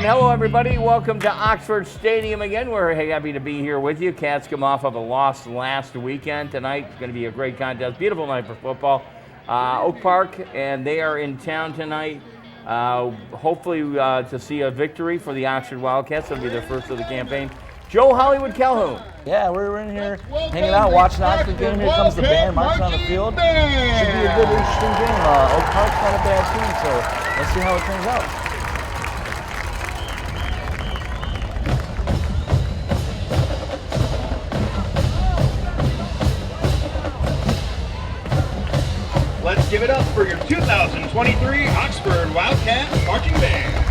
hello everybody. Welcome to Oxford Stadium again. We're happy to be here with you. Cats come off of a loss last weekend. Tonight it's going to be a great contest. Beautiful night for football. Oak Park, and they are in town tonight. Hopefully to see a victory for the Oxford Wildcats. It'll be their first of the campaign. Joe Hollywood Calhoun. Yeah, we're in here hanging out, watching the Oxford game. Here comes the band marching on the field. Should be a good, interesting game. Oak Park's not a bad team, so let's see how it turns out. Let's give it up for your 2023 Oxford Wildcats Marching Band.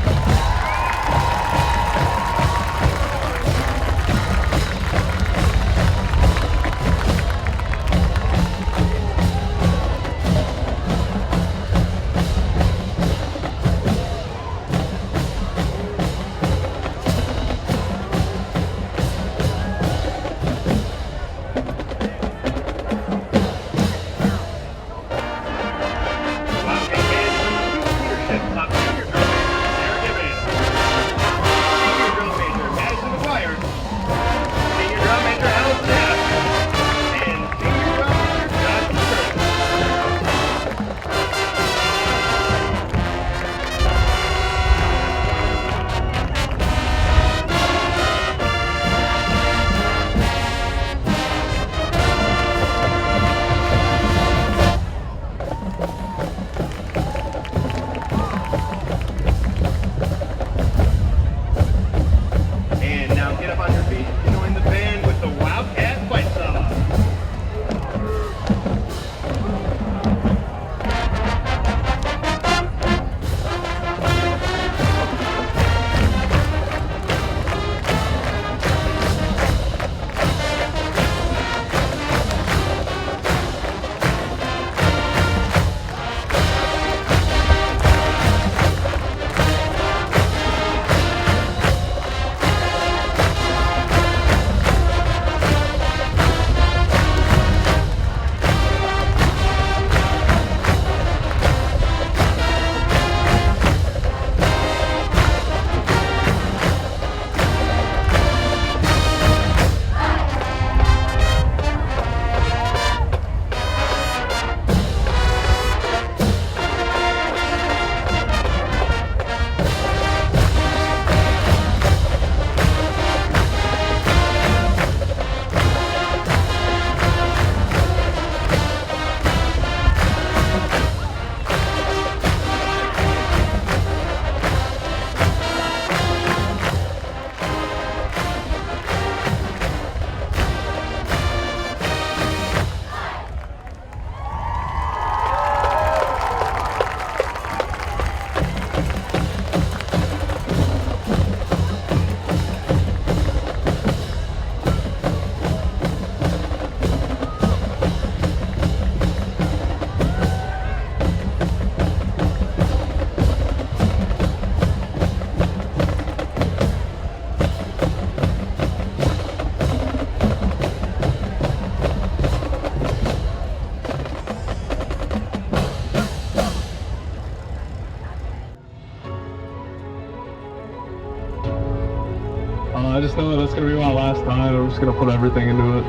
I just know that it's going to be my last time. I'm just going to put everything into it.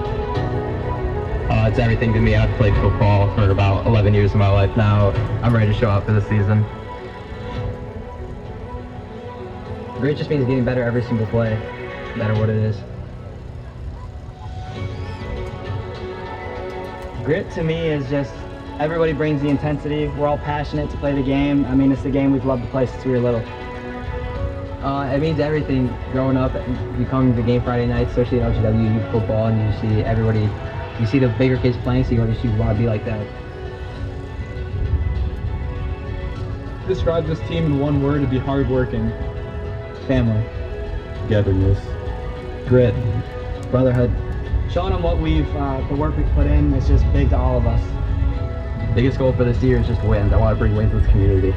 It's everything to me. I've played football for about 11 years of my life now. I'm ready to show up for the season. Grit just means getting better every single play, no matter what it is. Grit to me is just everybody brings the intensity. We're all passionate to play the game. I mean, it's the game we've loved to play since we were little. It means everything. Growing up, you come to game Friday nights, especially at LGW youth football, and you see everybody, you see the bigger kids playing, so you want to be like that. Describe this team in one word: to be hardworking. Family. Togetherness. Grit. Brotherhood. Showing them what the work we've put in is just big to all of us. Biggest goal for this year is just wins. I want to bring wins to this community.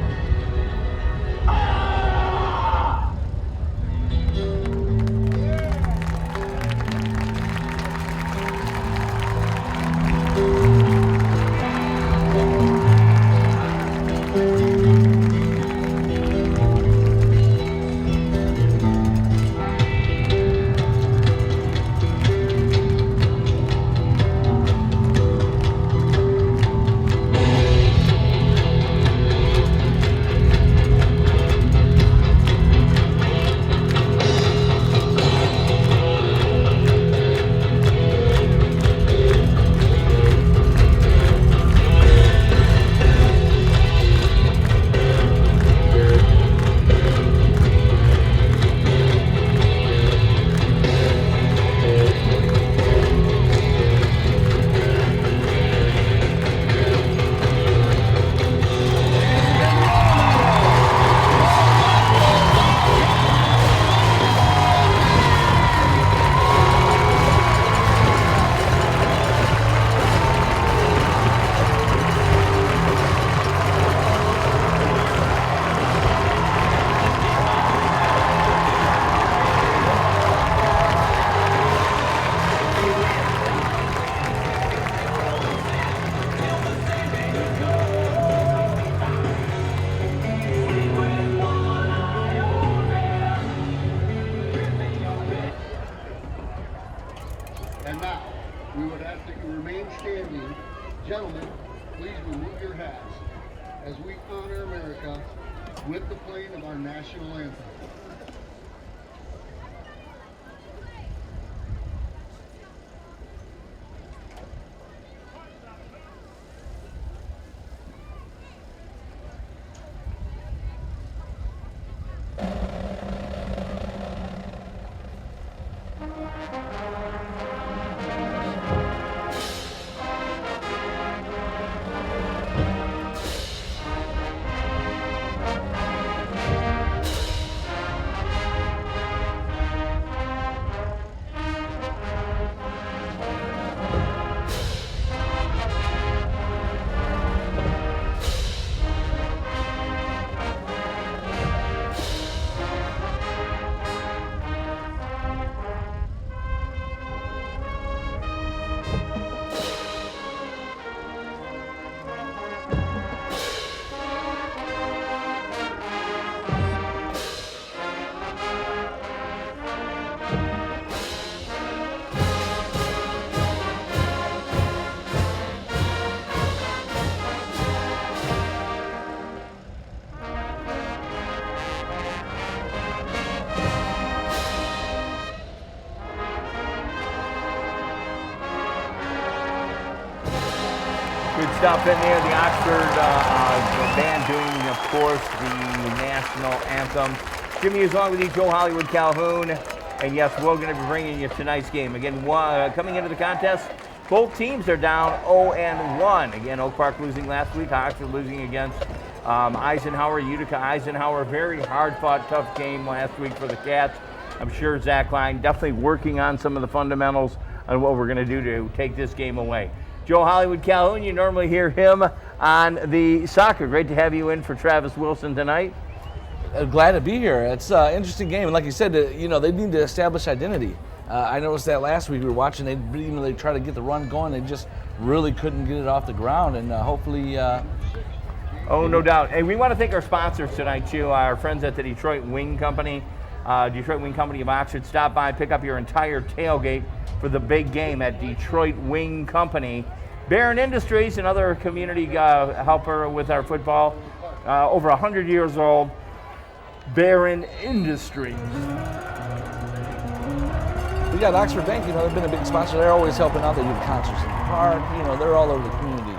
please remove your hats as we honor America with the playing of our national anthem. Good stuff in there. The Oxford band doing, of course, the national anthem. Jimmy is on with you, Joe Hollywood Calhoun. And yes, we're going to be bringing you tonight's game. Again, coming into the contest, both teams are down 0-1. Again, Oak Park losing last week, Oxford losing against Eisenhower, Utica Eisenhower. Very hard-fought, tough game last week for the Cats. I'm sure Zach Klein definitely working on some of the fundamentals on what we're going to do to take this game away. Joe Hollywood Calhoun, you normally hear him on the soccer. Great to have you in for Travis Wilson tonight. Glad to be here. It's an interesting game, and like you said, they need to establish identity. I noticed that last week we were watching. They try to get the run going. They just really couldn't get it off the ground, and hopefully. Oh, no doubt. And we want to thank our sponsors tonight too. Our friends at the Detroit Wing Company. Detroit Wing Company of Oxford. Stop by, pick up your entire tailgate for the big game at Detroit Wing Company. Barron Industries, another community helper with our football, over 100 years old. Barron Industries. We got Oxford Bank, they've been a big sponsor. They're always helping out. They do concerts in the park, they're all over the community.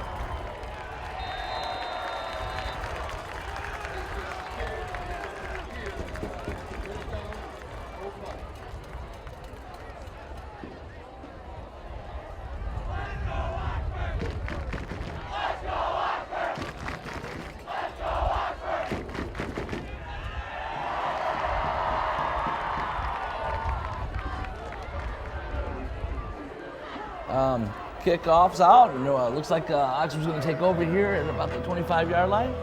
Kickoff's out. Looks like Oxford's going to take over here at about the 25-yard line,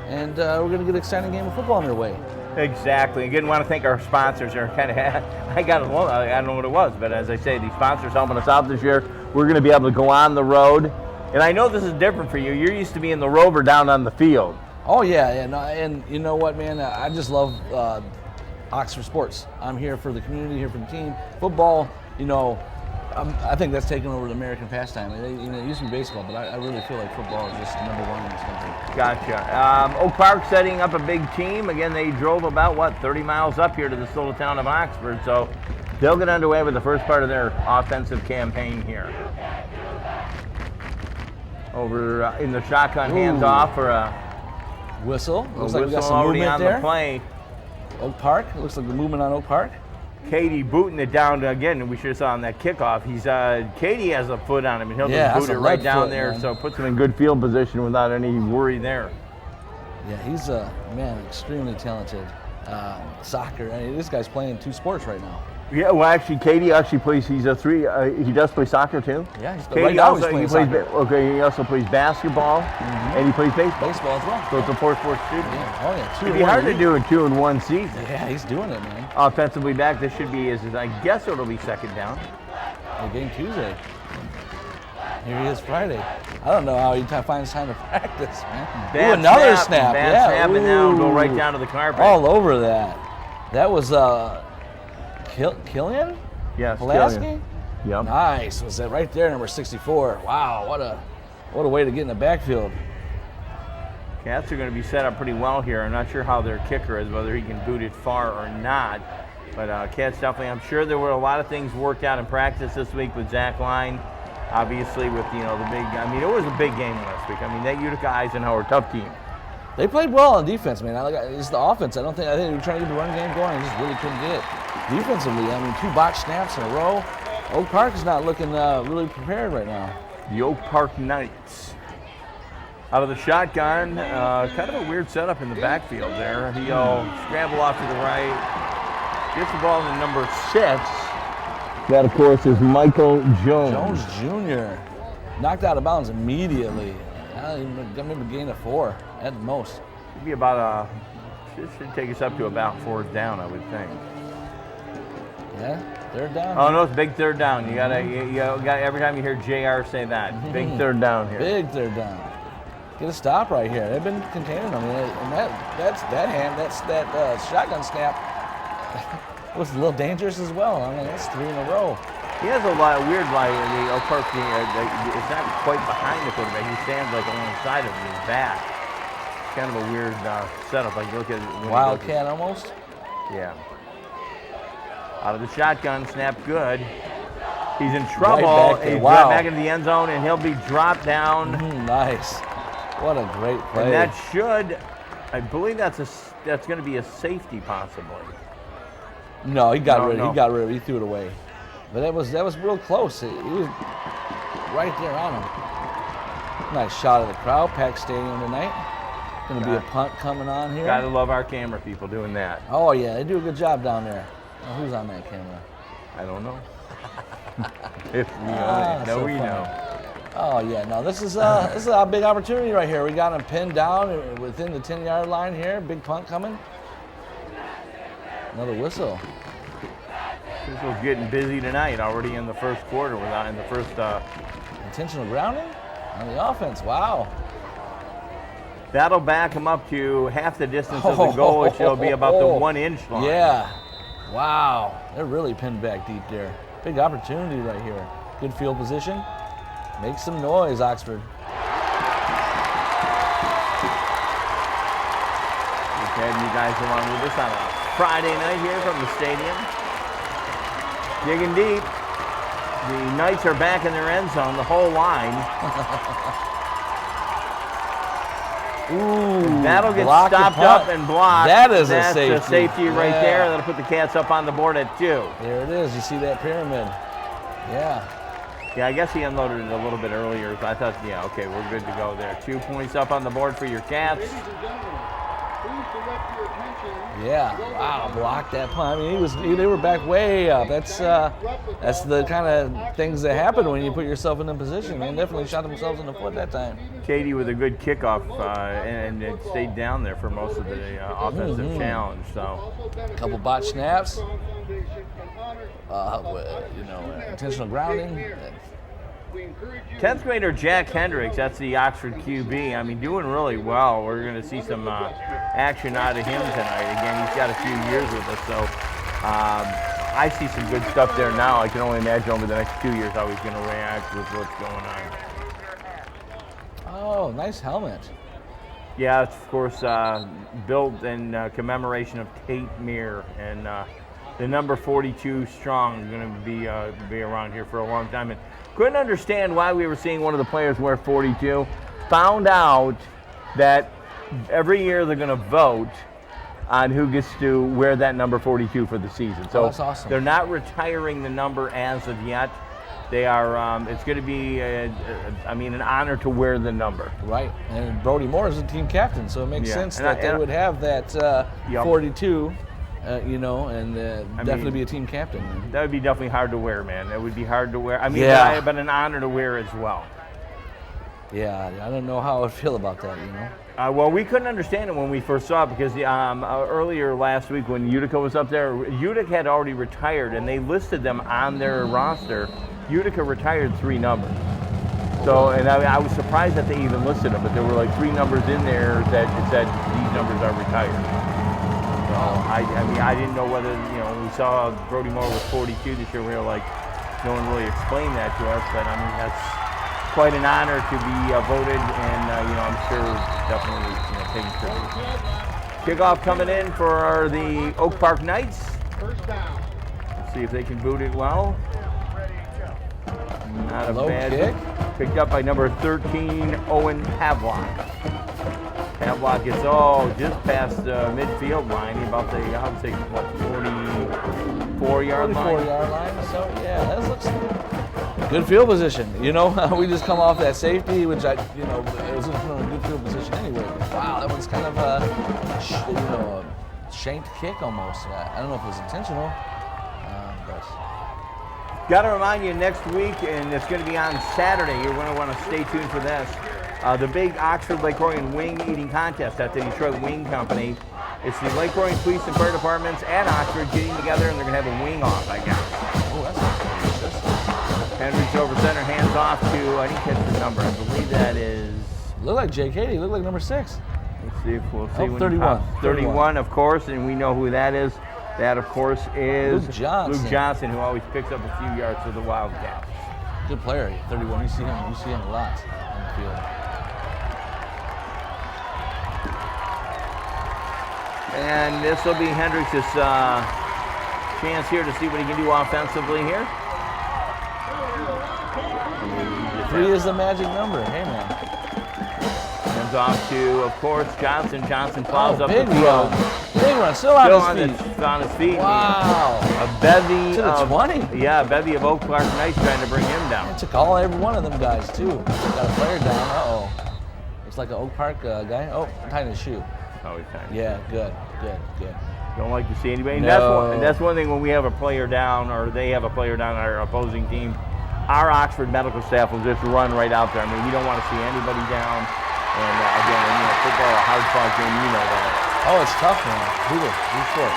and we're going to get an exciting game of football underway. Exactly. Again, want to thank our sponsors. They're kind of, I don't know what it was, but as I say, these sponsors helping us out this year. We're going to be able to go on the road, and I know this is different for you. You're used to being the Rover down on the field. Oh yeah, and you know what, man? I just love Oxford sports. I'm here for the community, here for the team. Football, I think that's taken over the American pastime. It used to be baseball, but I really feel like football is just number one in this country. Gotcha. Oak Park setting up a big team. Again, they drove about, 30 miles up here to this little town of Oxford, so they'll get underway with the first part of their offensive campaign here. Over in the shotgun, hands off for a whistle. Looks like we got some already movement on there. The play. Oak Park. Looks like the movement on Oak Park. Katie booting it down again. We should have saw on that kickoff. Katie has a foot on him, and he'll just boot it right down there, man. So puts him in good field position without any worry there. Yeah, he's extremely talented. Soccer. This guy's playing two sports right now. Yeah, well, actually, Katie plays. He's a three. He does play soccer too. Yeah, Katie right now he's playing soccer. He also plays basketball, and he plays baseball. Baseball as well. So it's a 4-sport student. Yeah. Oh yeah. It'd be hard to do a 2-in-1 season. Yeah, he's doing it, man. Offensively back, this should be I guess it'll be second down. Game Tuesday. Here he is Friday. I don't know how he finds time to practice, man. Another snap. Bad snap, and now go right down to the carpet. All over that. That was Killian? Yes, Pulaski? Killian. Yep. Nice. Was that right there, number 64? Wow, what What a way to get in the backfield. Cats are going to be set up pretty well here. I'm not sure how their kicker is, whether he can boot it far or not. But Cats definitely, I'm sure there were a lot of things worked out in practice this week with Zach Line. Obviously with, the big, it was a big game last week. That Utica Eisenhower, tough team. They played well on defense, man. It's the offense. I think they were trying to get the run game going and just really couldn't get it. Defensively, 2 botched snaps in a row. Oak Park is not looking really prepared right now. The Oak Park Knights. Out of the shotgun, kind of a weird setup in the backfield there. He'll scramble off to the right. Gets the ball to number 6. That, of course, is Michael Jones. Jones Jr. knocked out of bounds immediately. Maybe a gain of 4 at the most. It'd be about should take us up to about 4th down, I would think. Yeah, 3rd down. Oh no, it's big 3rd down. You got every time you hear JR say that, big 3rd down here. Big 3rd down. Get a stop right here. They've been containing them, and that shotgun snap was a little dangerous as well. That's 3 in a row. He has a lot of weird, the Oak Park, it's not quite behind the quarterback. He stands alongside of his back. It's kind of a weird setup. Look at it. Wildcat almost? Yeah. Out of the shotgun, snap good. He's in trouble. Right back He's back into the end zone, and he'll be dropped down. Nice. What a great play. And that should, I believe that's going to be a safety possibly. No, he got rid of it. He threw it away. But that was real close. He was right there on him. Nice shot of the crowd. Packed stadium tonight. Going to be a punt coming on here. Gotta love our camera people doing that. Oh yeah, they do a good job down there. Oh, who's on that camera? I don't know. If we know, we know. Oh yeah, no, this is a big opportunity right here. We got him pinned down within the 10-yard line here. Big punt coming. Another whistle. This was getting busy tonight. Already in the first quarter, in the first. Intentional grounding on the offense. Wow. That'll back him up to half the distance of the goal, which will be about the 1-inch line. Yeah. Wow. They're really pinned back deep there. Big opportunity right here. Good field position. Make some noise, Oxford. Okay, you guys along with us on a Friday night here from the stadium. Digging deep. The Knights are back in their end zone, the whole line. Ooh, that'll get stopped up and blocked. That's a safety right there. That'll put the Cats up on the board at 2. There it is. You see that pyramid. Yeah. Yeah, I guess he unloaded it a little bit earlier. So I thought, yeah, okay, we're good to go there. 2 points up on the board for your Cats. Yeah, wow, blocked that punt. They were back way up. That's the kind of things that happen when you put yourself in a position. They definitely shot themselves in the foot that time. Katie with a good kickoff, and it stayed down there for most of the offensive challenge. So, a couple botched snaps. Intentional grounding. 10th grader Jack Hendricks, that's the Oxford QB. Doing really well. We're going to see some action out of him tonight. Again, he's got a few years with us, so I see some good stuff there now. I can only imagine over the next 2 years how he's going to react with what's going on. Oh, nice helmet. Yeah, it's of course built in commemoration of Kate Meir, and the number 42 strong, going to be around here for a long time. And couldn't understand why we were seeing one of the players wear 42. Found out that every year they're going to vote on who gets to wear that number 42 for the season. So that's awesome. They're not retiring the number as of yet. They are. It's going to be, an honor to wear the number. Right, and Brody Moore is the team captain, so it makes sense that they would have that 42. Definitely be a team captain. That would be definitely hard to wear, man. That would be hard to wear. But an honor to wear as well. Yeah, I don't know how I would feel about that, Well, we couldn't understand it when we first saw it because earlier last week when Utica was up there, Utica had already retired, and they listed them on their roster. Utica retired 3 numbers. So, and I was surprised that they even listed them, but there were like 3 numbers in there that it said these numbers are retired. So I didn't know whether, when we saw Brody Moore with 42 this year, we were like, no one really explained that to us, but quite an honor to be voted, and I'm sure definitely taking tribute. Kickoff coming in for the Oak Park Knights. First down. Let's see if they can boot it well. Not a Low bad kick. Picked up by number 13, Owen Pavlock. Pavlock gets just past the midfield line, about the, I would say, 44-yard line. 44-yard line. So yeah, that looks good field position. We just come off that safety, which it was in a good field position anyway. But wow, that was kind of a shanked kick almost. I don't know if it was intentional, but. Got to remind you, next week, and it's going to be on Saturday, you're going to want to stay tuned for this. The big Oxford Lake Orion wing eating contest at the Detroit Wing Company. It's the Lake Orion Police and Fire Departments and Oxford getting together, and they're going to have a wing off, I guess. Oh, that's Henry's over center, hands off to, I didn't catch the number, I believe that is... Look like Jay Katie, look like number 6. Let's see if we'll see. when 31. 31, of course, and we know who that is. That, of course, is Luke Johnson, who always picks up a few yards for the Wildcats. Good player, 31. You see him a lot on the field. And this will be Hendricks' chance here to see what he can do offensively here. 3 is the magic number. Hey, man. Hands off to, of course, Johnson. Johnson plows up the big field. run. Big run. Still on his feet. On his feet. Wow. A bevy To the of 20. Yeah, a bevy of Oak Park Knights trying to bring him down. It took every one of them guys too. Got a player down. Uh-oh. Looks like an Oak Park guy. Oh, tying his shoe. Oh, he's tying. Yeah, good. Don't like to see anybody. And No. that's one thing when we have a player down, or they have a player down on our opposing team. Our Oxford medical staff will just run right out there. I mean, we don't want to see anybody down. And again, football, a hard-fought game, you know that. Oh, it's tough, man. Brutal. Short.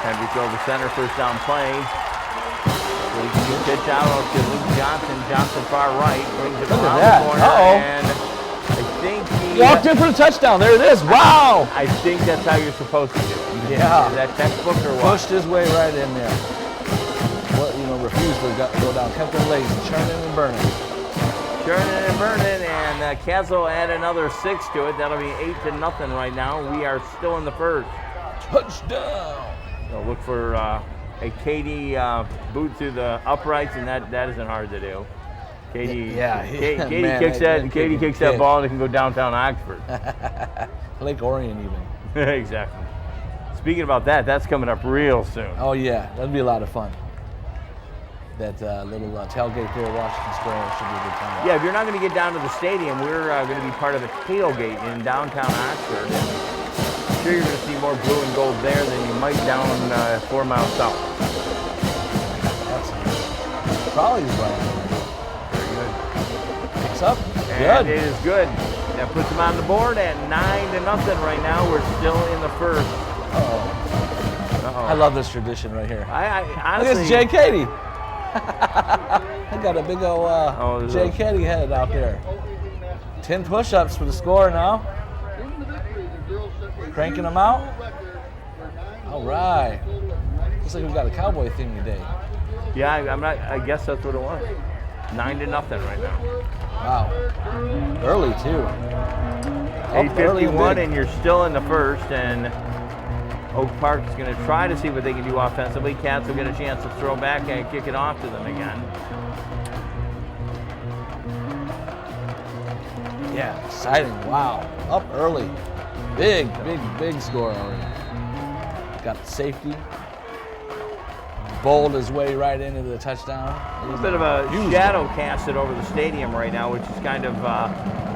Hendricks over center, first down play. So he can get pitch out to Luke Johnson. Johnson far right, brings it Look around at that. the corner. Uh-oh. And I think he Walked in for the touchdown. There it is. Wow. I think that's how you're supposed to do it. Yeah. Is that textbook or what? Pushed his way right in there. Refused to go down. Kept him lazy, churning and burning. Churning and burning, and Castle add another 6 to it. That'll be 8-0 right now. We are still in the first. Touchdown. So look for a Katie boot through the uprights, and that isn't hard to do. Katie, Katie Man, kicks that. Katie kicks that kick. ball, and it can go downtown Oxford. Lake Orion even. Exactly. Speaking about that, that's coming up real soon. Oh yeah, that'd be a lot of fun. That little tailgate there at Washington Square should be a good time. Yeah, if you're not going to get down to the stadium, we're going to be part of a tailgate in downtown Oxford. I'm sure you're going to see more blue and gold there than you might down 4 miles south. That's probably right. Very good. Picks up. And Good. it is good. That puts them on the board at 9-0 right now. We're still in the first. Uh-oh. I love this tradition right here. I honestly, Look at Jay Katie. I got a big old Jay Katie head out there. 10 push-ups for the score now. Cranking them out. All right. Looks like we've got a cowboy theme today. Yeah, I guess that's what it was. 9-0 right now. Wow. Early too. 8:51, and you're still in the first. And Oak Park is going to try to see what they can do offensively. Cats will get a chance to throw back and kick it off to them again. Yeah, exciting. Wow. Up early. Big score already. Got the safety. Bowled his way right into the touchdown. A little bit of a shadow casted over the stadium right now, which is kind of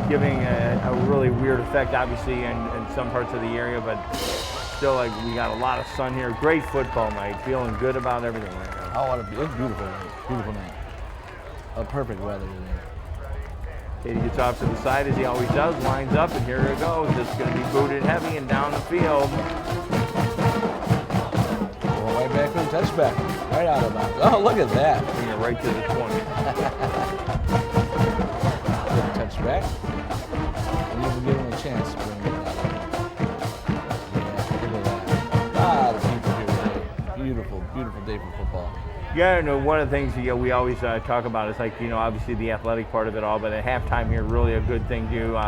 giving a really weird effect, obviously, in some parts of the area, but still, like, we got a lot of sun here. Great football night. Feeling good about everything right now. Oh, it's beautiful night. Beautiful night. A perfect weather today. Katie gets off to the side as he always does, lines up, and here it goes. It's going to be booted heavy and down the field. Going right back for the touchback. Right out of bounds. Oh, look at that. Bring it right to the 20. Good touchback. Didn't even give him a chance to bring it out. Yeah, look at that. A lot of people here today. Beautiful day for football. Yeah, and one of the things we always talk about is like, obviously the athletic part of it all, but at halftime here, really a good thing too.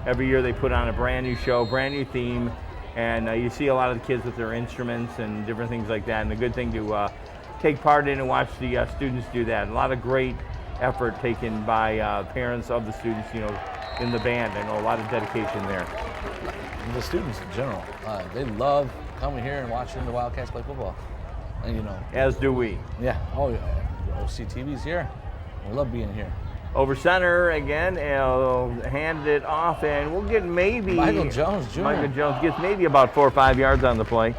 Every year they put on a brand new show, brand new theme, and you see a lot of the kids with their instruments and different things like that, and a good thing to take part in and watch the students do that. A lot of great effort taken by parents of the students, in the band. I know a lot of dedication there. The students in general, they love coming here and watching the Wildcats play football. And, As do we. Yeah. Oh, yeah. OCTV's here. We love being here. Over center again, hand it off, and we'll get maybe Michael Jones Jr. Michael Jones gets maybe about 4 or 5 yards on the play.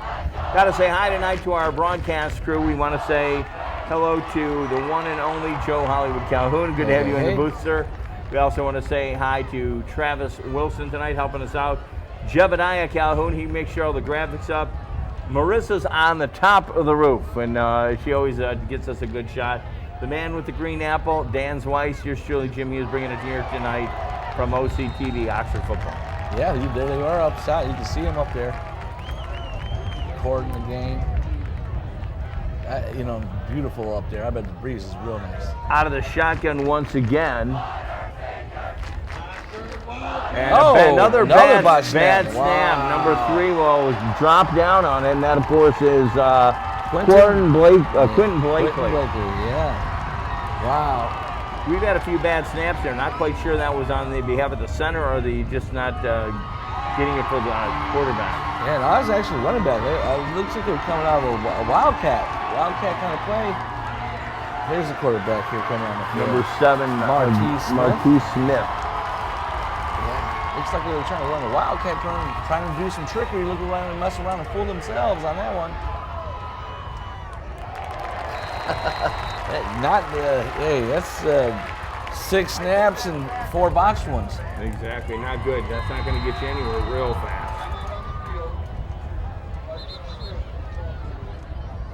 Got to say hi tonight to our broadcast crew. We want to say hello to the one and only Joe Hollywood Calhoun. Good to have you in the booth, sir. We also want to say hi to Travis Wilson tonight, helping us out. Jebediah Calhoun, he makes sure all the graphics up. Marissa's on the top of the roof, and she always gets us a good shot. The man with the green apple, Dan Weiss, yours truly, Jim Hughes, bringing it here tonight from OCTV, Oxford Football. Yeah, there they are upside. You can see them up there, recording the game. Beautiful up there. I bet the breeze is real nice. Out of the shotgun once again. And another bad snap. Wow. Number 3 will drop down on it, and that, of course, is Quentin Blakely. Yeah. Wow. We've had a few bad snaps there. Not quite sure that was on the behalf of the center or the just not getting it for the quarterback. Yeah, no, I was actually running back. It looks like they were coming out of a wildcat kind of play. There's the quarterback here coming on the field. Number 7, Marquise Smith. Looks like they were trying to run a wildcat, trying to do some trickery, look around and mess around and fool themselves on that one. That's 6 snaps and 4 boxed ones. Exactly, not good. That's not going to get you anywhere real fast.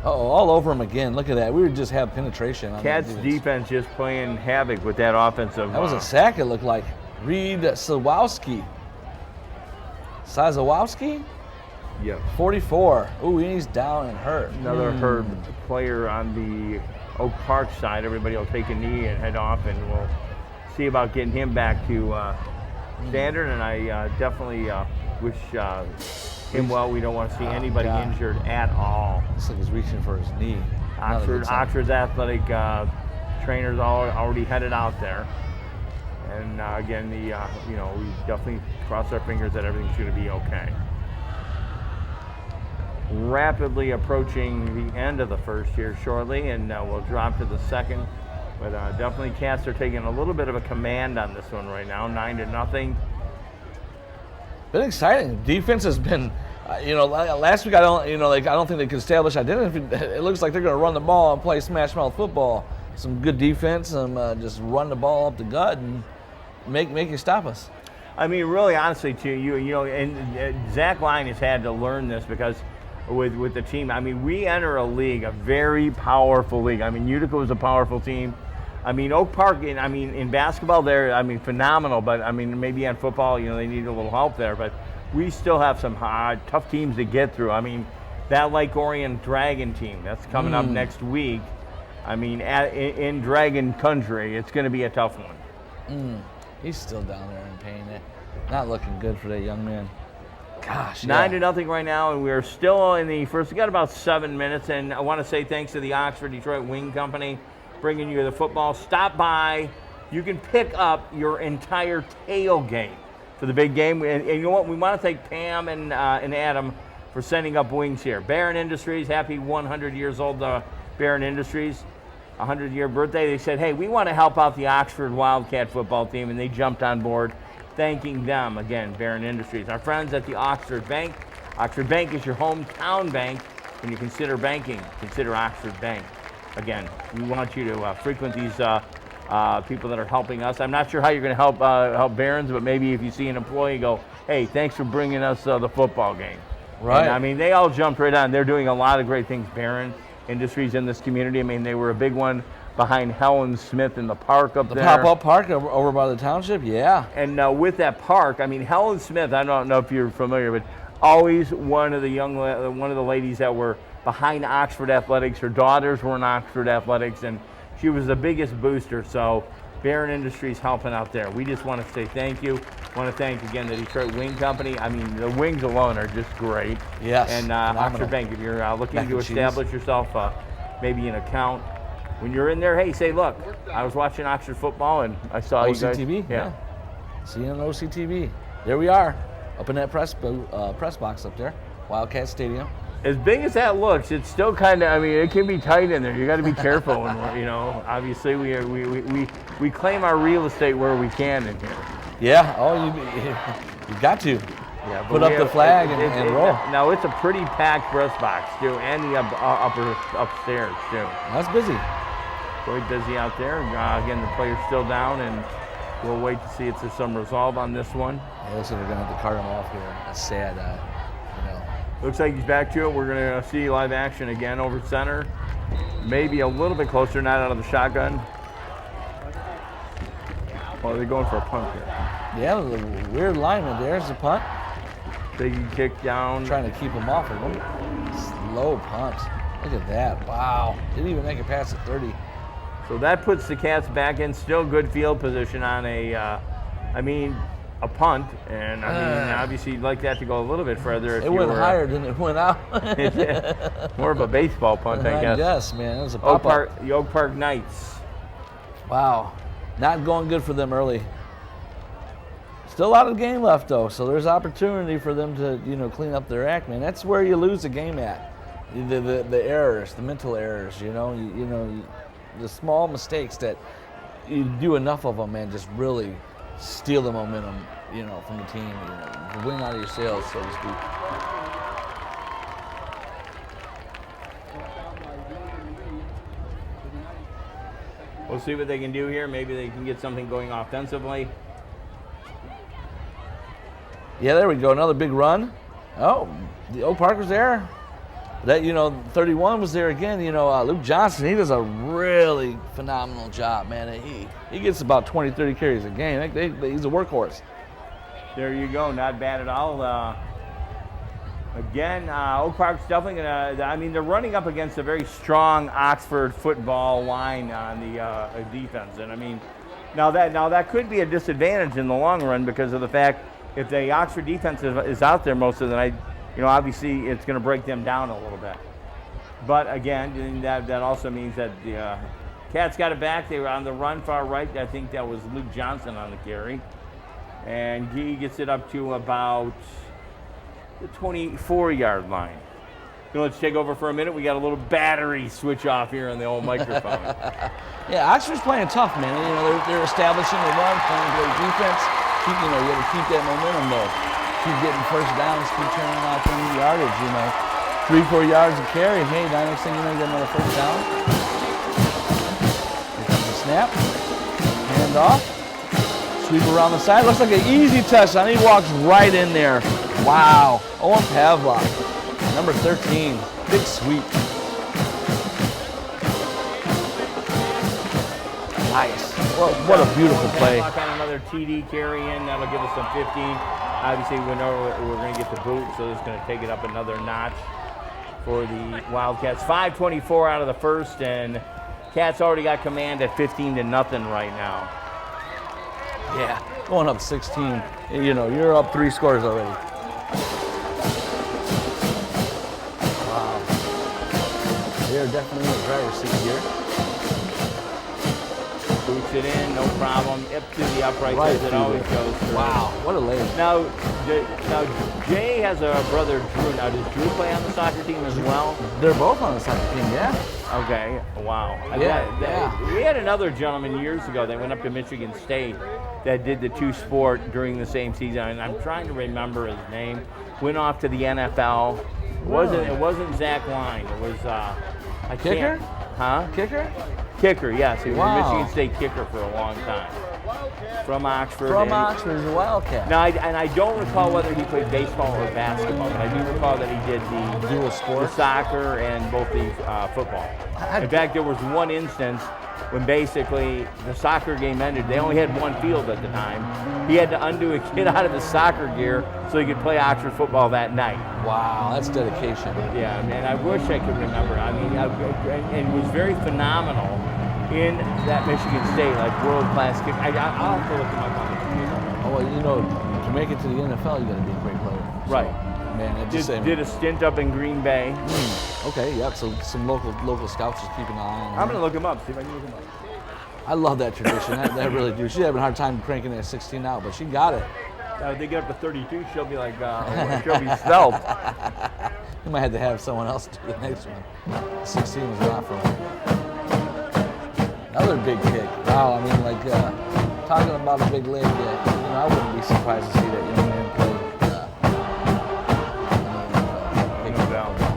All over him again. Look at that. We would just have penetration on Cats defense just playing havoc with that offensive. That was a sack, it looked like. Reed Sawowski. Sizawowski? Yep. 44. Ooh, he's down and hurt. Another hurt player on the Oak Park side. Everybody will take a knee and head off, and we'll see about getting him back to standard. And I definitely wish him well. We don't want to see anybody injured at all. Looks like he's reaching for his knee. Oxford's athletic trainers already headed out there. And again, we definitely cross our fingers that everything's going to be okay. Rapidly approaching the end of the first here shortly, and we'll drop to the second. But definitely Cats are taking a little bit of a command on this one right now, 9-0. Been exciting. Defense has been, last week I don't think they could establish identity. It looks like they're going to run the ball and play smash mouth football. Some good defense, just run the ball up the gut and make you stop us. I mean, really, honestly, too, and Zach Line has had to learn this because with the team, I mean, we enter a league, a very powerful league. I mean, Utica was a powerful team. I mean, Oak Park, in basketball, they're, phenomenal, but, maybe on football, they need a little help there, but we still have some hard, tough teams to get through. I mean, that Lake Orion Dragon team, that's coming up next week. In Dragon Country, it's going to be a tough one. He's still down there in pain. Not looking good for that young man. Gosh, 9-0 right now, and we're still in the first. We got about 7 minutes, and I want to say thanks to the Oxford Detroit Wing Company bringing you the football. Stop by. You can pick up your entire tailgate for the big game. And you know what? We want to thank Pam and Adam for sending up wings here. Barron Industries, happy 100 years old, Barron Industries, 100-year birthday. They said, hey, we want to help out the Oxford Wildcat football team, and they jumped on board. Thanking them, again, Barron Industries. Our friends at the Oxford Bank. Oxford Bank is your hometown bank. When you consider banking, consider Oxford Bank. Again, we want you to frequent these people that are helping us. I'm not sure how you're going to help Barron's, but maybe if you see an employee, go, hey, thanks for bringing us the football game. Right. And, they all jumped right on. They're doing a lot of great things, Barron Industries, in this community. They were a big one behind Helen Smith in the park up there. The pop-up park over by the township, yeah. And with that park, Helen Smith, I don't know if you're familiar, but always one of the ladies that were behind Oxford Athletics. Her daughters were in Oxford Athletics, and she was the biggest booster. So Barron Industries helping out there. We just want to say thank you. Want to thank again the Detroit Wing Company. I mean, the wings alone are just great. Yes. And phenomenal. Oxford Bank, if you're looking Mac to and cheese. establish yourself maybe an account, when you're in there, hey, say, look, I was watching Oxford football and I saw you guys. OCTV? Yeah. See you on OCTV. There we are, up in that press box up there, Wildcat Stadium. As big as that looks, it's still kind of, I mean, it can be tight in there. You got to be careful. And obviously we claim our real estate where we can in here. Yeah, you got to. Yeah, Put up the flag and roll. Now, it's a pretty packed press box, too, and the upstairs, too. That's busy. Very busy out there. Again, the player's still down, and we'll wait to see if there's some resolve on this one. Yeah, looks like they're going to have to cart him off here. That's sad, Looks like he's back to it. We're going to see live action again over center. Maybe a little bit closer, not out of the shotgun. Well, they're going for a punt here. Yeah, the weird alignment. There's the punt. Big kick down. Trying to keep him off of him. Slow punt. Look at that. Wow. Didn't even make it past the 30. So that puts the Cats back in still good field position on a punt. And obviously you'd like that to go a little bit further. If it went higher than it went out. More of a baseball punt, I guess. Yes, man. It was a pop-up. The Oak Park Knights. Wow. Not going good for them early. Still a lot of the game left, though, so there's opportunity for them to, clean up their act, man. That's where you lose the game at. The errors, the mental errors, the small mistakes that you do enough of them, man, just really steal the momentum, from the team, win out of your sails, so to speak. We'll see what they can do here. Maybe they can get something going offensively. Yeah, there we go. Another big run. Oh, the Oak Park was there. That 31 was there again. Luke Johnson, he does a really phenomenal job, man. He gets about 20, 30 carries a game. He's a workhorse. There you go. Not bad at all. Again, Oak Park's definitely going to, they're running up against a very strong Oxford football line on the defense. And now that could be a disadvantage in the long run because of the fact if the Oxford defense is out there most of the night, obviously it's going to break them down a little bit. But again, that also means that the Cats got it back. They were on the run far right. I think that was Luke Johnson on the carry. And he gets it up to about the 24-yard line. Let's take over for a minute. We got a little battery switch off here on the old microphone. Yeah, Oxford's playing tough, man. They're establishing the run, playing great defense. You got to keep that momentum though. Keep getting first downs, keep turning out some yardage. 3-4 yards of carry. Hey, next thing you know, you got another first down. Here comes the snap. Hand off. Sweep around the side. Looks like an easy touchdown. He walks right in there. Wow. Owen Pavlok, number 13. Big sweep. Nice. What a beautiful play. On another TD carry in. That'll give us some 15. Obviously, we know we're going to get the boot, so it's going to take it up another notch for the Wildcats. 5:24 out of the first, and Cats already got command at 15-0 right now. Yeah, going up 16. You're up 3 scores already. Wow. They're definitely in the driver's seat here. Boots it in, no problem. Up to the upright as it always goes through. Wow, what a layup. Now, Jay has a brother, Drew. Now, does Drew play on the soccer team as well? They're both on the soccer team, yeah. Okay, wow. Yeah. We had another gentleman years ago that went up to Michigan State that did the two-sport during the same season, and I'm trying to remember his name. Went off to the NFL. It wasn't Zach Line. It was Kicker? Huh? Kicker, yes. He was a Michigan State kicker for a long time. From Oxford. Oxford, he's a Wildcat. Now, I don't recall whether he played baseball or basketball, but I do recall that he did the dual sports, the soccer and both the football. In fact, there was one instance when basically the soccer game ended. They only had one field at the time. He had to undo a kid out of his soccer gear so he could play Oxford football that night. Wow, that's dedication. Yeah, man, I wish I could remember. I mean, and it was very phenomenal in that Michigan State, like world-class kick. I'll have to look him up on the computer. Oh, well, you know, to make it to the NFL, you got to be a great player. So, Right. Man, it just Did a stint up in Green Bay. Okay, yep. So some local scouts just keep an eye on him. I'm gonna look him up. See if I can look him up. I love that tradition. I really do. She's having a hard time cranking that 16 out, but she got it. If they get up to 32, she'll be like, she'll be stealth. You might have to have someone else do the next one. 16 was not for him. Another big kick. Wow, I mean, like, talking about a big leg, I wouldn't be surprised to see that young man play.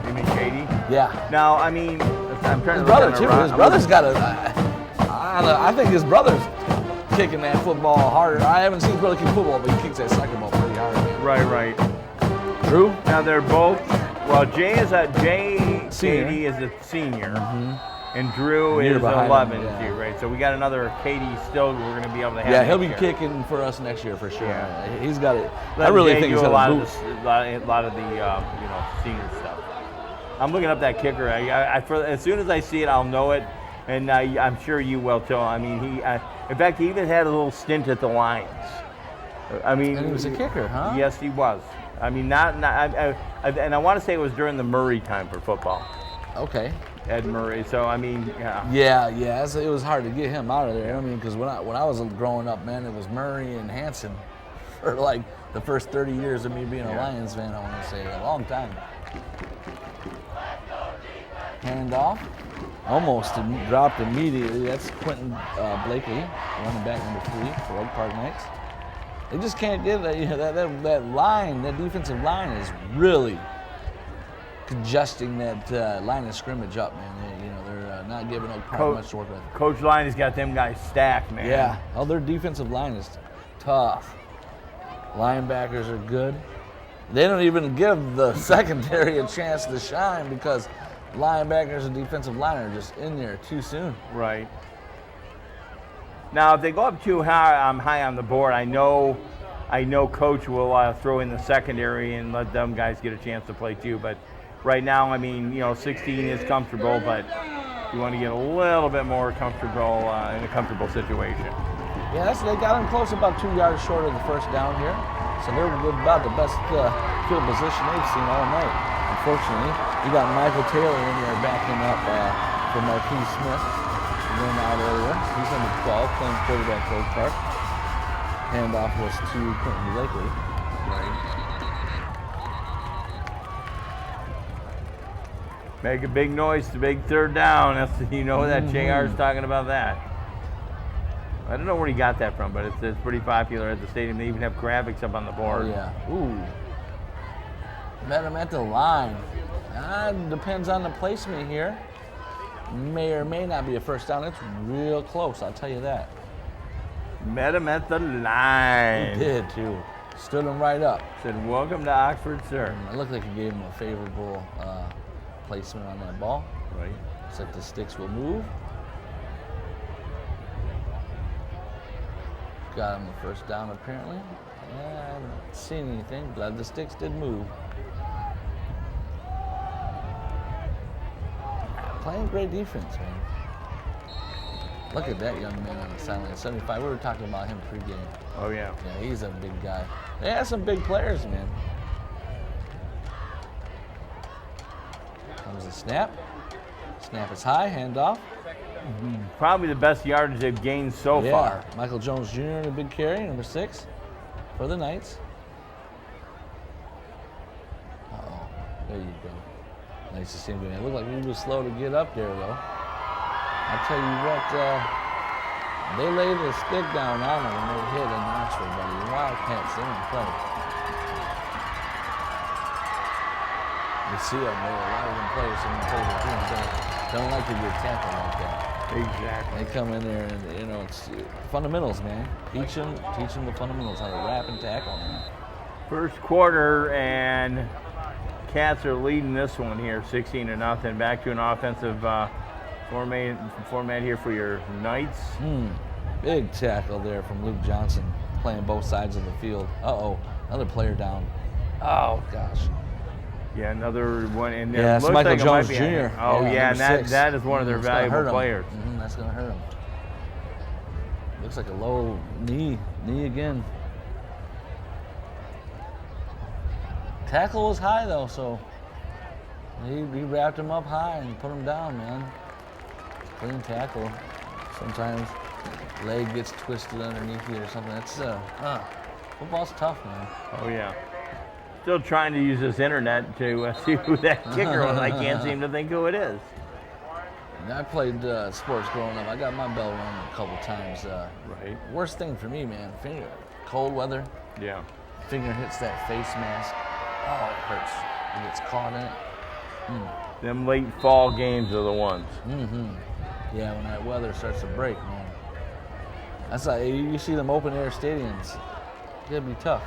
You mean Katie? Yeah. Now, I mean, I'm trying His to look brother, on too. the His brother's got I think his brother's kicking that football harder. I haven't seen his brother kick football, but he kicks that soccer ball pretty hard, man. Right. Drew? Now, they're both, well, Katie Senior. is a senior. And Drew Year is behind 11, him, yeah. too, right? So we got another Katie still we're going to be able to have. Yeah, he'll be next year. kicking for us next year for sure. Yeah. He's got it. Let I really Jay think do he's a got lot a of boot. a lot of the senior stuff. I'm looking up that kicker. As soon as I see it, I'll know it, and I'm sure you will too. I mean, in fact, he even had a little stint at the Lions. I mean, And he was a kicker, huh? Yes, he was. I mean, and I want to say it was during the Murray time for football. Okay. Ed Murray. So I mean, yeah. Yeah. It was hard to get him out of there. I mean, because when I was growing up, man, it was Murray and Hanson for like the first 30 years of me being a Lions fan. I want to say a long time. Hand off, almost dropped immediately. That's Quentin Blakely, running back number 3 for Oak Park Knights. They just can't get that. That line, that defensive line is really congesting that line of scrimmage up, man. They're not giving Oak Park much to work with. Coach Line has got them guys stacked, man. Yeah. Oh, their defensive line is tough. Linebackers are good. They don't even give the secondary a chance to shine because linebackers and defensive line are just in there too soon. Right. Now, if they go up too high on the board, I know Coach will throw in the secondary and let them guys get a chance to play too. But right now, I mean, 16 is comfortable, but you want to get a little bit more comfortable in a comfortable situation. Yeah, they got them close, about 2 yards short of the first down here. So they're about the best field position they've seen all night. Unfortunately, you got Michael Taylor in there backing up for Marquise Smith. He went out earlier. He's number 12, playing quarterback for Oak Park. Handoff was to Quentin Blakely. Make a big noise, the big third down. That JR's talking about that. I don't know where he got that from, but it's pretty popular at the stadium. They even have graphics up on the board. Oh, yeah. Ooh. Met him at the line. Depends on the placement here. May or may not be a first down. It's real close, I'll tell you that. Met him at the line. He did, too. Stood him right up. Said, welcome to Oxford, sir. It looked like he gave him a favorable placement on that ball. Right. Looks like the sticks will move. Got him the first down, apparently. Yeah, I haven't seen anything, but the sticks did move. Playing great defense, man. Look at that young man on the sideline, 75. We were talking about him pregame. Oh, yeah. Yeah, he's a big guy. They have some big players, man. Comes the snap. Snap is high, handoff. Probably the best yardage they've gained so far. Michael Jones Jr. in a big carry, number 6 for the Knights. Uh-oh, there you go. Nice to see him doing it. It looked like he was slow to get up there, though. I'll tell you what, they laid the stick down on him when they hit in Oxford, buddy. The Wildcats, they're in play. You see them, a lot of them players in the teams don't like to get tackled like that. Exactly. They come in there and, it's fundamentals, man. Teach them the fundamentals, how to wrap and tackle. First quarter, and Cats are leading this one here, 16-0. Back to an offensive Format here for your Knights. Big tackle there from Luke Johnson, playing both sides of the field. Uh-oh, another player down. Oh, gosh. Yeah, another one in there. Yeah, it's Looks Michael like it Jones might be Jr. Oh, yeah, and number 6. that is one of their It's gonna hurt valuable him. players. That's going to hurt him. Looks like a low knee again. Tackle was high, though, so he wrapped him up high and put him down, man. Clean tackle. Sometimes leg gets twisted underneath you or something. That's football's tough, man. Oh, yeah. Still trying to use this internet to see who that kicker was. I can't seem to think who it is. I played sports growing up. I got my bell rung a couple times. Right. Worst thing for me, man, finger. Cold weather. Yeah. Finger hits that face mask. Oh, it hurts. It gets caught in it. Them late fall games are the ones. Yeah, when that weather starts to break, man. That's like you see them open air stadiums. It's gonna be tough.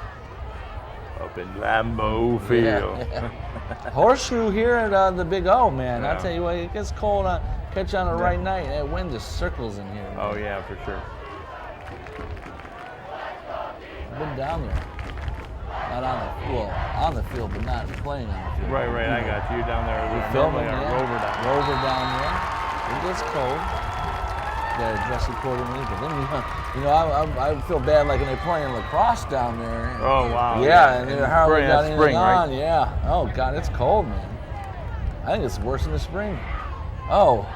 Up in Lambeau Field. Yeah. Horseshoe here at the Big O, man. Yeah. I'll tell you what, it gets cold catch on the right night. That wind just circles in here. Man. Oh, yeah, for sure. I've been down there. Not on the field, but not playing on the field. Right, I got you down there. We're Normally filming, on yeah. Rover down there. Rover down there. It gets cold. Gotta dress accordingly, but then I feel bad like when they're playing lacrosse down there. Oh, wow. Yeah, and they're hardly got anything spring, on. right? Yeah. Oh God, it's cold, man. I think it's worse in the spring. Oh,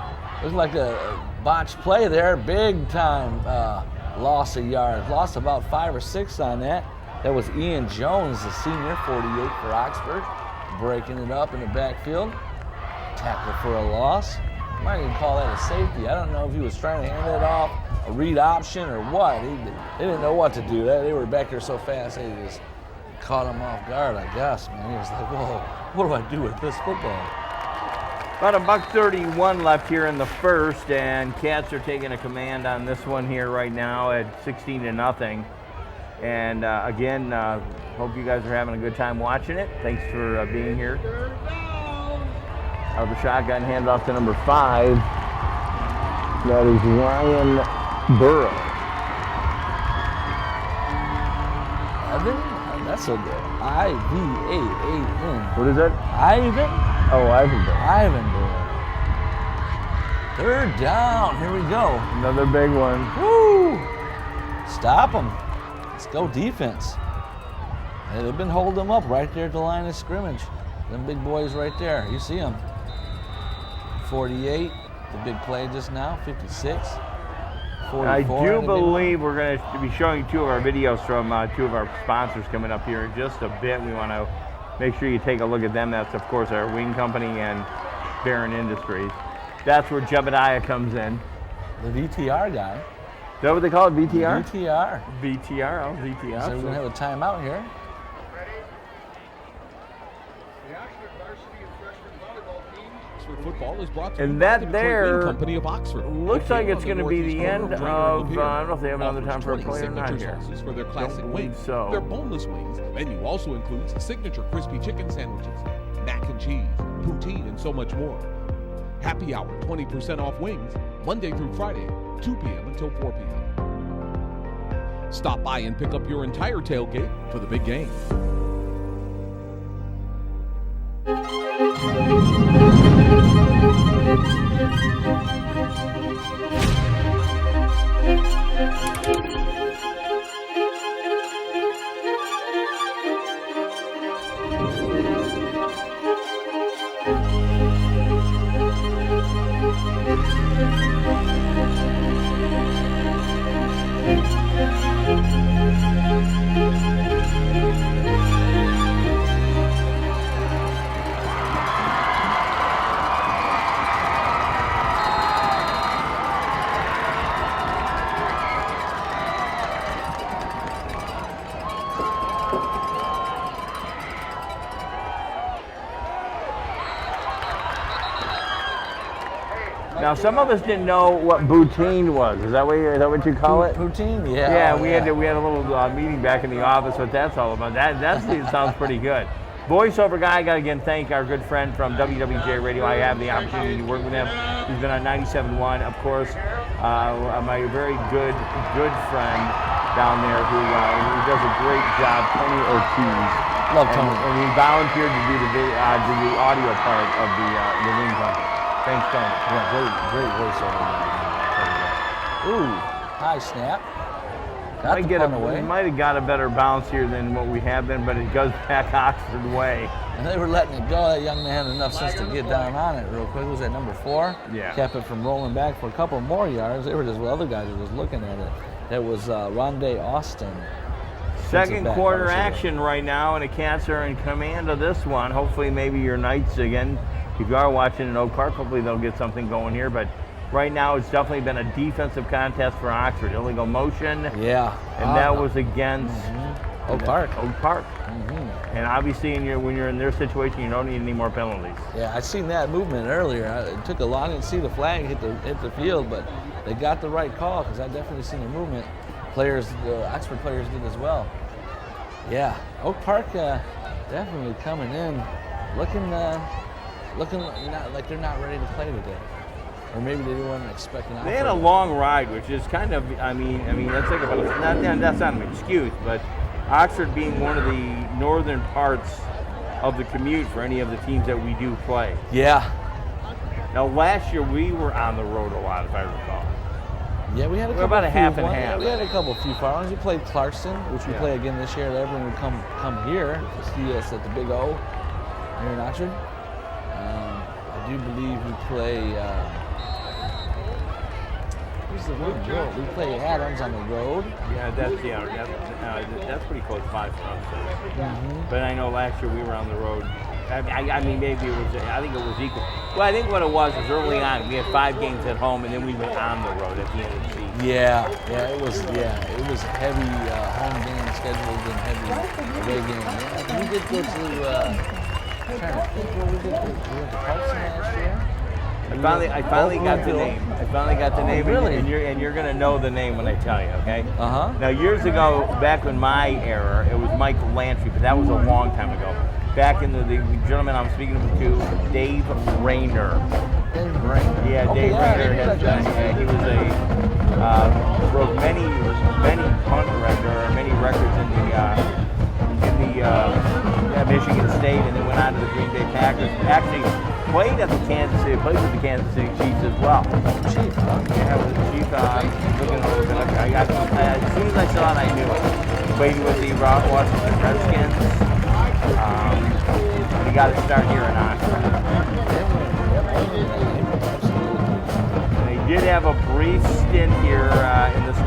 looks like a botched play there. Big time loss of yards. Lost about 5 or 6 on that. That was Ian Jones, the senior, 48 for Oxford, breaking it up in the backfield. Tackle for a loss. Might even call that a safety. I don't know if he was trying to hand it off, a read option, or what. They didn't know what to do. They were back there so fast, they just caught him off guard, I guess, man. He was like, whoa, what do I do with this football? About $1:31 left here in the first, and Cats are taking a command on this one here right now at 16-0. And again, hope you guys are having a good time watching it. Thanks for being here. Out of the shotgun, hand off to number 5. That is Ryan Burrow. Evan? That's so good. I-V-A-A-N. What is it? Ivan? Oh, Ivan Burrow. Ivan Burrow. 3rd down. Here we go. Another big one. Woo! Stop them. Let's go defense. Hey, they've been holding them up right there at the line of scrimmage. Them big boys right there. You see them. 48, the big play just now, 56. 44, I do believe we're going to be showing 2 of our videos from 2 of our sponsors coming up here in just a bit. We want to make sure you take a look at them. That's, of course, our wing company and Barron Industries. That's where Jebediah comes in. The VTR guy. Is that what they call it, VTR? VTR. VTR, oh, VTR. So we're going to have a timeout here. The Oxford Varsity and freshman volleyball team. Oxford football is brought to you And by that the Detroit there Wing Company of Oxford. looks like it's going to be the Located on end northeast corner of, Railroad I don't know if they have another Offers time for a 20 player or not signature here. sauces for their classic Don't believe wings. so. Their boneless wings. Menu also includes signature crispy chicken sandwiches, mac and cheese, poutine, and so much more. Happy hour, 20% off wings, Monday through Friday, 2 p.m. until 4 p.m. Stop by and pick up your entire tailgate for the big game. Now, some of us didn't know what poutine was. Is that what you call it? Poutine? Yeah. Yeah, oh, we had a little meeting back in the office what that's all about. That sounds pretty good. Voiceover guy, I got to again thank our good friend from WWJ Radio. I have the opportunity to work with him. He's been on 97.1, of course. My very good friend down there who does a great job, Tony Ortiz. Love Tony. And he volunteered to do the audio part of the ring company. Thanks, Tony. Yeah, great voiceover guy. Ooh, high snap. Got the punt away. We might have got a better bounce here than what we have been, but it goes back Oxford way. And they were letting it go. That young man had enough sense to get down on it real quick. It was at number 4. Yeah. Kept it from rolling back for a couple more yards. They were just, other guys were just looking at it. That was Rondé Austin. Second quarter action right now, and the Cats are in command of this one. Hopefully, maybe your Knights again. If you are watching in Oak Park, hopefully they'll get something going here. But right now, it's definitely been a defensive contest for Oxford. Illegal motion. Yeah. And that was against Oak Park. Oak Park. And obviously, when you're in their situation, you don't need any more penalties. Yeah, I seen that movement earlier. It took a long to see the flag hit the field, but they got the right call because I definitely seen the movement. The Oxford players did as well. Yeah, Oak Park definitely coming in, looking like they're not ready to play today. Or maybe they weren't expecting. They had a long ride, which is kind of, I mean, let's think about it. That's not an excuse, but Oxford being one of the northern parts of the commute for any of the teams that we do play. Yeah. Now, last year we were on the road a lot, if I recall. Yeah, we had a couple about a half and far. half. We had a couple few far ones. We played Clarkson, which we play again this year. Everyone would come here to see us at the Big O here in Oxford. I do believe we play. Who's the one? We play Adams on the road. Yeah, that's pretty close by for us. But I know last year we were on the road. I mean, maybe it was. I think it was equal. Well, I think what it was is early on we had 5 games at home, and then we went on the road at the end of the season. It was heavy home game scheduled and heavy away game. Yeah, we did go to. I'm trying to think what we did. We went to Clarkson last year. I finally got the name. I finally got the name. Really? And you're gonna know the name when I tell you, okay? Uh-huh. Now, years ago, back in my era, it was Michael Lantry, but that was a long time ago. Back in the gentleman I'm speaking to, Dave Rayner. Dave Rayner. Yeah, Dave Rayner has been. He was broke many punt records, many records in the Michigan State, and then went on to the Green Bay Packers. Actually, played with the Kansas City Chiefs as well. Chief, huh? Yeah, was a Chief. Looking up. As soon as I saw it, I knew it. Played with the Washington Redskins. We got to start here in Oxford. They did have a brief stint here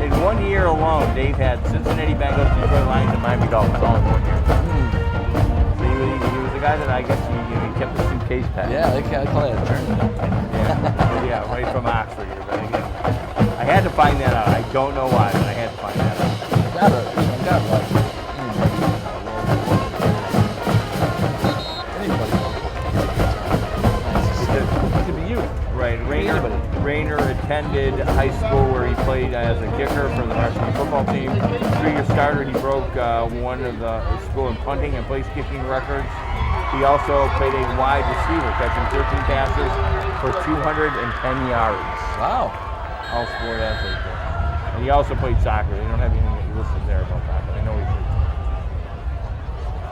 in 1 year alone. Dave had Cincinnati Bengals, Detroit Lions, and Miami Dolphins all in 1 year. So he was the guy that I guess he kept the suitcase packed. Yeah, they call it a turn. Yeah, right from Oxford here. But again, I had to find that out. I don't know why, but I had to find that out. Gotta like it. Right, Rayner attended high school where he played as a kicker for the varsity football team. 3-year starter, he broke one of the school in punting and place kicking records. He also played a wide receiver, catching 13 passes for 210 yards. Wow. All sport athlete there. And he also played soccer. They don't have anything listed there about that, but I know he played.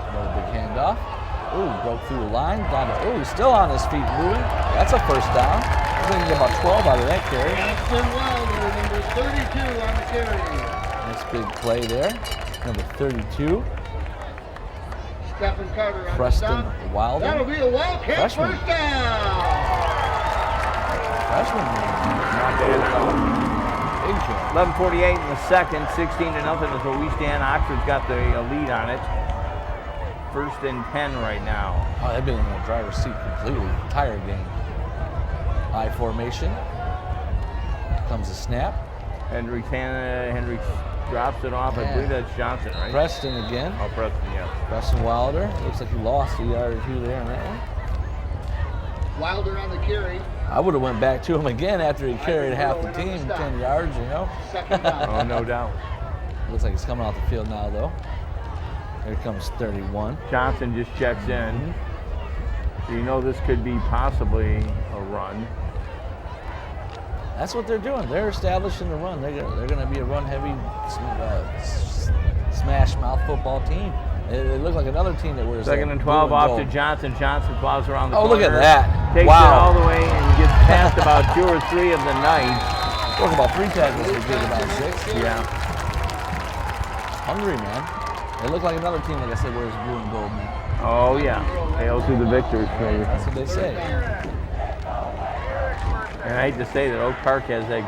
Another big handoff. Ooh, broke through the line. He's still on his feet moving. That's a first down. I think he got about 12 out of that carry. Austin Wilder, number 32 on the carry. Nice big play there. Number 32. Stephen Carter on Preston the stop. Wilder. That'll be a Wildcat Freshman. first down. Freshman. Not bad at all. Big kick. 11:48 in the second, 16-0 is where we stand. Oxford's got the lead on it. 1st and 10 right now. Oh, they've been in the driver's seat completely. Entire game. I formation. Comes a snap. Henry drops it off. I believe that's Johnson, right? Preston again. Oh, Preston, yeah. Preston Wilder. Looks like he lost a yard or two there on that one. Wilder on the carry. I would have went back to him again after he carried half the team, 10 yards, you know. Second down. Oh, no doubt. Looks like he's coming off the field now, though. Here comes 31. Johnson just checks in. So you know this could be possibly a run. That's what they're doing. They're establishing the run. They're going to be a run-heavy, smash-mouth football team. They look like another team that wears. Second and 12 off to Johnson. Johnson plows around the corner. Oh, look at that. Takes Wow. it all the way and gets past about 2 or 3 of the night. Talking about 3 tackles, we did about 6. Yeah. Hungry, man. They look like another team, like I said, wears blue and gold, man. Oh, yeah. Hail to the victors. That's what they say. And I hate to say that Oak Park has that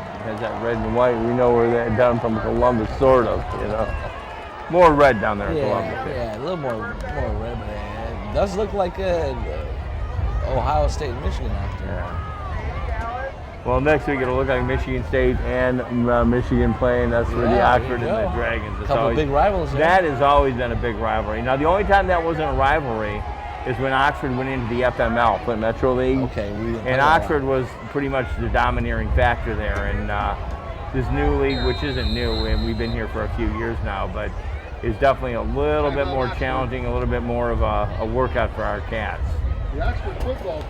red and white. We know where that down from Columbus, sort of, you know. More red down there in Columbus. Yeah, a little more red, but it does look like Ohio State and Michigan out there. Yeah. Well, next week it'll look like Michigan State and Michigan playing. That's for the Oxford and the Dragons. A couple big rivals there. That has always been a big rivalry. Now, the only time that wasn't a rivalry is when Oxford went into the FML, Flint Metro League. Okay. And Oxford was pretty much the domineering factor there. And this new league, which isn't new, and we've been here for a few years now, but is definitely a little bit more challenging, a little bit more of a workout for our Cats.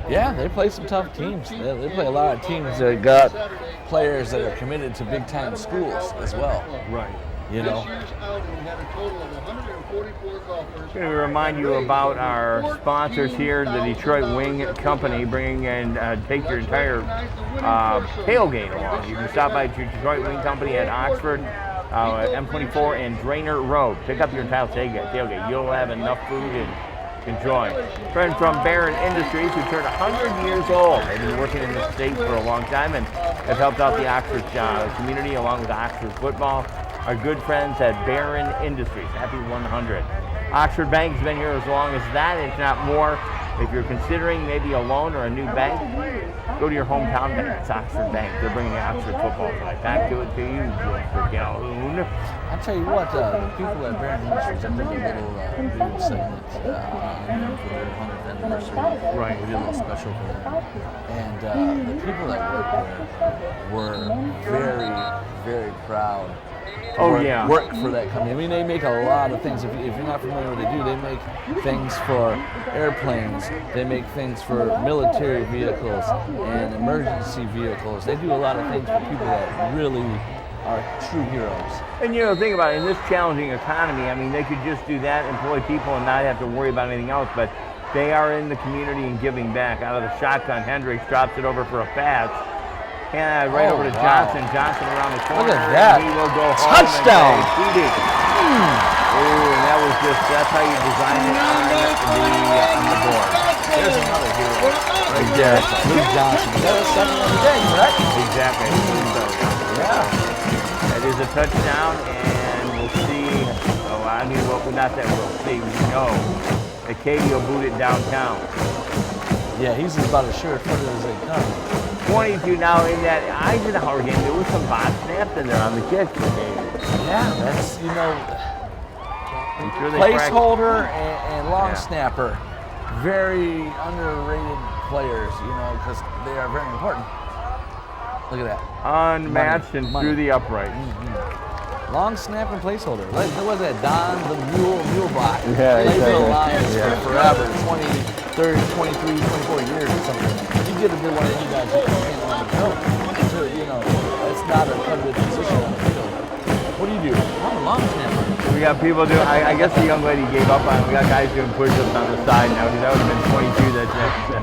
Yeah, they play some tough teams. They play a lot of teams that got players that are committed to big-time schools as well. Right. You know. This year's outing had a total of 144 golfers. I'm going to remind you about our sponsors here, the Detroit Wing Company, bringing and take your entire tailgate along. You can stop by Detroit Wing Company at Oxford, M24 and Drainer Road. Pick up your entire tailgate. You'll have enough food and enjoy. Friend from Barron Industries, who turned 100 years old. They've been working in the state for a long time and have helped out the Oxford community along with Oxford football. Our good friends at Barron Industries. Happy 100. Oxford Bank has been here as long as that, if not more. If you're considering maybe a loan or a new bank, go to your hometown bank. It's Oxford Bank. They're bringing Oxford football tonight. Back to it to you, Mr. Calhoun. I'll tell you what, the people at Barron Industries, I did a little video segment for their 100th anniversary. Right. We did a little special for them. And the people that worked there were very, very proud. Work for that company. I mean, they make a lot of things. If you're not familiar with what they do, they make things for airplanes. They make things for military vehicles and emergency vehicles. They do a lot of things for people that really are true heroes. And you know, think about it, in this challenging economy, I mean, they could just do that, employ people, and not have to worry about anything else, but they are in the community and giving back. Out of the shotgun, Hendricks drops it over for a pass. And right over to Johnson. Johnson around the corner. Look at that. He will go home. Touchdown. Oh, and that was that's how you design it on the board. There's another hero right there. Luke Johnson. That was second of the day, correct? Exactly. Yeah. That is a touchdown, and we'll see. Oh, I mean, well, not that we'll see. We know that Katie will boot it downtown. Yeah, he's about as sure-footed as they come. 22 now in that Eisenhower game. There was some hot snaps in there on the kick. Yeah, that's, you know, Sure placeholder and long snapper. Very underrated players, you know, because they are very important. Look at that. Unmatched and through the upright. Long snap and placeholder. What was that? Don the Mule Block. Yeah, Played for the exactly. Lions Yeah. for forever, 20, 30, 23, 24 years or something. You get a good one of you guys who can't on the field. So, you know, that's not a good position on the field. What do you do? I'm a long snapper. We got people doing, I guess the young lady gave up on it. We got guys doing push-ups on the side now. That would have been 22 that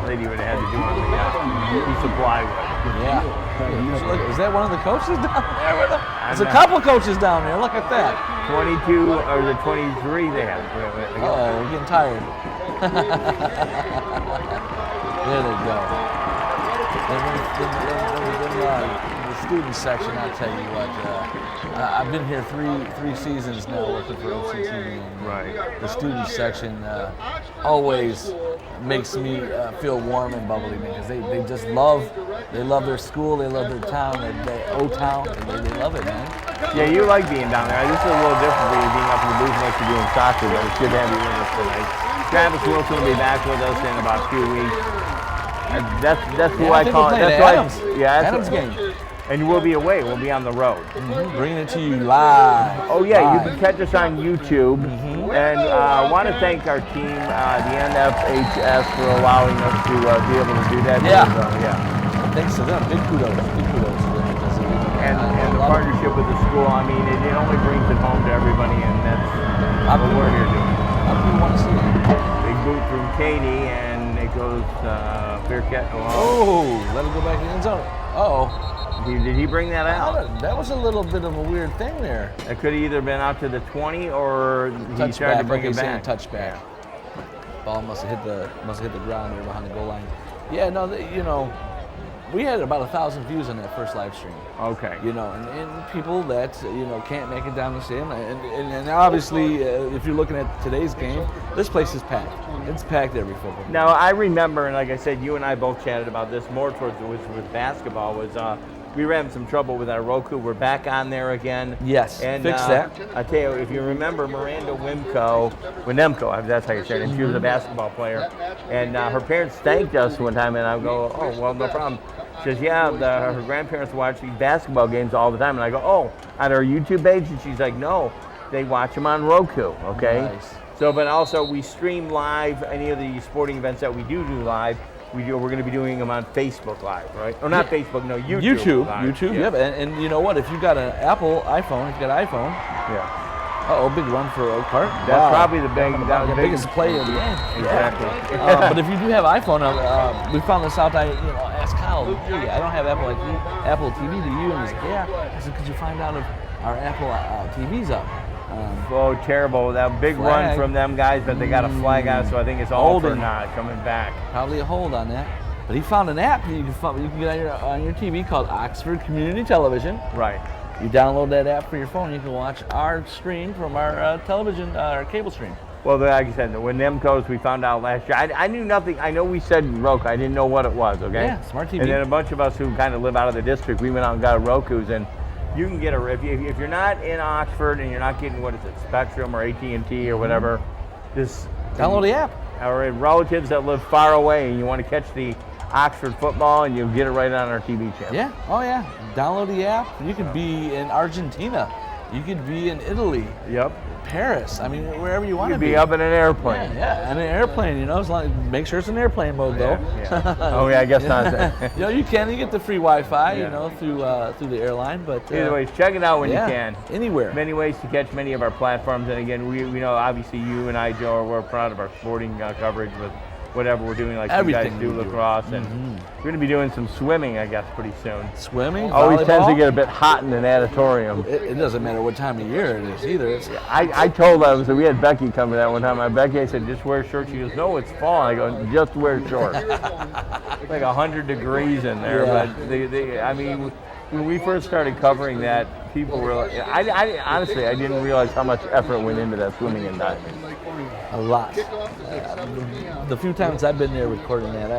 lady would have had to do on the supply with. Yeah. Look, is that one of the coaches down there with them? There's a couple coaches down there. Look at that. 22 or the 23 they have. Uh-oh, we're getting tired. There they go. The student section, I'll tell you what, I've been here three seasons now working for OCTV. Right. The student section always makes me feel warm and bubbly because they just love their school, they love their town, O-Town, they love it, man. Yeah, you like being down there. This is a little different for you being up in the booth next to doing soccer, but it's good to have you with us tonight. Travis Wilson will be back with us in about 2 weeks. That's who I call it. That's why. Adams game. And we'll be away. We'll be on the road. Bringing it to you live. Oh yeah, you can catch us on YouTube And I want to thank our team, the NFHS, for allowing us to be able to do that. Yeah. Yeah. Thanks to them. Big kudos. Big kudos to them. Because And the partnership with the school, I mean, it only brings it home to everybody, and that's what we're here doing. A lot of people want to see it. Big boot from Katie, and it goes Bearcat. Oh, let it go back in the end zone. Uh-oh. Did he bring that out? That was a little bit of a weird thing there. It could have either been out to the 20 or he tried Touchback, to bring like it they say, back. touchback. Ball must have hit the ground there behind the goal line. Yeah, no, we had about 1,000 views on that first live stream. Okay. And people that can't make it down the stadium, and obviously if you're looking at today's game, this place is packed. It's packed every football game. Now I remember, and like I said, you and I both chatted about this more towards with basketball. We were having some trouble with our Roku. We're back on there again. Yes, and fix that. I tell you, if you remember Miranda Winemko, that's how you say it, and she was a basketball player, and her parents thanked us one time, and I go, oh, well, no problem. She says, yeah, her grandparents watch these basketball games all the time, and I go, oh, on her YouTube page? And she's like, no, they watch them on Roku, okay? Nice. So, but also we stream live any of the sporting events that we do live. We're going to be doing them on Facebook Live, right? Or not Facebook, no, YouTube. YouTube, yep. And you know what? If you've got an Apple iPhone, if you've got an iPhone, yeah. Big run for Oak Park. That's probably the biggest play of the game. Exactly. But if you do have iPhone, we found this out. I asked Kyle, hey, I don't have Apple TV. Do you? And he's like, yeah. I said, could you find out if our Apple TV's up? Oh, terrible. That big flag. run from them guys, but they got a flag on it, so I think it's all for Holding. not coming back. Probably a hold on that. But he found an app that you can get on your TV called Oxford Community Television. Right. You download that app for your phone, you can watch our stream from our television, our cable stream. Well, like I said, the Winemkos, we found out last year. I knew nothing. I know we said Roku. I didn't know what it was, okay? Yeah, smart TV. And then a bunch of us who kind of live out of the district, we went out and got Rokus, and you can get if you're not in Oxford and you're not getting, what is it, Spectrum or AT&T or whatever, just download the app. Or relatives that live far away and you want to catch the Oxford football, and you'll get it right on our TV channel. Yeah, oh yeah. Download the app. You could be in Argentina. You could be in Italy. Yep. Paris. I mean, wherever you want to be. You could be up in an airplane. Yeah, in an airplane. As long as make sure it's in airplane mode though. Yeah. Oh yeah, I guess not. You can. You get the free Wi-Fi. Through the airline. But either way, check it out when you can. Anywhere. Many ways to catch many of our platforms, and again, we know obviously you and I, Joe, we're proud of our sporting coverage with whatever we're doing, like everything you guys do lacrosse, and we're going to be doing some swimming, I guess, pretty soon. Swimming, always volleyball? Tends to get a bit hot in an auditorium. It doesn't matter what time of year it is either. I told them, so we had Becky come to that one time. Becky, I said, just wear shorts. She goes, no, it's fall. I go, just wear shorts. It's like 100 degrees in there, but I mean, when we first started covering that, people were like, I honestly, I didn't realize how much effort went into that swimming and diving. A lot. The few times I've been there recording that,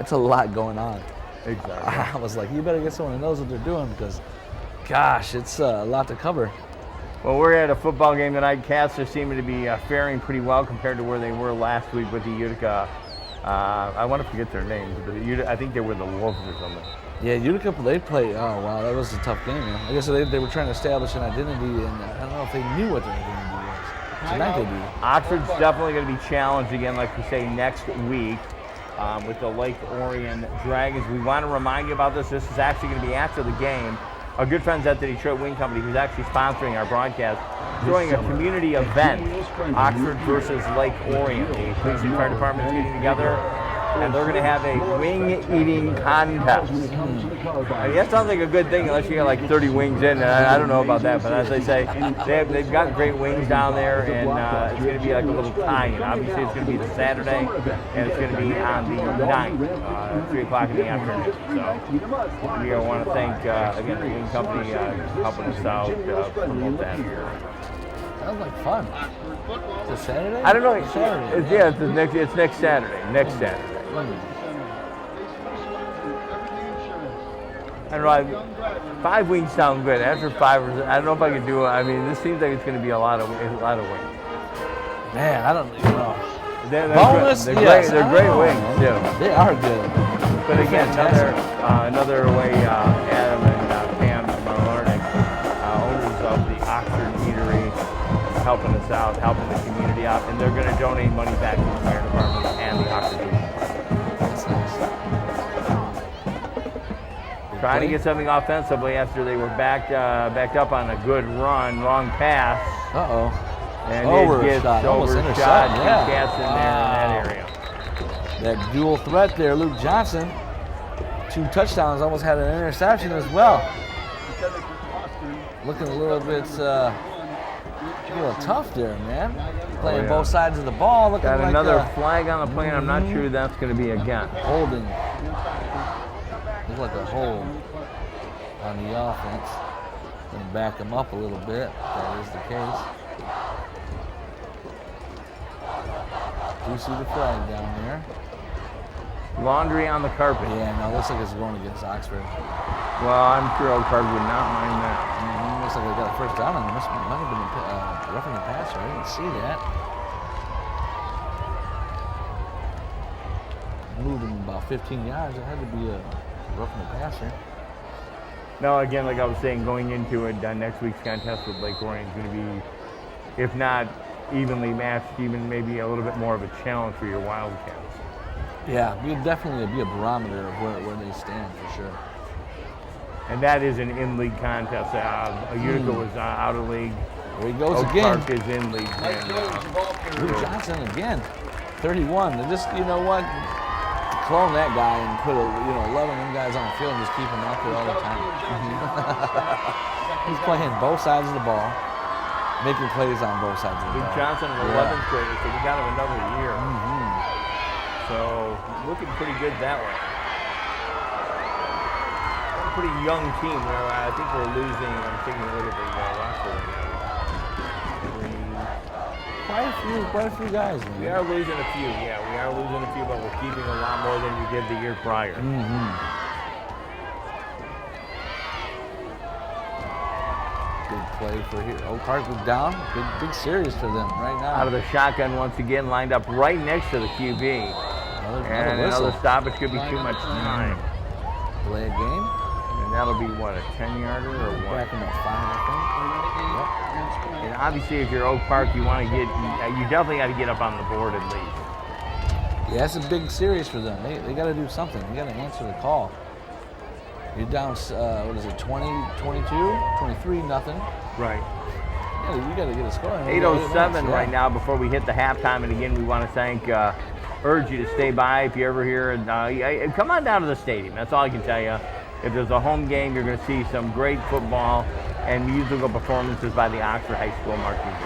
it's a lot going on. Exactly. I was like, you better get someone who knows what they're doing because, gosh, it's a lot to cover. Well, we're at a football game tonight. Cats are seeming to be faring pretty well compared to where they were last week with the Utica. I want to forget their names, but I think they were the Wolves or something. Yeah, Utica, they played. Oh, wow, that was a tough game. I guess they were trying to establish an identity, and I don't know if they knew what their identity was. Tonight they do. Oxford's definitely going to be challenged again, like we say, next week with the Lake Orion Dragons. We want to remind you about this. This is actually going to be after the game. Our good friends at the Detroit Wing Company, who's actually sponsoring our broadcast, throwing a community event, Oxford versus Lake Orion. The police and fire department's getting together, and they're going to have a wing-eating contest. I mean, that sounds like a good thing unless you got like 30 wings in. I don't know about that, but as they say, they've got great wings down there, and it's going to be like a little tie-in. Obviously, it's going to be the Saturday, and it's going to be on the 9th, 3 o'clock in the afternoon. So we want to thank, again, the Wing Company helping us out, promote that here. Sounds like fun. Is it Saturday? I don't know. It's Saturday. It's next Saturday. Next Saturday. I don't know. 5 wings sound good. After 5, I don't know if I can do it. I mean, this seems like it's going to be a lot of wings. Man, I don't even know. They're Boneless, yes. They're great wings too. They are good. But again, another way, Adam and Pam from Larnick, owners of the Oxford Eatery, helping us out, helping the community out, and they're going to donate money back to the fire department and the Oxford Police Department. That's nice. Trying to get something offensively after they were backed up on a good run, long pass. Uh-oh. And Overshot, it gets almost overshot. intercepted, yeah. Cats in there in that area. That dual threat there, Luke Johnson. 2 touchdowns, almost had an interception as well. Looking a little bit tough there, man. Playing yeah. both sides of the ball. Looking Got like another flag on the play, and I'm not sure that's going to be again. holding. Looks like a hold on the offense. Going to back them up a little bit, if that is the case. Do you see the flag down there? Laundry on the carpet. Yeah, no, looks like it's going against Oxford. Well, I'm sure Oak Park would not mind that. Looks like they got a first down, and it might have been roughing the passer. I didn't see that. Moved him about 15 yards. It had to be a roughing the passer. No, again, like I was saying, going into it, next week's contest with Lake Orion is going to be, if not evenly matched, even maybe a little bit more of a challenge for your Wildcats. Yeah, it'll definitely be a barometer of where they stand for sure. And that is an in-league contest. Utica was out of league. There he goes Oak again. Park is in league. Luke Johnson again, 31. They just, you know what, clone that guy and put 11 of them guys on the field and just keep them out there all the time. He's playing both sides of the ball, making plays on both sides of the Luke ball. Johnson, an 11th grader, so we got him another year. So looking pretty good that way. A pretty young team. I think we're losing. I'm taking a look at the roster right now. Quite a few guys. Man. We are losing a few. Yeah, we are losing a few, but we're keeping a lot more than we did the year prior. Good play for here. Oak Park was down. Big series for them right now. Out of the shotgun once again, lined up right next to the QB. And another stoppage could be too much time. Delay a game. And that'll be what, a 10-yarder or what? Back in the 5, I think. And obviously, if you're Oak Park, you want to you definitely got to get up on the board at least. Yeah, it's a big series for them. They got to do something. They got to answer the call. You're down, 23, nothing. Right. You got to get a score. 8:07 right now before we hit the halftime. And again, we want to urge you to stay by if you're ever here. And come on down to the stadium. That's all I can tell you. If there's a home game, you're going to see some great football and musical performances by the Oxford High School marching band.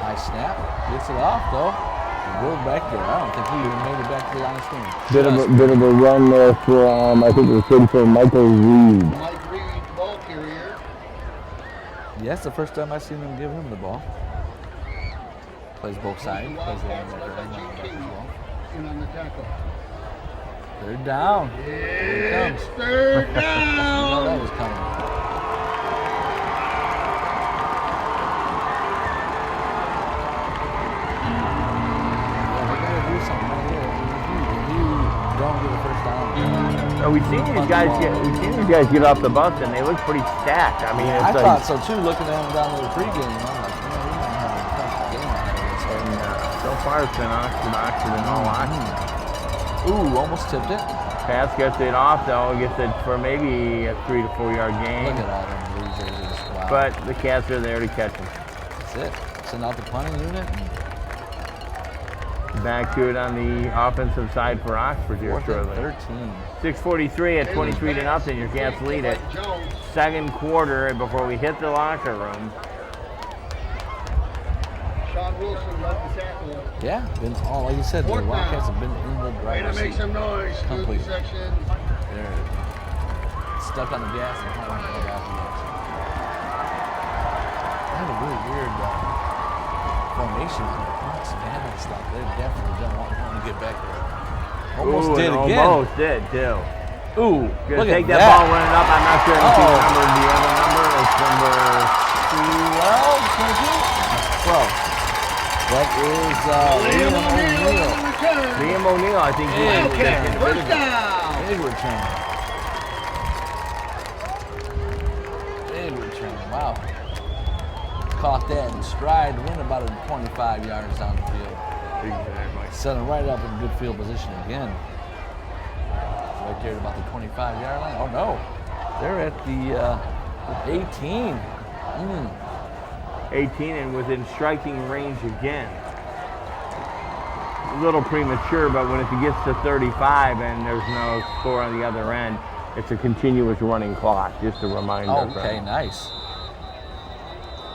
Nice snap. Gets it off, though. Goes back there. I don't think he even made it back to the line of scrimmage. Bit of a run there from, I think it was good for Michael Reed. Mike Reed, ball carrier. Yeah, that's the first time I've seen them give him the ball. Plays both sides. Plays the linebacker as well. In on the tackle. Third down. Here it comes. Third You know down. that was coming. We've seen these guys get off the bus, and they look pretty stacked. I mean, I thought so too. Looking at them down there pregame, I'm like, we might have a tough game out of this. So far, it's been Oxford, and all Oxford. Ooh, almost tipped it. Pass gets it off though. Gets it for maybe a 3 to 4 yard gain. Look at all them blue jerseys. Wow. But the Cats are there to catch them. That's it. Send out the punting unit. Back to it on the offensive side for Oxford here shortly. 13. 6:43 at 23 to nothing. Your Cats lead it. Second quarter before we hit the locker room. Sean Wilson led the tackle. Yeah, been all like you said. The Wildcats have been in the Way driver's to make seat. some noise. Complete. Section. They're stuck on the gas and haven't got off the gas. They have a really weird formation on their punts and having stuff. They definitely don't want to get back there. Almost did again. Almost did too. Ooh, Gonna look take at that ball running up. I'm not sure if the Uh-oh. number. Do you have a number? It's number 12, 22? 12. That is Liam O'Neill. Liam O'Neill, I think. Okay, first down. Big return. Big return. Wow. caught that in stride, went about 25 yards down the field. Exactly. Set them right up in good field position again. Right there at about the 25-yard line. Oh no, they're at the 18. 18 and within striking range again. A little premature, but when it gets to 35 and there's no score on the other end, it's a continuous running clock, just a reminder. Oh, okay, nice.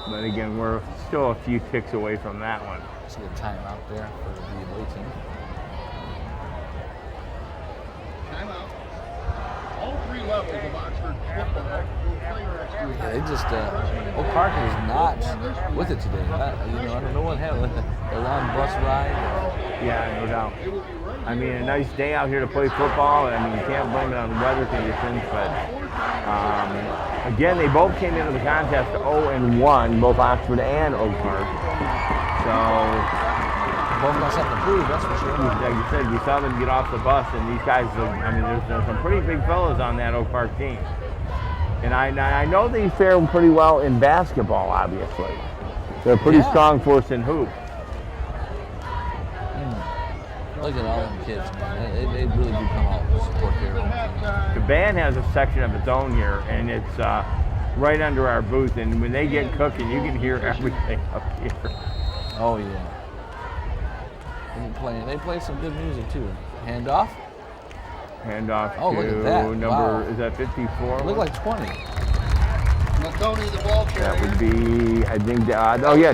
But again, we're still a few ticks away from that one. See a timeout there for the away team. Timeout. All three levels of Oxford football will play next week. Yeah, they just, Oak Park is not with it today. I don't know what happened. A long bus ride. Yeah, no doubt. I mean, a nice day out here to play football. I mean, you can't blame it on weather conditions, but again, they both came into the contest 0-1, both Oxford and Oak Park. So, both got something to prove, that's for sure. Like you said, we saw them get off the bus, and these guys, I mean, there's some pretty big fellas on that Oak Park team. And I know they fare pretty well in basketball, obviously. They're a pretty strong force in hoop. Look at all them kids, man. They really do come out and support their own team. The band has a section of its own here, and it's right under our booth. And when they get cooking, you can hear everything up here. Oh yeah. They play some good music too. Handoff. Handoff Oh, to look at that. number, Wow. is that 54? Look like 20. McConey, the ball carrier. That would be, I think,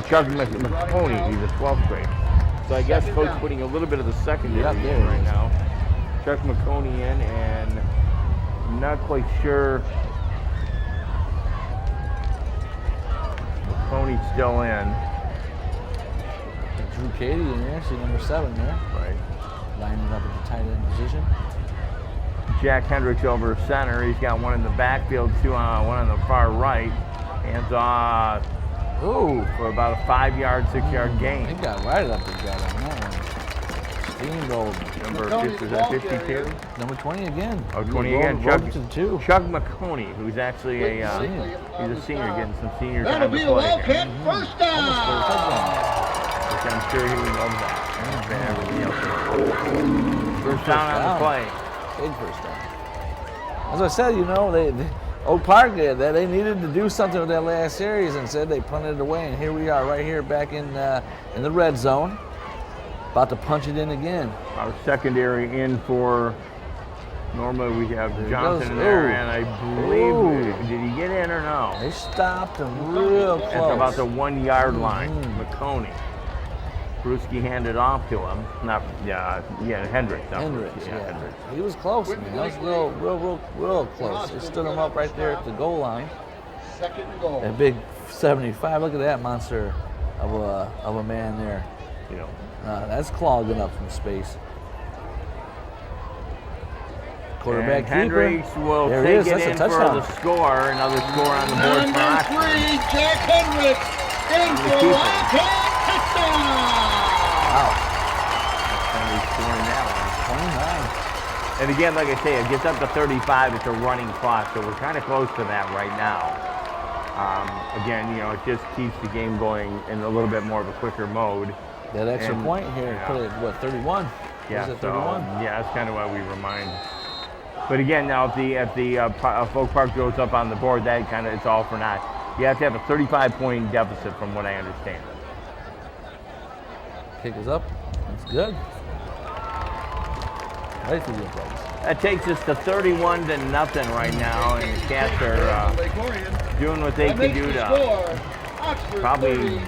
Chuck McConey, he's a 12th grade. So I guess Coach putting a little bit of the secondary in right now. Chuck McConey in, and I'm not quite sure. McConey's still in. Drew Cady in there, see number 7 there. Right. Lining up at the tight end position. Jack Hendricks over center. He's got one in the backfield, one on the far right. Hands off. Ooh. For about a 5-yard, 6-yard gain. He got right up his gut on that one. Steamrolled. Number 50, is that 52? Number 20 again. Oh, 20 again. Chuck McConey, who's actually he's a senior, getting some senior time to play. That'll be a Wildcat first down. Which I'm sure he would love that. First down on the play. Big first down. As I said, they Oak Park did that. They needed to do something with that last series, and said they punted it away. And here we are, right here, back in the red zone, about to punch it in again. Our secondary in for. Normally we have Johnson in there, and I believe did he get in or no? They stopped him real close. At about the 1-yard line. McConey. Brewski handed off to him. Hendricks. Hendricks. He was close, man. That was real close. They stood him up right there at the goal line. Second and goal. That big 75. Look at that monster of a man there. That's clogging up some space. Quarterback and Hendricks will take it in for the score. Another score on the board for Number 3, Jack Hendricks in for Wildcat touchdown. Wow. Hendricks scoring that one. 29. And again, like I say, it gets up to 35. It's a running clock, so we're kind of close to that right now. Again, it just keeps the game going in a little bit more of a quicker mode. That extra point here, put it at 31? Yeah, it 31? That's kind of why we remind. But again, now if the Oak Park goes up on the board, that kind of it's all for naught. You have to have a 35-point deficit, from what I understand. Kick is up. That's good. Right through your place. That takes us to 31-0 right now, and the Cats are doing what they can do to probably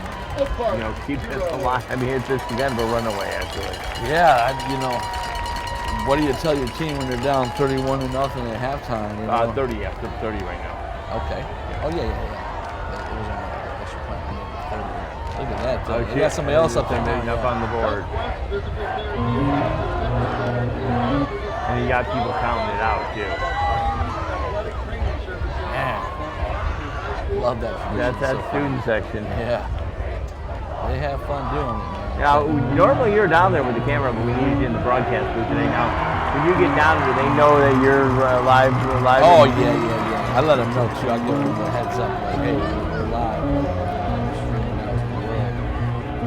keep this alive. I mean, it's just kind of a runaway, actually. Yeah, what do you tell your team when they're down 31-0 at halftime? 30 right now. Okay. Yeah. Oh, yeah. It was on an extra point. Look at that. You got somebody else up there. Up on the board. And you got people counting it out, too. Man. Love that. That's that student section. Yeah. They have fun doing it, man. Now, normally you're down there with the camera, but we need you in the broadcast booth today. Now, when you get down there, they know that you're live. Oh, yeah. I let them know, too. I give them a heads up, like, hey, we're live.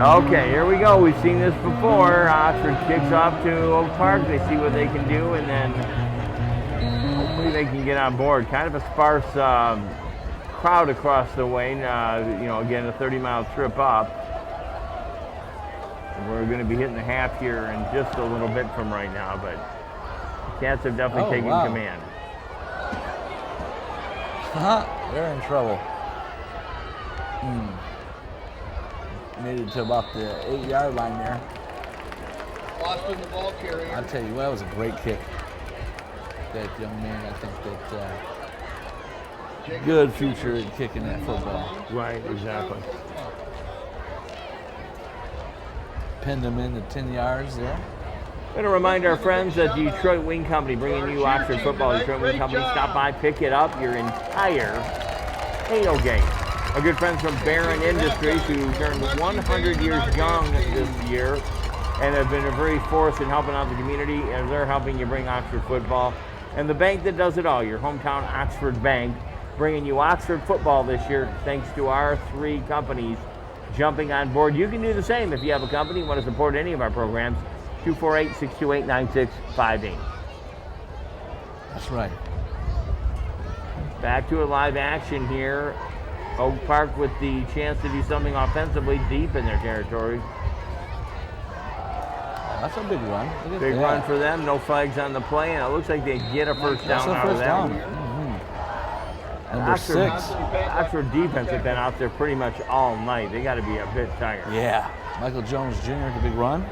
Okay, here we go. We've seen this before. Oxford kicks off to Oak Park. They see what they can do, and then hopefully they can get on board. Kind of a sparse crowd across the way. Again, a 30-mile trip up. We're going to be hitting the half here in just a little bit from right now, but Cats have definitely taken command. They're in trouble. Made it to about the 8-yard line there. Lost in the ball carrier. I'll tell you what, that was a great kick. That young man, I think that good future in kicking that football. Right, exactly. Pinned him in the 10 yards there. Going to remind our friends that Detroit Wing Company bringing you Oxford football. Detroit Wing Company, stop by, pick it up, your entire hail game. Our good friends from Barron Industries, who turned 100 years young this year and have been a very force in helping out the community, as they're helping you bring Oxford football. And the bank that does it all, your hometown Oxford Bank, bringing you Oxford football this year thanks to our 3 companies jumping on board. You can do the same if you have a company and want to support any of our programs. 248-628-9658. That's right. Back to a live action here. Oak Park with the chance to do something offensively deep in their territory. That's a big run. Big run for them. No flags on the play, and it looks like they get a first down out of that one. Number 6. Oxford defense has been out there pretty much all night. They got to be a bit tired. Yeah. Michael Jones Jr. with a big run.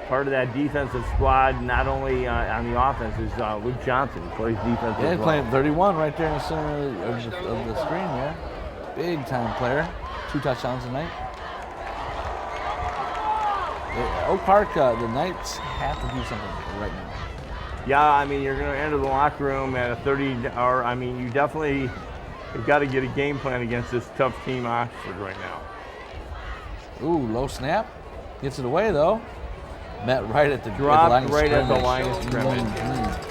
Part of that defensive squad, not only on the offense, is Luke Johnson. He plays defense. Yeah, he's playing 31 right there in the center of the screen there. Big time player. 2 touchdowns tonight. Oak Park, the Knights have to do something right now. Yeah, I mean, you're going to enter the locker room at a 30-hour. I mean, you definitely have got to get a game plan against this tough team, Oxford, right now. Ooh, low snap. Gets it away, though. Met right at the line of scrimmage.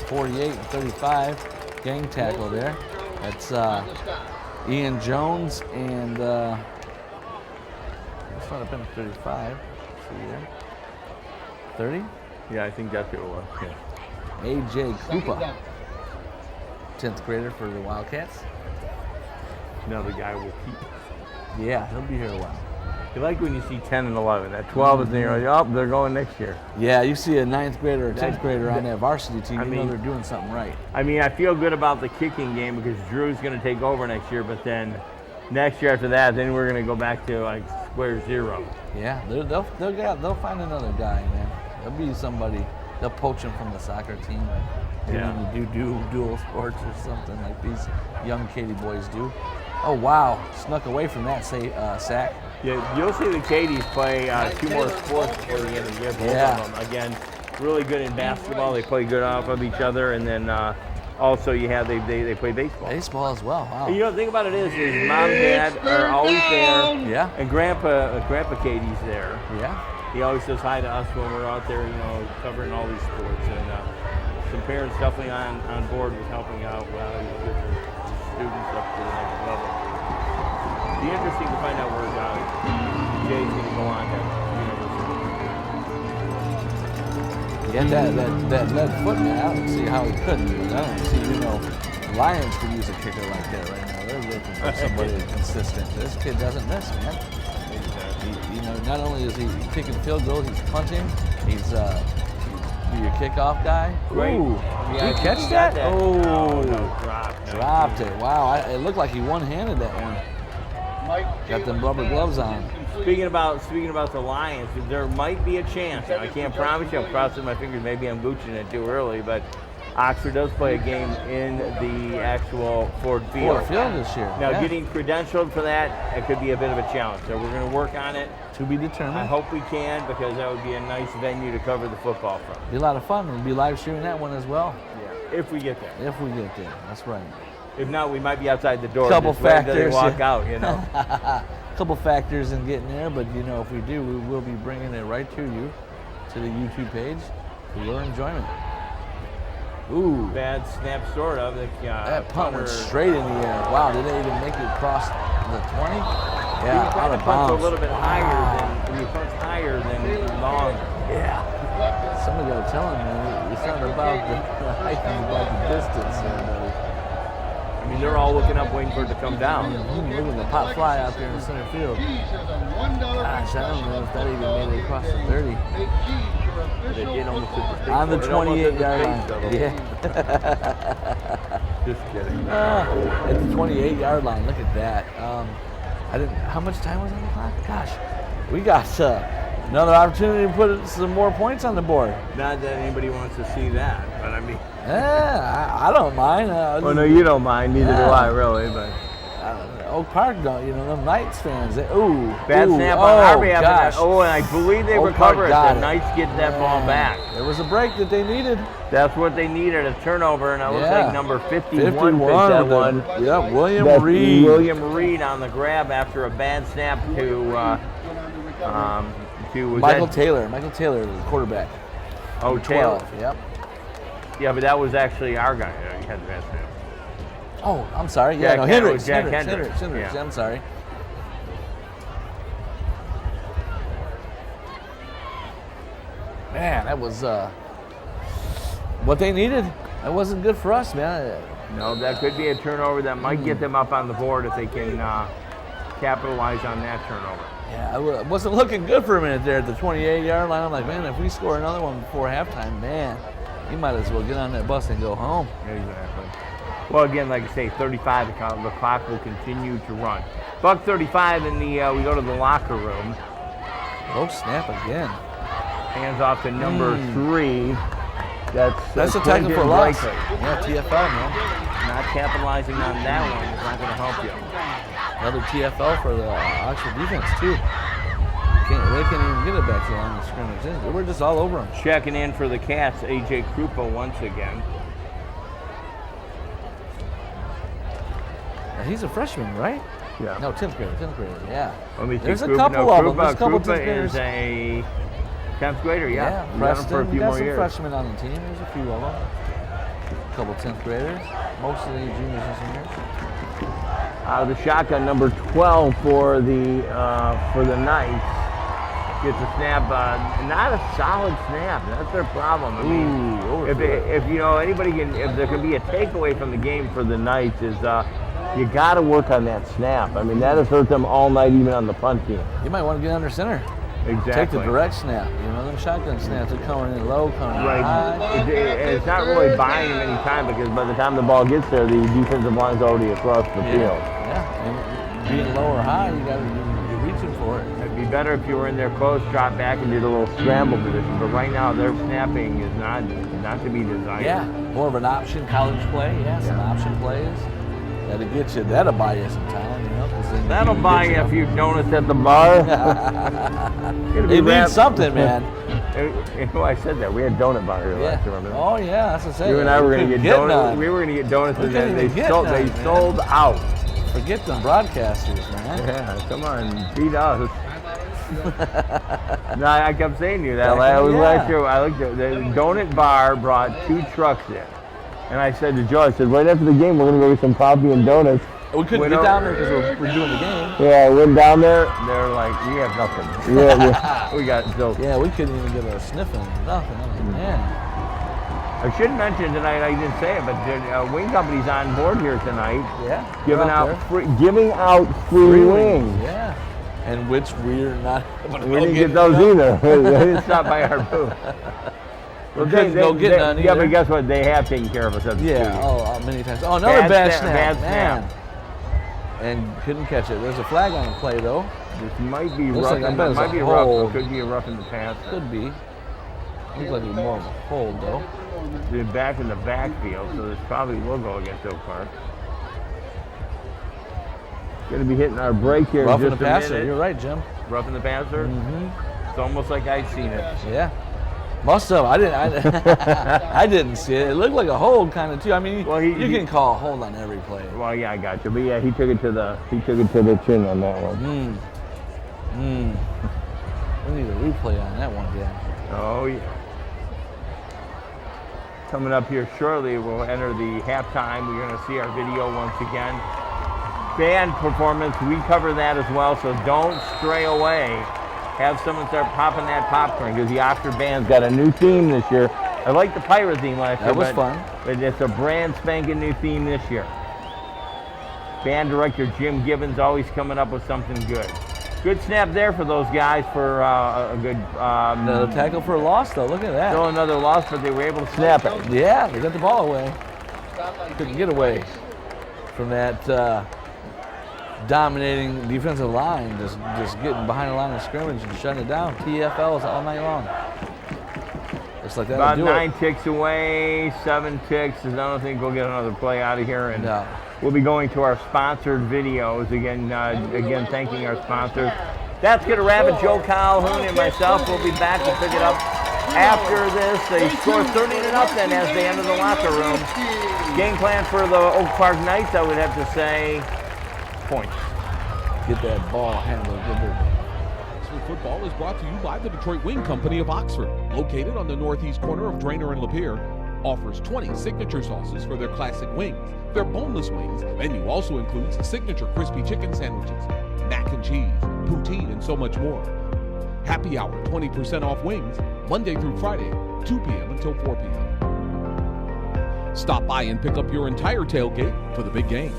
48-35. Gang tackle there. That's Ian Jones and it's not a pen 35. See there. 30? Yeah, I think that's who it was. Yeah. AJ Krupa, 10th grader for the Wildcats. Another guy will keep. Yeah, he'll be here a while. You like when you see 10 and 11. That 12 is there. Oh, they're going next year. Yeah, you see a 9th grader or 10th grader on that varsity team, you know they're doing something right. I mean, I feel good about the kicking game because Drew's going to take over next year, but then next year after that, then we're going to go back to like square zero. Yeah, they'll find another guy, man. There'll be somebody. They'll poach him from the soccer team. Yeah. To do dual sports or something like these young Katy boys do. Oh wow, snuck away from that sack. Yeah, you'll see the Katys play 2 more sports before the end of the year. Both of them. Again, really good in basketball. They play good off of each other, and then also you have they play baseball. Baseball as well. Wow. And the thing about it is mom and dad are always there. Yeah. And Grandpa Katie's there. Yeah. He always says hi to us when we're out there, covering all these sports. And some parents definitely on board with helping out get the students up to the next level. It'd be interesting to find out where Jay's going to go on at university. Yeah, that left foot, man, I don't see how he couldn't. I don't see, Lions could use a kicker like that right now. They're looking for somebody consistent. This kid doesn't miss, man. Not only is he kicking field goals, he's punting. He's your kickoff guy. Great. Ooh, Yeah, did he catch he that? got that. Oh, No, dropped it. Wow, it looked like he one-handed that one. Got them rubber gloves on. Speaking about the Lions, there might be a chance. Now, I can't promise you. I'm crossing my fingers. Maybe I'm gooching it too early, but Oxford does play a game in the actual Ford Field. Ford Field this year. Now, yeah. getting credentialed for that, it could be a bit of a challenge. So we're going to work on it. To be determined. I hope we can, because that would be a nice venue to cover the football from. Be a lot of fun. We'll be live streaming that one as well. Yeah, if we get there. If we get there, that's right. If not, we might be outside the door. Couple just waiting till factors. they walk out, Couple factors in getting there, but if we do, we will be bringing it right to you, to the YouTube page, for your enjoyment. Ooh. Bad snap, sort of. That punt went straight in the air. Wow, did they even make it across the 20? Yeah, out of of bounds. A bounds. little bit higher than we punts higher than long. Yeah. Somebody got to tell him, man. It's not about the height, it's about the distance. I mean, they're all looking up, waiting for it to come down. Look at the pop fly out there in center field. Gosh, I don't know if that even made it across the 30. On the 28-yard line. Yeah. Just kidding. At the 28-yard line. Look at that. How much time was on the clock? Gosh, we got another opportunity to put some more points on the board. Not that anybody wants to see that, but I mean. Yeah, I don't mind. Well, no, you don't mind. Neither do I, really. But Oak Park don't. You know, them Knights fans. Bad snap on Harvey after that. Oh, and I believe they recover it. The Knights get that ball back. There was a break that they needed. That's what they needed, a turnover, and it looks like number 51 picked that one. Yeah, William Reed. William Reed on the grab after a bad snap to Michael Taylor. Michael Taylor, the quarterback. Oh, Taylor. 12. Yep. Yeah, but that was actually our guy. He had the bad snap. Oh, I'm sorry. Yeah, Jack Hendricks. Hendricks. Yeah. I'm sorry. Man, that was what they needed. That wasn't good for us, man. No, that could be a turnover that might get them up on the board if they can capitalize on that turnover. Yeah, it wasn't looking good for a minute there at the 28-yard line. I'm like, man, if we score another one before halftime, man, you might as well get on that bus and go home. Exactly. Well, again, like I say, 35, the clock will continue to run. Buck 35, and we go to the locker room. Oh, snap again. Hands off to number 3. That's a tackle for loss. Yeah, TFL, man. Not capitalizing on that one is not going to help you. Another TFL for the Oxford defense, too. They can't even get it back to the line of scrimmage. We're just all over them. Checking in for the Cats, A.J. Krupa once again. He's a freshman, right? Yeah. No, 10th grader, yeah. Let me see. There's a couple of them. There's a couple of 10th Krupa graders. is a 10th grader, yeah. Preston, for a few got more some years. freshmen on the team. There's a few of them. A couple 10th graders. Most of the juniors and seniors. Out of the shotgun, number 12 for the Knights. Gets a snap, not a solid snap. That's their problem. I mean, if you know anybody if there can be a takeaway from the game for the Knights is you got to work on that snap. I mean, that has hurt them all night, even on the punt team. You might want to get under center. Exactly. Take the direct snap. You know, them shotgun snaps are coming in low, coming in high. It's not really buying them any time because by the time the ball gets there, the defensive line's already across the field. Yeah, and being low or high, you're reaching for it. It'd be better if you were in there close, drop back, and did a little scramble position. But right now, their snapping is not to be desired. Yeah, more of an option college play. Yeah, some option plays. That'll get you. That'll buy you some time, you know. That'll buy you a few donuts at the bar. It means something, man. I said that we had donut bar here last year. Remember? Oh yeah, that's what I said. You and I were going to get donuts. We were going to get donuts, and then they sold out. Forget them broadcasters, man. Yeah, come on, beat us. No, I kept saying to you that last year. I looked at the donut bar brought 2 trucks in, and I said to Joe, I said, right after the game, we're going to go get some coffee and donuts. We couldn't get down there because we're doing the game. Yeah, I went down there. They're like, we have nothing. We got jokes. Yeah, we couldn't even get a sniffing. Nothing. Man. I should mention tonight, I didn't say it, but Wing Company's on board here tonight. Yeah. Giving out free wings. Yeah. And which we're not. We didn't get those either. They didn't stop by our booth. Well, they go get none either. Yeah, but guess what? They have taken care of us. Many times. Oh, another bad snap. Bad snap. And couldn't catch it. There's a flag on the play, though. This might be rough. Like it might be rough. It could be a rough in the pass. Could be. Looks like it's more of a hold, though. They're back in the backfield, so this probably will go against Oak Park. Going to be hitting our break here in just a minute. Rough in the passer. You're right, Jim. Rough in the passer? Mm-hmm. It's almost like I'd seen it. Yeah. Must have. I didn't see it. It looked like a hold kind of too. I mean, you can call a hold on every play. Well, yeah, I got you. But yeah, he took it to the chin on that one. We need a replay on that one, yeah. Oh yeah. Coming up here shortly, we'll enter the halftime. We're going to see our video once again. Band performance, we cover that as well, so don't stray away. have someone start popping that popcorn because the Oxford Band's got a new theme this year. I liked the pirate theme last year. That was fun. But it's a brand spanking new theme this year. Band director Jim Gibbons always coming up with something good. Good snap there for those guys for a good... Another tackle for a loss, though. Look at that. Still another loss, but they were able to snap it. Yeah, they got the ball away. Couldn't get away from that dominating defensive line, just getting behind the line of scrimmage and shutting it down. TFLs all night long. Looks like that'll do it. About 9 ticks away, 7 ticks. I don't think we'll get another play out of here. And we'll be going to our sponsored videos. Again, thanking our sponsors. That's going to wrap it. Joe Calhoun and myself will be back. We'll pick it up after this. They score 30-0 as they enter the locker room. Game plan for the Oak Park Knights, I would have to say, points. Get that ball handled. Oxford football is brought to you by the Detroit Wing Company of Oxford, located on the northeast corner of Drainer and Lapeer. Offers 20 signature sauces for their classic wings. Their boneless wings menu also includes signature crispy chicken sandwiches, mac and cheese, poutine, and so much more. Happy hour, 20% off wings, Monday through Friday, 2 p.m. until 4 p.m. Stop by and pick up your entire tailgate for the big game.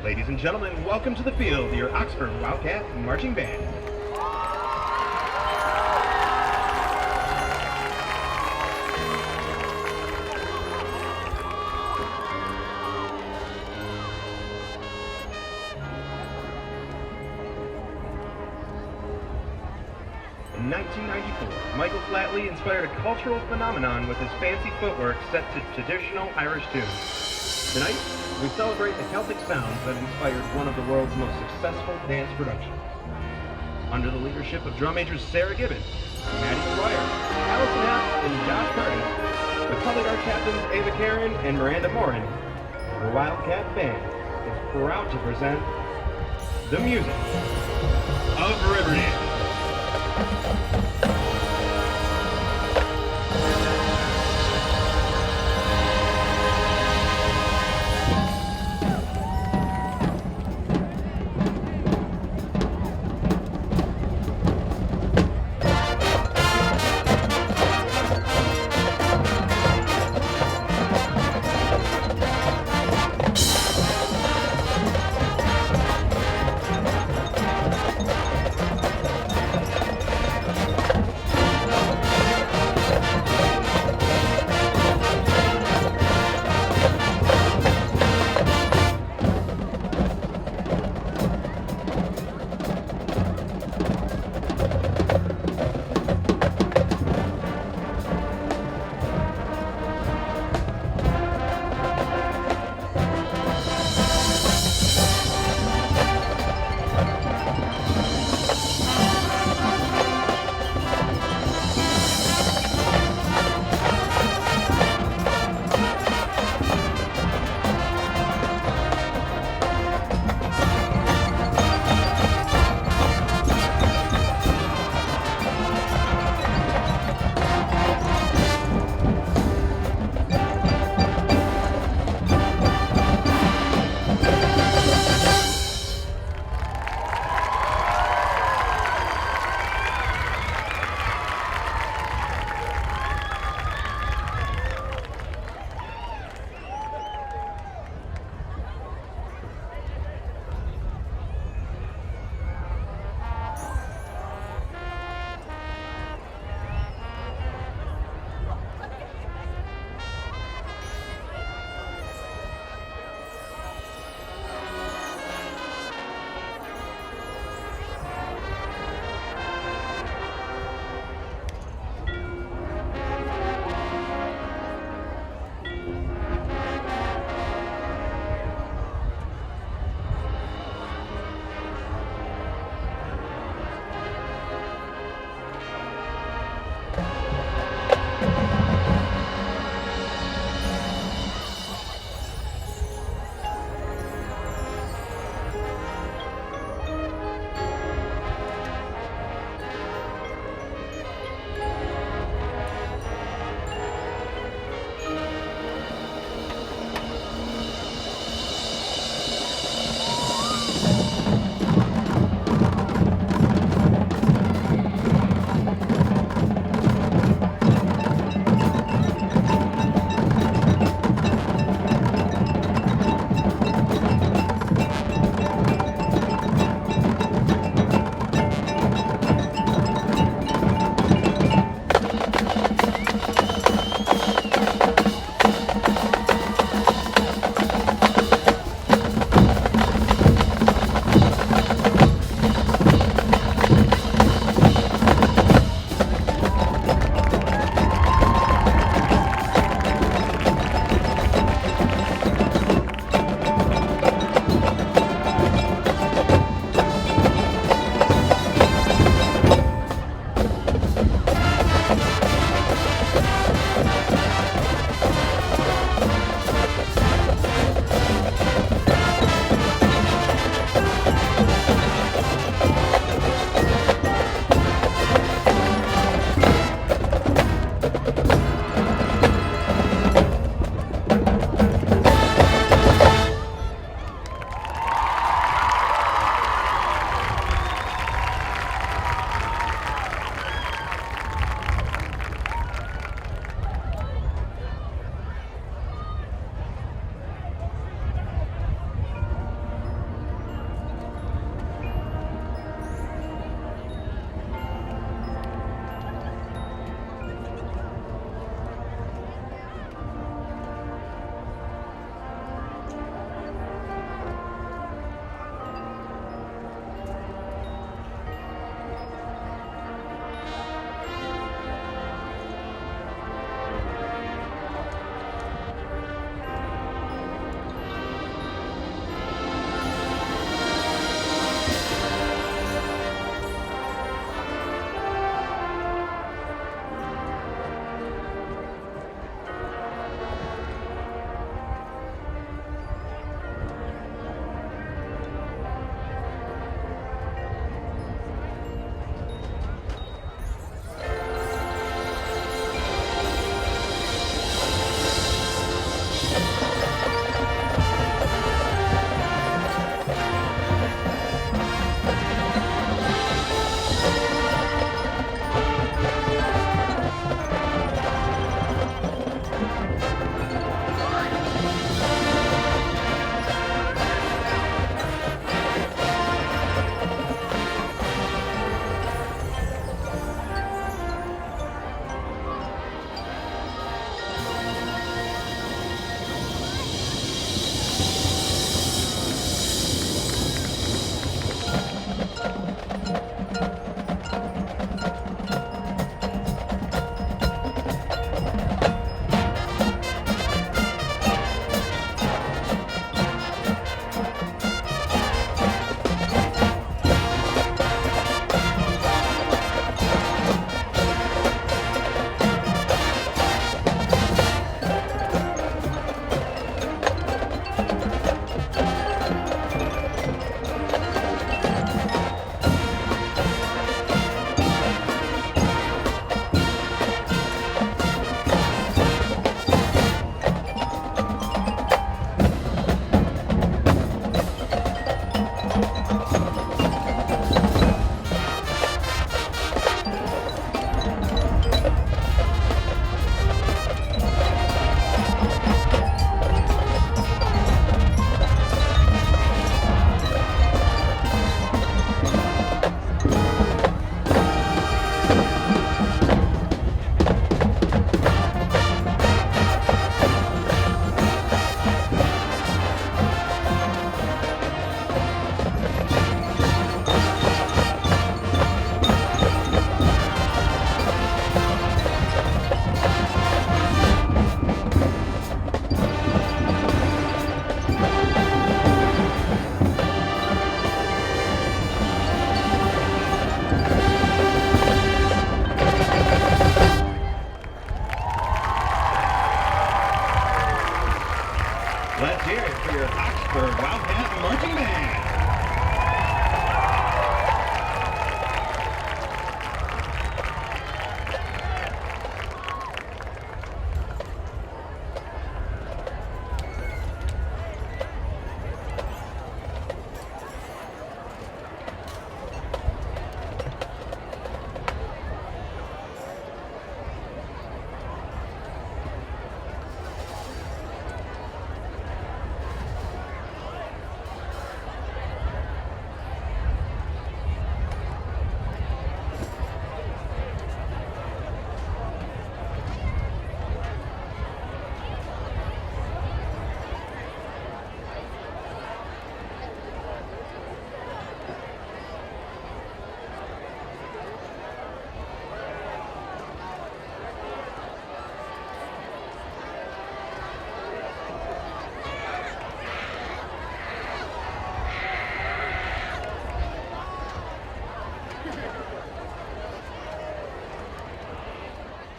Ladies and gentlemen, welcome to the field, your Oxford Wildcat Marching Band. In 1994, Michael Flatley inspired a cultural phenomenon with his fancy footwork set to traditional Irish tunes. Tonight, we celebrate the Celtic sounds that inspired one of the world's most successful dance productions. Under the leadership of drum majors Sarah Gibbons, Maddie Squire, Allison Hess, and Josh Curtis, with public art captains Ava Karen and Miranda Morin, the Wildcat Band is proud to present the music of Riverdale.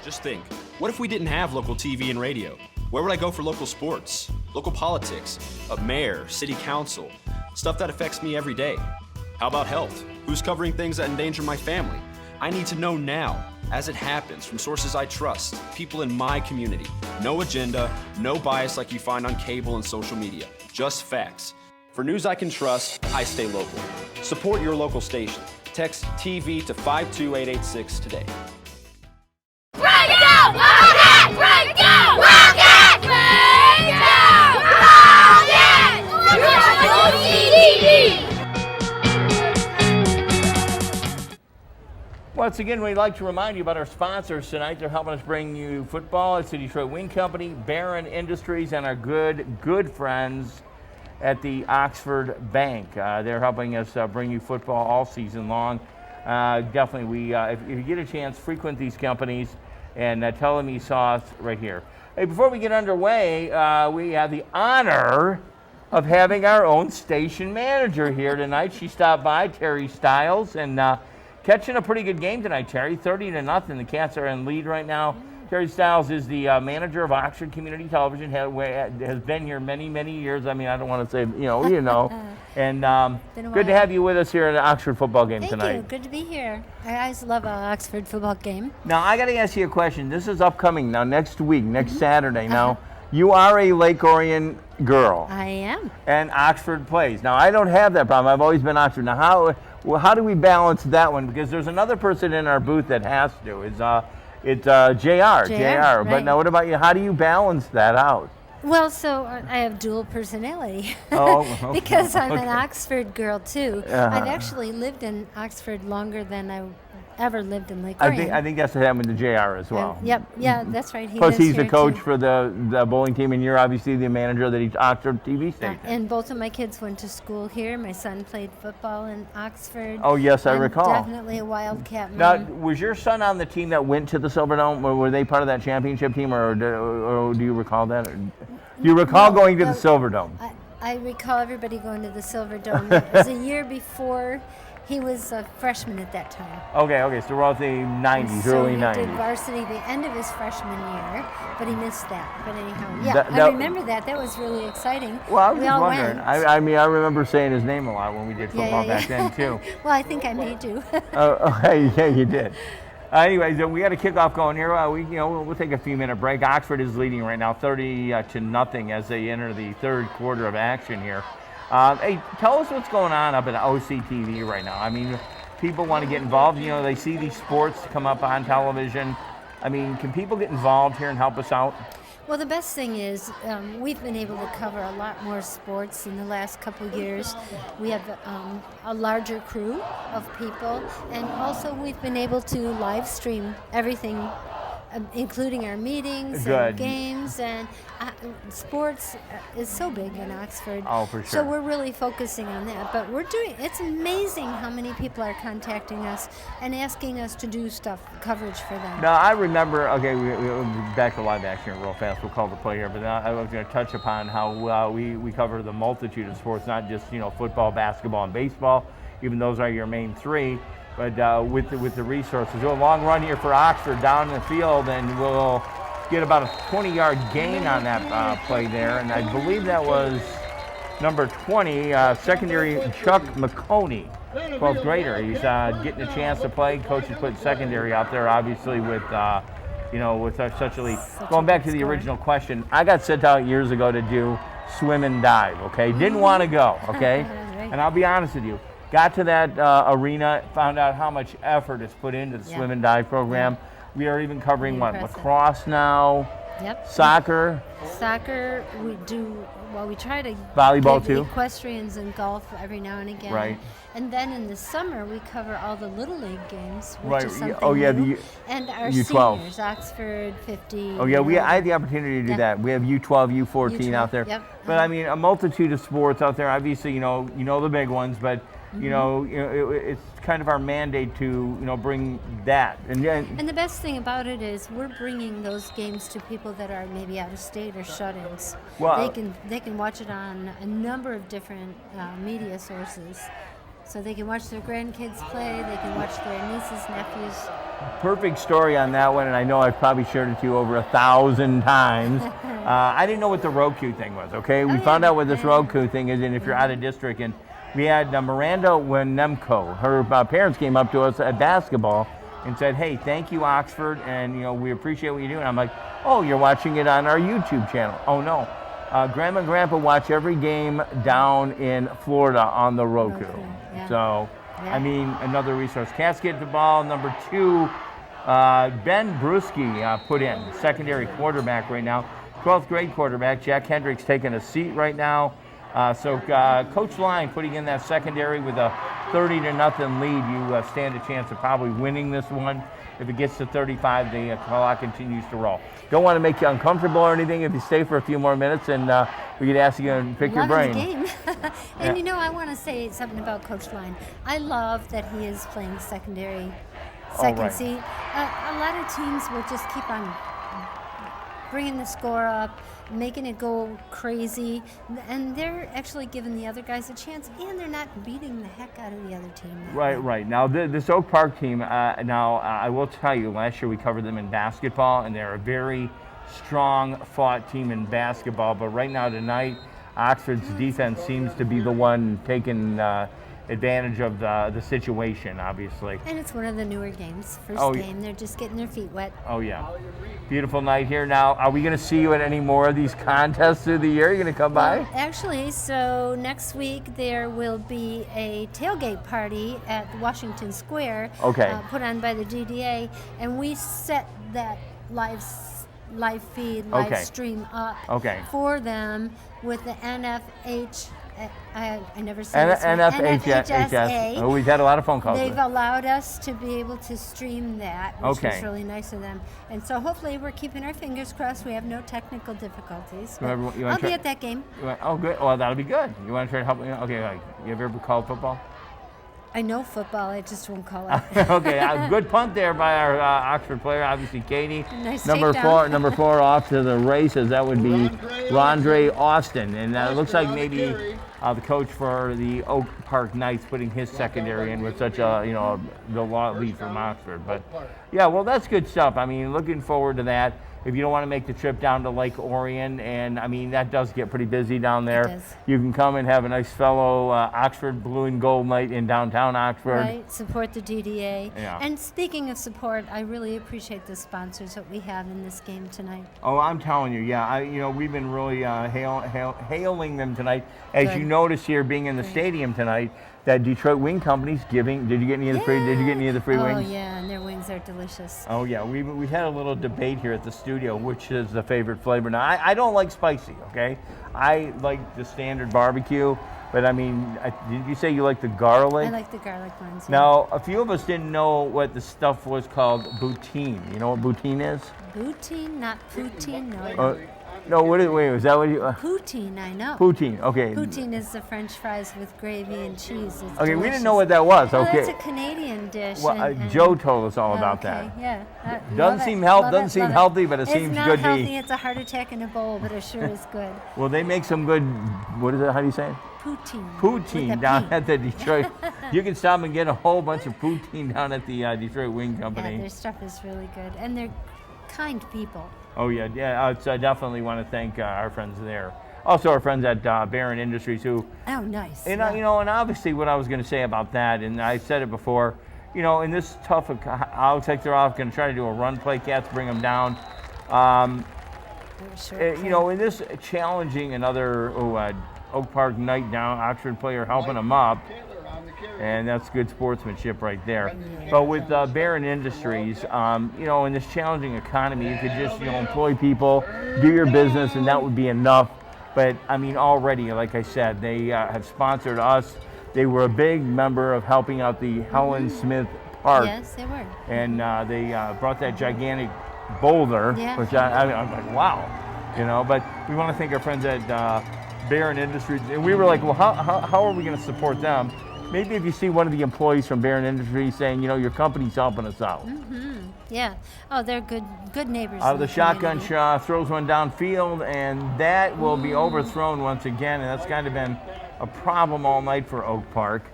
Just think, what if we didn't have local TV and radio? Where would I go for local sports, local politics, a mayor, city council, stuff that affects me every day? How about health? Who's covering things that endanger my family? I need to know now, as it happens, from sources I trust, people in my community. No agenda, no bias like you find on cable and social media, just facts. For news I can trust, I stay local. Support your local station. Text TV to 52886 today. Break it down! Walk it! Break it down! Walk it! Break it down! Walk it! Once again, we'd like to remind you about our sponsors tonight. They're helping us bring you football. It's the Detroit Wing Company, Barron Industries, and our good friends at the Oxford Bank. They're helping us bring you football all season long. Definitely, if you get a chance, frequent these companies and tell them you saw us right here. Hey, before we get underway, we have the honor of having our own station manager here tonight. She stopped by, Terry Stiles, and catching a pretty good game tonight, Terry. 30-0. The Cats are in lead right now. Terry Stiles is the manager of Oxford Community Television, has been here many, many years. I mean, I don't want to say, you know. And good to have you with us here at the Oxford football game tonight. Thank you. Good to be here. I always love an Oxford football game. Now, I got to ask you a question. This is upcoming now next week, next Saturday. Now, you are a Lake Orion girl. I am. And Oxford plays. Now, I don't have that problem. I've always been Oxford. Now, how do we balance that one? Because there's another person in our booth that has to. It's JR. Right. But now what about you? How do you balance that out? Well, so I have dual personality. Oh, okay. Because I'm an Oxford girl, too. Uh-huh. I've actually lived in Oxford longer than I ever lived in Lake Orion. I think that's what happened to JR as well. Yep. Yeah, that's right. Plus, he's the here coach too. for the bowling team, and you're obviously the manager of the Oxford TV station. And both of my kids went to school here. My son played football in Oxford. Oh, yes, I recall. Definitely a Wildcat man. Now, was your son on the team that went to the Silverdome? Or were they part of that championship team, or do you recall that? Or do you recall going to the Silverdome? I recall everybody going to the Silverdome. It was a year before. He was a freshman at that time. Okay, so we're all the 90s, early 90s. So he did varsity the end of his freshman year, but he missed that. But anyhow, I remember that. That was really exciting. Well, I was we just all wondering. Went. I mean, I remember saying his name a lot when we did football back then, too. Well, I think I may do. Yeah, you did. Anyways, we got a kickoff going here. We'll take a few-minute break. Oxford is leading right now, 30-0 as they enter the third quarter of action here. Hey, tell us what's going on up at OCTV right now. I mean, people want to get involved. You know, they see these sports come up on television. I mean, can people get involved here and help us out? Well, the best thing is we've been able to cover a lot more sports in the last couple years. We have a larger crew of people, and also we've been able to live stream everything, including our meetings and games, and sports is so big in Oxford. Oh, for sure. So we're really focusing on that. But it's amazing how many people are contacting us and asking us to do coverage for them. Now, I remember, we'll back to live action real fast. We'll call the play here, but I was going to touch upon how we cover the multitude of sports, not just, football, basketball, and baseball, even those are your main three. But with the resources, a long run here for Oxford down in the field, and we'll get about a 20-yard gain on that play there. And I believe that was number 20, secondary Chuck McConey, 12th grader. He's getting a chance to play. Coach has put secondary out there, obviously, with such a lead. Going back to the original question, I got sent out years ago to do swim and dive. Okay, didn't want to go. Okay, and I'll be honest with you. Got to that arena, found out how much effort is put into the swim and dive program. We are even covering lacrosse now. Yep. Soccer. Soccer, we try to volleyball give too. Equestrians and golf every now and again. Right. And then in the summer we cover all the Little League games, which right. is something new. And our U12. seniors, Oxford 50. Oh yeah, I had the opportunity to do that. We have U12, U14 U12, out there. Yep. But I mean, a multitude of sports out there. Obviously, you know the big ones, but it's kind of our mandate to bring that. And the best thing about it is we're bringing those games to people that are maybe out of state or shut-ins. Well, they can watch it on a number of different media sources. So they can watch their grandkids play, they can watch their nieces, nephews perfect story on that one, and I know I've probably shared it to you over 1,000 times. I didn't know what the Roku thing was, okay? We found out what this Roku thing is, and if you're out of district, and we had Miranda Winemko. Her parents came up to us at basketball and said, hey, thank you, Oxford, and we appreciate what you do. And I'm like, oh, you're watching it on our YouTube channel. Oh, no. Grandma and Grandpa watch every game down in Florida on the Roku. Yeah. So, I mean, another resource. Cats get the ball, number 2. Ben Bruschi put in, secondary quarterback right now. 12th grade quarterback. Jack Hendricks taking a seat right now. So Coach Line putting in that secondary with a 30-0 lead. You stand a chance of probably winning this one. If it gets to 35, the clock continues to roll. Don't want to make you uncomfortable or anything. If you stay for a few more minutes, and we could ask you and pick your brain. The game. And I want to say something about Coach Line. I love that he is playing secondary, second seat. A lot of teams will just keep on bringing the score up, making it go crazy, and they're actually giving the other guys a chance, and they're not beating the heck out of the other team. Right. Now, this Oak Park team, I will tell you, last year we covered them in basketball, and they're a very strong fought team in basketball, but right now tonight, Oxford's defense seems to be the one taking advantage of the situation, obviously. And it's one of the newer games. First game, they're just getting their feet wet. Oh, yeah. Beautiful night here. Now, are we going to see you at any more of these contests through the year? Are you going to come by? Actually, so next week there will be a tailgate party at Washington Square put on by the DDA, and we set that live feed, live stream up for them with the NFH. I never say this right. NFHS. Oh, we've had a lot of phone calls. They've allowed us to be able to stream that, which is really nice of them. And so hopefully we're keeping our fingers crossed. We have no technical difficulties. I'll be at that game. Oh, good. Well, that'll be good. You want to try to help me? Okay, you ever called football? I know football, I just won't call it. Okay, good punt there by our Oxford player, obviously Katie. Nice number four off to the races. That would be Rondre Austin, and it looks like maybe the coach for the Oak Park Knights putting his secondary in with such a the lead from Oxford. But yeah, well, that's good stuff. I mean, looking forward to that. If you don't want to make the trip down to Lake Orion, and I mean, that does get pretty busy down there. You can come and have a nice fellow Oxford Blue and Gold night in downtown Oxford. Right, support the DDA. Yeah. And speaking of support, I really appreciate the sponsors that we have in this game tonight. Oh, I'm telling you, yeah. We've been really hailing them tonight. As you notice here, being in the stadium tonight, that Detroit Wing Company's giving. Did you get any of the free? Did you get any of the free wings? Oh yeah, and their wings are delicious. Oh yeah, we had a little debate here at the studio, which is the favorite flavor. Now I don't like spicy. Okay, I like the standard barbecue. But I mean, did you say you like the garlic? I like the garlic ones. Yeah. Now a few of us didn't know what the stuff was called poutine. You know what poutine is? Poutine, not poutine. No, I don't. No, wait, was that what you... Poutine, I know. Poutine, okay. Poutine is the French fries with gravy and cheese. It's okay, delicious. We didn't know what that was. Okay. That's a Canadian dish. Well, Joe told us all about that. Yeah. Doesn't seem healthy, but it seems good to eat. It's not healthy. It's a heart attack in a bowl, but it sure is good. Well, they make some good, what is it, how do you say it? Poutine down at the Detroit. You can stop and get a whole bunch of poutine down at the Detroit Wing Company. Yeah, their stuff is really good, and they're kind people. Oh yeah. I definitely want to thank our friends there. Also, our friends at Barron Industries, who. Oh, nice. And and obviously, what I was going to say about that, and I said it before. In this tough, Alex Hectoroff going to try to do a run play. Cats bring them down. In this challenging another Oak Park night down, Oxford player helping them up. And that's good sportsmanship right there. But with Barron Industries, in this challenging economy, you could just, employ people, do your business, and that would be enough. But, I mean, already, like I said, they have sponsored us. They were a big member of helping out the Helen Smith Park. Yes, they were. And they brought that gigantic boulder, which I'm like, wow. But we want to thank our friends at Barron Industries. And we were like, well, how are we going to support them? Maybe if you see one of the employees from Barron Industries saying, your company's helping us out. Mm-hmm. Yeah. Oh, they're good neighbors. Out of the shotgun throws one downfield, and that will be overthrown once again. And that's kind of been a problem all night for Oak Park.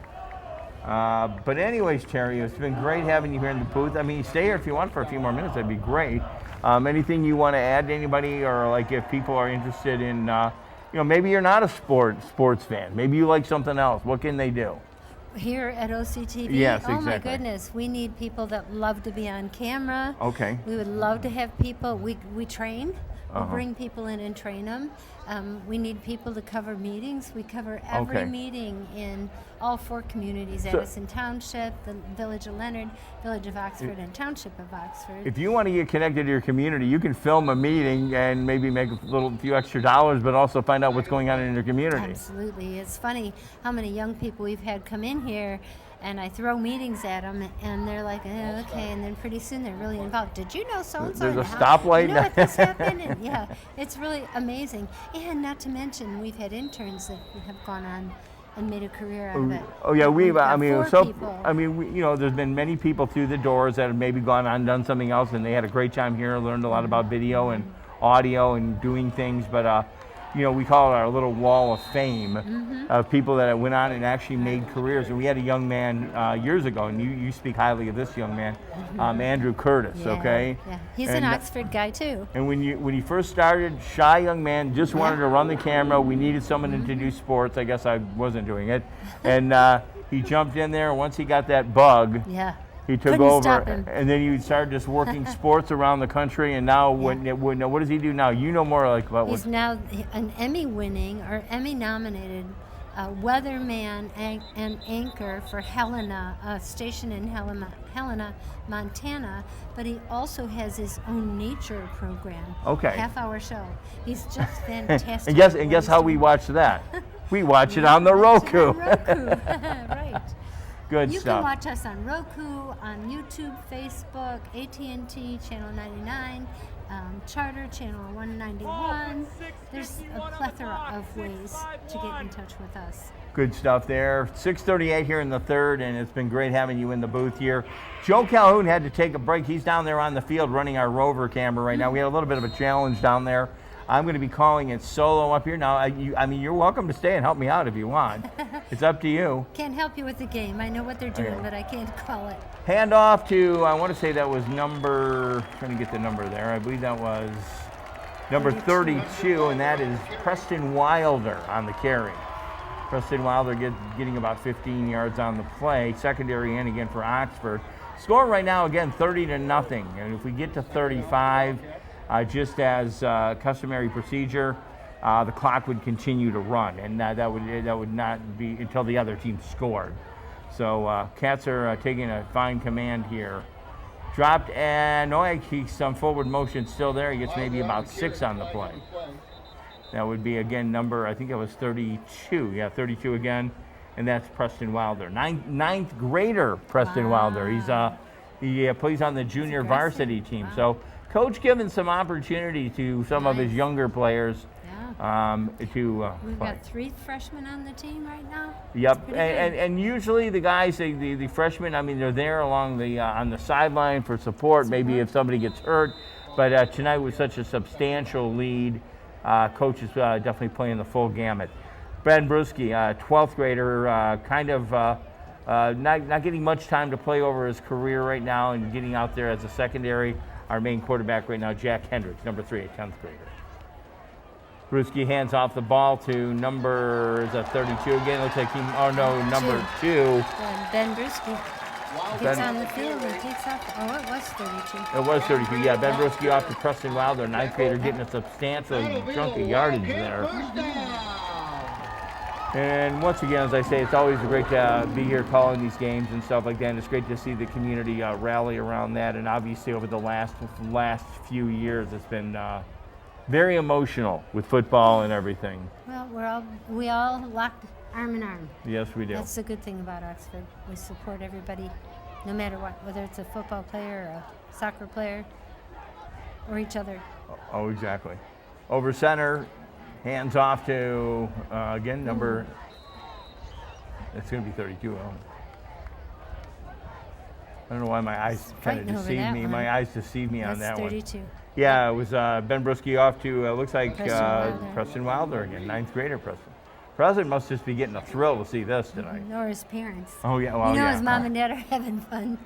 But anyways, Terry, it's been great having you here in the booth. I mean, stay here if you want for a few more minutes. That'd be great. Anything you want to add to anybody, or like if people are interested in, maybe you're not a sports fan. Maybe you like something else. What can they do? Here at OCTV? Yes, oh exactly. My goodness, we need people that love to be on camera. Okay. We would love to have people, we train. We'll Uh-huh. bring people in and train them. We need people to cover meetings. We cover every Okay. meeting in all 4 communities, Addison Township, the Village of Leonard, Village of Oxford, and Township of Oxford. If you want to get connected to your community, you can film a meeting and maybe make a few extra dollars, but also find out what's going on in your community. Absolutely. It's funny how many young people we've had come in here, and I throw meetings at them, and they're like, okay, and then pretty soon they're really involved. Did you know so-and-so? There's a stoplight. You know what this happened? And yeah, it's really amazing. And not to mention, we've had interns that have gone on and made a career out of it. Oh yeah, We've got 4 people. There's been many people through the doors that have maybe gone on and done something else, and they had a great time here, learned a lot about video and audio and doing things, but we call it our little wall of fame of people that went on and actually made careers. And we had a young man years ago, and you speak highly of this young man, Andrew Curtis, okay? Yeah, he's an Oxford guy too. And when he first started, shy young man, just wanted to run the camera. We needed someone to do sports. I guess I wasn't doing it. And he jumped in there, and once he got that bug, he took Couldn't over, stop him. and then he started just working sports around the country. And now, what does he do now? You know more about He's now an Emmy-winning or Emmy-nominated weatherman and anchor for Helena, a station in Helena, Montana. But he also has his own nature program. Okay. Half-hour show. He's just fantastic. and guess how we watch that? We watch it on the Roku. Right. Good you stuff. can watch us on Roku, on YouTube, Facebook, AT&T, Channel 99, Charter, Channel 191. There's a plethora of ways to get in touch with us. Good stuff there. 6:38 here in the third, and it's been great having you in the booth here. Joe Calhoun had to take a break. He's down there on the field running our rover camera right now. We had a little bit of a challenge down there. I'm going to be calling it solo up here now. You're welcome to stay and help me out if you want. It's up to you. Can't help you with the game. I know what they're doing, but I can't call it. Hand off to, I want to say that was trying to get the number there. I believe that was number 32, and that is Preston Wilder on the carry. Preston Wilder getting about 15 yards on the play. Secondary in again for Oxford. Score right now, again, 30-0. And if we get to 35, just as customary procedure, the clock would continue to run, and that would not be until the other team scored. So Cats are taking a fine command here. Dropped, and he's some forward motion still there. He gets maybe about 6 on the play. That would be again number, I think it was 32. Yeah, 32 again, and that's Preston Wilder, ninth grader Preston Wilder. He plays on the junior varsity team. So Coach giving some opportunity to some of his younger players We've got 3 freshmen on the team right now. Yep, and usually the guys, the freshmen, they're there along the on the sideline for support. Maybe if somebody gets hurt, but tonight was such a substantial lead. Coach is definitely playing the full gamut. Ben Bruski, 12th grader, not getting much time to play over his career right now, and getting out there as a secondary. Our main quarterback right now, Jack Hendricks, number 3, a 10th grader. Bruski hands off the ball to number 32 again. Looks like number 2. Ben Bruski gets on the field and takes off. Oh, it was 32. It was 32. Yeah, Ben Bruski off to Preston Wilder, 9th grader, getting a substantial chunk of yardage there. And once again, as I say, it's always great to be here calling these games and stuff like that. And it's great to see the community rally around that. And obviously, over the last few years, it's been very emotional with football and everything. Well, we all locked arm in arm. Yes, we do. That's the good thing about Oxford. We support everybody, no matter what, whether it's a football player or a soccer player or each other. Oh, exactly. Over center, hands off to, again, number, it's going to be 32. I don't know why my eyes kind of deceived me. My eyes deceived me on that one. That's 32. Yeah, it was Ben Bruski off to, looks like Preston Wilder again, 9th grader Preston President must just be getting a thrill to see this tonight. Or his parents. Oh, yeah, well, You know yeah. his mom and dad are having fun.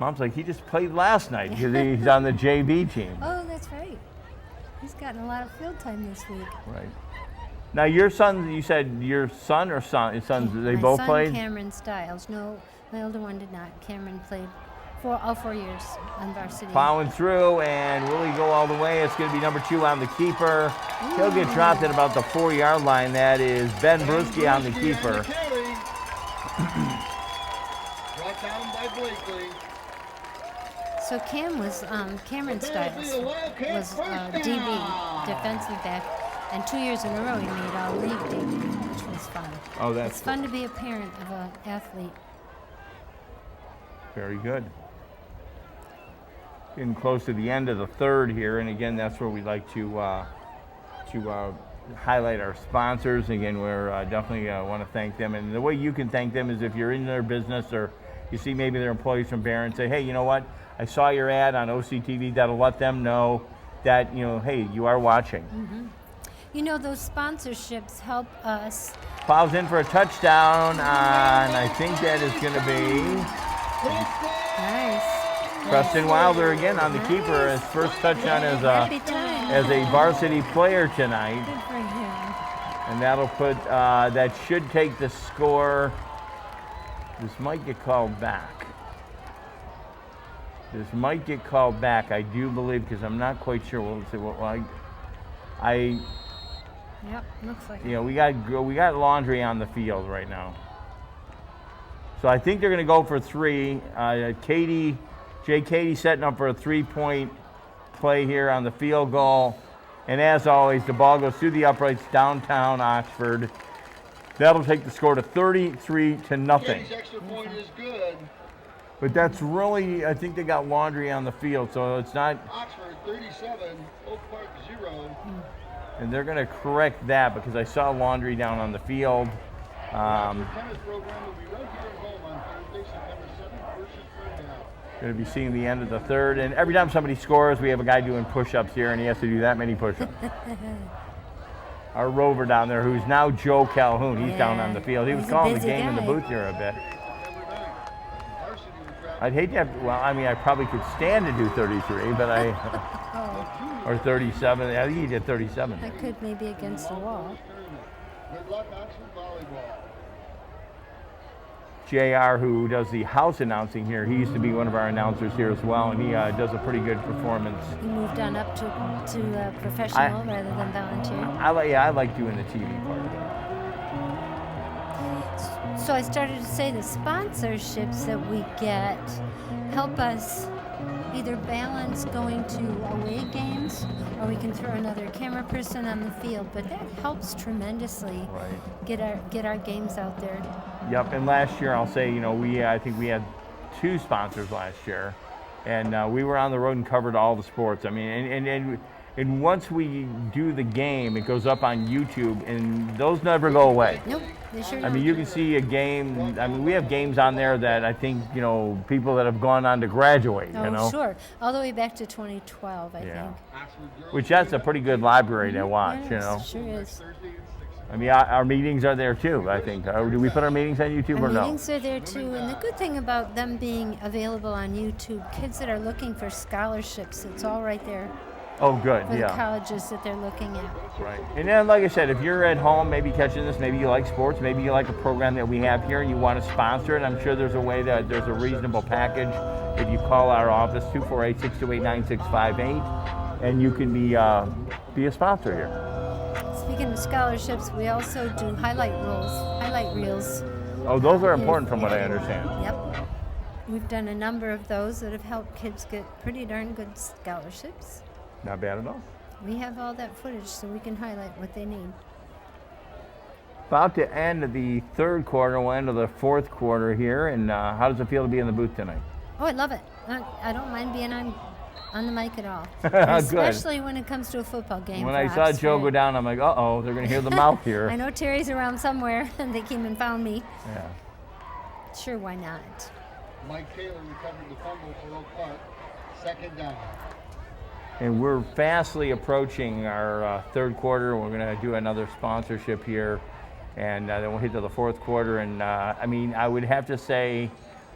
Mom's like, he just played last night because he's on the JV team. Oh, that's right. He's gotten a lot of field time this week. Right. Now, your son, you said your son or sons, they both My son, played? Cameron Stiles. No, my older one did not. Cameron played all 4 years on varsity. Plowing through, and will he go all the way? It's going to be number 2 on the keeper. He'll get dropped at about the 4-yard line. That is Ben Bruschi on the keeper. Brought down by Blakely. So Cameron Stiles was DB, defensive back, and 2 years in a row he made all-league debut, which was fun. Oh, that's It's fun to be a parent of an athlete. very good. Getting close to the end of the third here, and again, that's where we like to highlight our sponsors. Again, we're definitely want to thank them, and the way you can thank them is if you're in their business or you see maybe their employees from Barron, say, hey, you know what? I saw your ad on OCTV. That'll let them know that, hey, you are watching. Mm-hmm. You know, those sponsorships help us. Plows in for a touchdown on, I think that is going to be Nice. Preston Wilder again on the keeper. His first touchdown as a varsity player tonight. Good for him. And that'll put, that should take the score. This might get called back. I do believe, because I'm not quite sure. We'll see what Yep, looks like we got laundry on the field right now. So I think they're going to go for 3. Katie setting up for a 3-point play here on the field goal. And as always, the ball goes through the uprights downtown Oxford. That'll take the score to 33-0. Katie's extra point is good. But that's really, I think they got laundry on the field, so it's not. Oxford 37, Oak Park 0. And they're going to correct that because I saw laundry down on the field. Tennis program will be right here at home on Thursday, September 7th, first and third down. Going to be seeing the end of the third. And every time somebody scores, we have a guy doing push-ups here, and he has to do that many push-ups. Our rover down there, who's now Joe Calhoun, he's down on the field. He was calling the game in the booth here a bit. I'd hate to have, I probably could stand to do 33, but or 37. I think he did 37. I could maybe against the wall. Good luck, Oxford volleyball. JR, who does the house announcing here, he used to be one of our announcers here as well, and he does a pretty good performance. He moved on up to professional rather than volunteer. I like doing the TV part of it. So I started to say the sponsorships that we get help us either balance going to away games, or we can throw another camera person on the field, but that helps tremendously get our games out there. Yep, and last year I'll say, I think we had 2 sponsors last year, and we were on the road and covered all the sports. I mean, and once we do the game, it goes up on YouTube, and those never go away. Nope, they sure don't. I mean, you can see a game. I mean, we have games on there that I think, people that have gone on to graduate, Oh, sure. All the way back to 2012, I think. Which that's a pretty good library to watch, Yes, sure is. I mean, our meetings are there too, I think. Do we put our meetings on YouTube or no? Our meetings are there too, and the good thing about them being available on YouTube, kids that are looking for scholarships, it's all right there. Oh, good, for the colleges that they're looking at. Right. And then, like I said, if you're at home, maybe catching this, maybe you like sports, maybe you like a program that we have here and you want to sponsor it, I'm sure there's a way that there's a reasonable package. If you call our office, 248-628-9658, and you can be a sponsor here. Speaking of scholarships, we also do highlight reels. Oh, those are important from what I understand. Yep. We've done a number of those that have helped kids get pretty darn good scholarships. Not bad at all. We have all that footage so we can highlight what they need. About to end the third quarter, we'll end of the fourth quarter here, and how does it feel to be in the booth tonight? Oh, I love it. I don't mind being on the mic at all. Especially when it comes to a football game. When I saw Joe go down, I'm like, uh-oh, they're going to hear the mouth here. I know Terry's around somewhere, and they came and found me. Yeah. Sure, why not? Mike Taylor recovered the fumble for Oak Park. Second down. And we're fastly approaching our third quarter. We're going to do another sponsorship here. And then we'll hit to the fourth quarter. And I mean, I would have to say,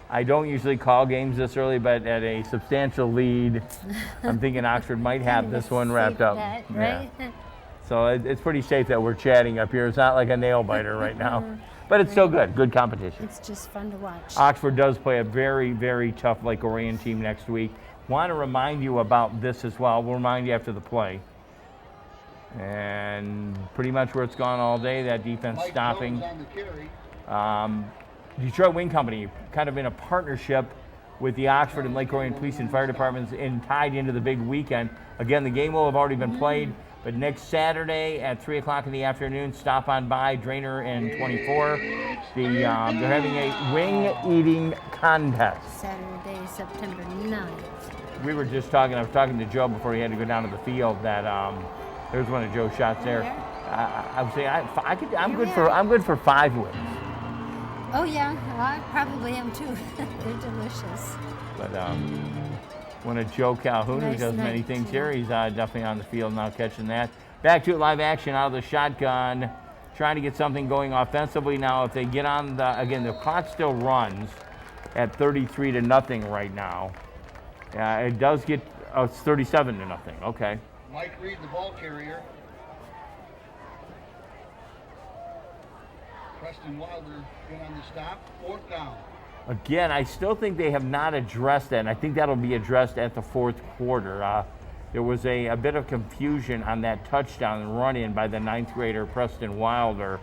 I don't usually call games this early, but at a substantial lead, I'm thinking Oxford might have this one wrapped up. Bet, right? Yeah. So it's pretty safe that we're chatting up here. It's not like a nail biter right now, but it's still good. Good competition. It's just fun to watch. Oxford does play a very, very tough Lake Orion team next week. Want to remind you about this as well. We'll remind you after the play. And pretty much where it's gone all day, that defense Mike stopping. Jones on the carry. Detroit Wing Company, kind of in a partnership with the Oxford and Lake Orion Police and Fire Departments and tied into the big weekend. Again, the game will have already been played, but next Saturday at 3 o'clock in the afternoon, stop on by Drainer and 24. They're having a wing eating contest. Saturday, September 9th. We were just talking, I was talking to Joe before he had to go down to the field, that there's one of Joe's shots there. I would say I'm good for 5 wings. Oh yeah, well, I probably am too. They're delicious. But one of Joe Calhoun, Nice who does many night, things yeah. here, he's definitely on the field now catching that. Back to it, live action out of the shotgun, trying to get something going offensively now. If they get on the clock still runs at 33-0 right now. It does get, it's 37-0, okay. Mike Reed, the ball carrier. Preston Wilder in on the stop. 4th down. Again, I still think they have not addressed that, and I think that'll be addressed at the fourth quarter. There was a bit of confusion on that touchdown run-in by the 9th grader, Preston Wilder.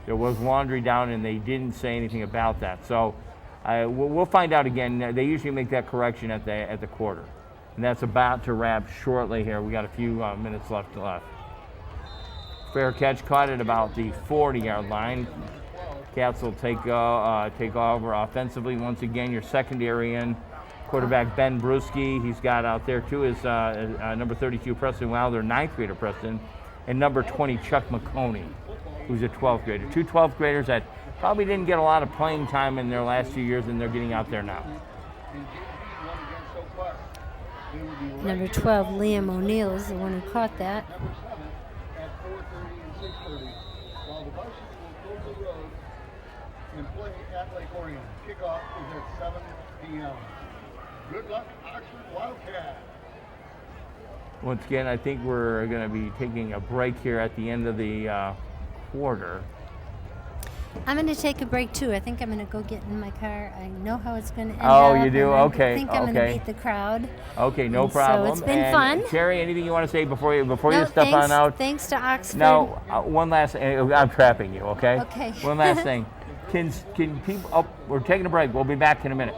There was laundry down, and they didn't say anything about that. So we'll find out again. They usually make that correction at the quarter. And that's about to wrap shortly here. We got a few minutes left. Fair catch caught at about the 40-yard line. Cats will take over offensively once again. Your secondary in quarterback Ben Bruschi. He's got out there too is number 32 Preston Wilder, 9th grader Preston, and number 20 Chuck McConey, who's a 12th grader. 2 12th graders that probably didn't get a lot of playing time in their last few years, and they're getting out there now. Number 12, Liam O'Neill, is the one who caught that. Number 7 at 4:30 and 6:30. While the Varsity will close the road and play at Lake Orion. Kickoff is at 7 p.m. Good luck, Oxford Wildcats. Once again, I think we're going to be taking a break here at the end of the quarter. I'm going to take a break too. I think I'm going to go get in my car. I know how it's going to end Oh, up, you do? and Okay, I think I'm going to okay. beat the crowd. Okay, no And problem. So it's been And fun. Terry, anything you want to say before you No, step thanks, on out? Thanks to Oxford. Now, one last. I'm trapping you, okay? Okay. One last thing. Can people? Oh, we're taking a break. We'll be back in a minute.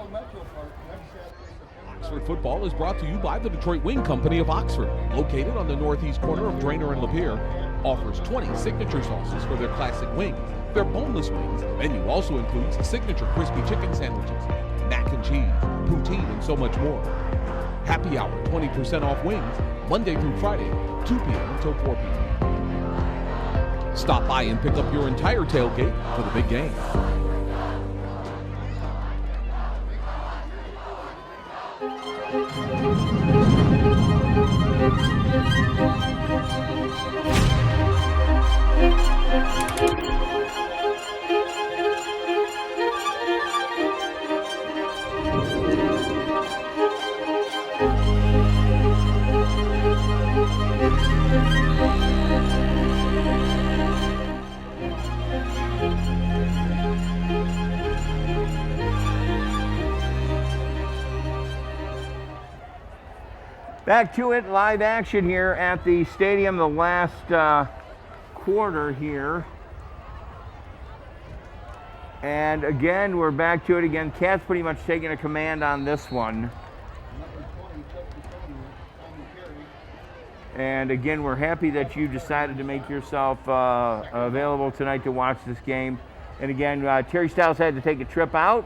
Oxford football is brought to you by the Detroit Wing Company of Oxford, located on the northeast corner of Drainer and Lapeer. Offers 20 signature sauces for their classic wings. Their boneless wings menu also includes signature crispy chicken sandwiches, mac and cheese, poutine, and so much more. Happy hour, 20% off wings, Monday through Friday, 2 p.m. until 4 p.m. Stop by and pick up your entire tailgate for the big game. Back to it, live action here at the stadium, the last quarter here. And again, we're back to it again. Cat's pretty much taking a command on this one. And again, we're happy that you decided to make yourself available tonight to watch this game. And again, Terry Stiles had to take a trip out.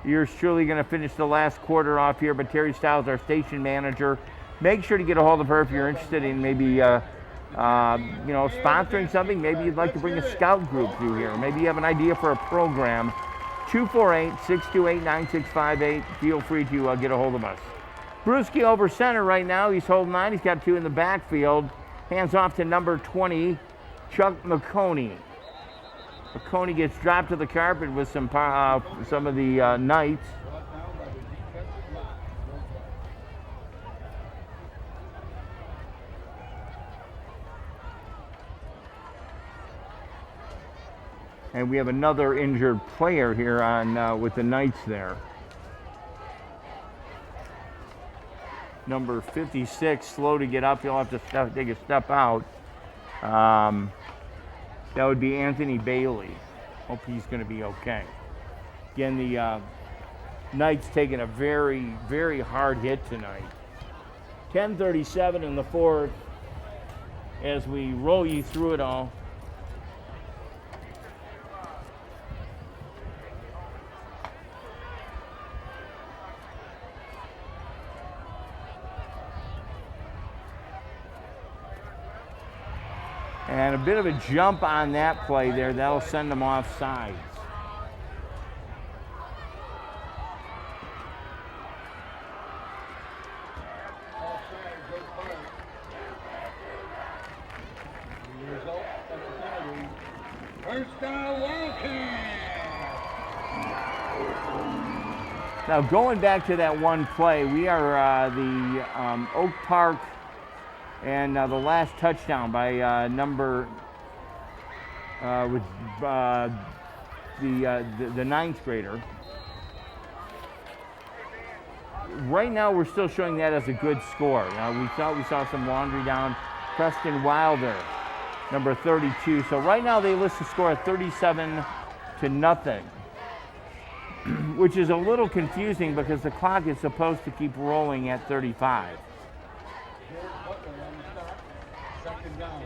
Yours truly going to finish the last quarter off here, but Terry Stiles, our station manager, make sure to get a hold of her if you're interested in maybe sponsoring something. Maybe you'd like to bring a scout group through here. Maybe you have an idea for a program. 248-628-9658. Feel free to get a hold of us. Bruschi over center right now. He's holding on. He's got 2 in the backfield. Hands off to number 20, Chuck McConey. Coney gets dropped to the carpet with some of the Knights. And we have another injured player here on with the Knights there. Number 56, slow to get up. He'll have to take a step out. That would be Anthony Bailey. Hope he's going to be okay. Again, the Knights taking a very, very hard hit tonight. 10:37 in the fourth as we roll you through it all. And a bit of a jump on that play there. That'll send them off sides. First down, Wildcat. Now going back to that one play, we are the Oak Park. And the last touchdown by with the ninth grader. Right now, we're still showing that as a good score. We thought we saw some laundry down. Preston Wilder, number 32. So right now, they list the score at 37-0, which is a little confusing because the clock is supposed to keep rolling at 35. Second down.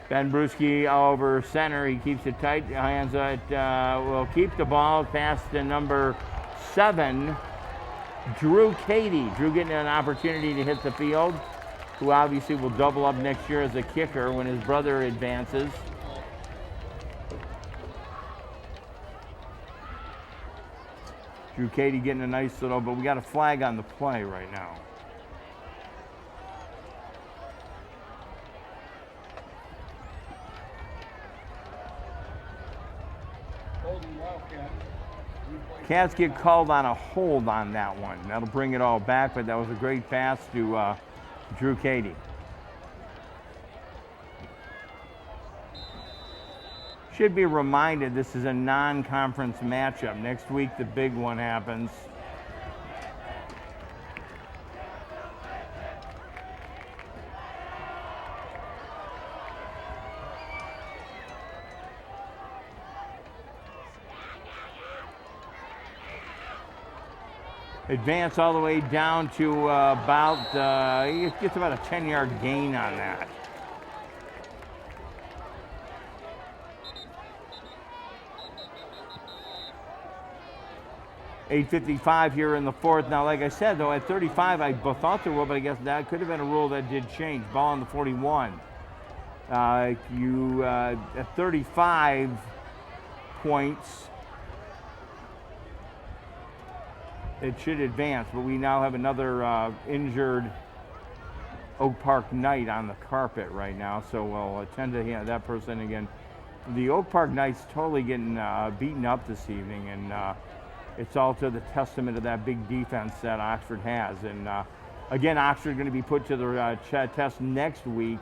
Ben Bruschi over center. He keeps it tight. Hands it. Will keep the ball past the number 7, Drew Cady. Drew getting an opportunity to hit the field, who obviously will double up next year as a kicker when his brother advances. Drew Cady getting a nice little, but we got a flag on the play right now. Cats get called on a hold on that one. That'll bring it all back, but that was a great pass to Drew Cady. Should be reminded this is a non-conference matchup. Next week the big one happens. Advance all the way down to he gets about a 10-yard gain on that. .8:55 here in the fourth. Now, like I said, though, at 35, I thought there were, but I guess that could have been a rule that did change. Ball on the 41. At 35 points, it should advance, but we now have another injured Oak Park Knight on the carpet right now, so we'll attend to that person again. The Oak Park Knights totally getting beaten up this evening, and it's all to the testament of that big defense that Oxford has. And again, Oxford going to be put to the test next week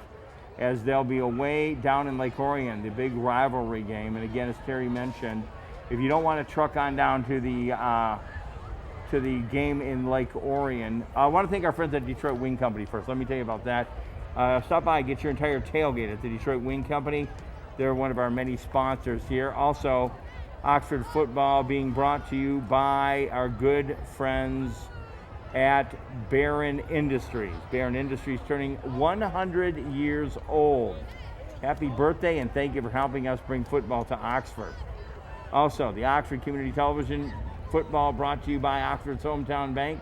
as they'll be away down in Lake Orion, the big rivalry game. And again, as Terry mentioned, if you don't want to truck on down to the game in Lake Orion, I want to thank our friends at Detroit Wing Company first. Let me tell you about that. Stop by, get your entire tailgate at the Detroit Wing Company. They're one of our many sponsors here. Also, Oxford football being brought to you by our good friends at Barron Industries. Barron Industries turning 100 years old. Happy birthday, and thank you for helping us bring football to Oxford. Also, the Oxford Community Television football brought to you by Oxford's Hometown Bank.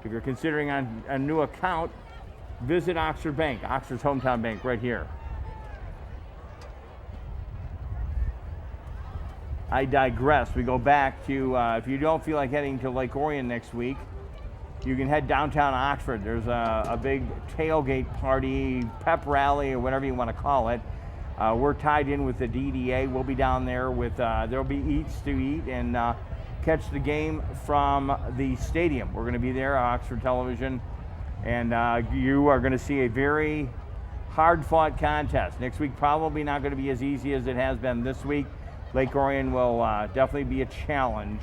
If you're considering a new account, visit Oxford Bank, Oxford's Hometown Bank right here. I digress. We go back to, if you don't feel like heading to Lake Orion next week, you can head downtown Oxford. There's a big tailgate party, pep rally, or whatever you want to call it. We're tied in with the DDA. We'll be down there with, there'll be eats to eat and catch the game from the stadium. We're going to be there, Oxford Television, and you are going to see a very hard-fought contest. Next week probably not going to be as easy as it has been this week. Lake Orion will definitely be a challenge,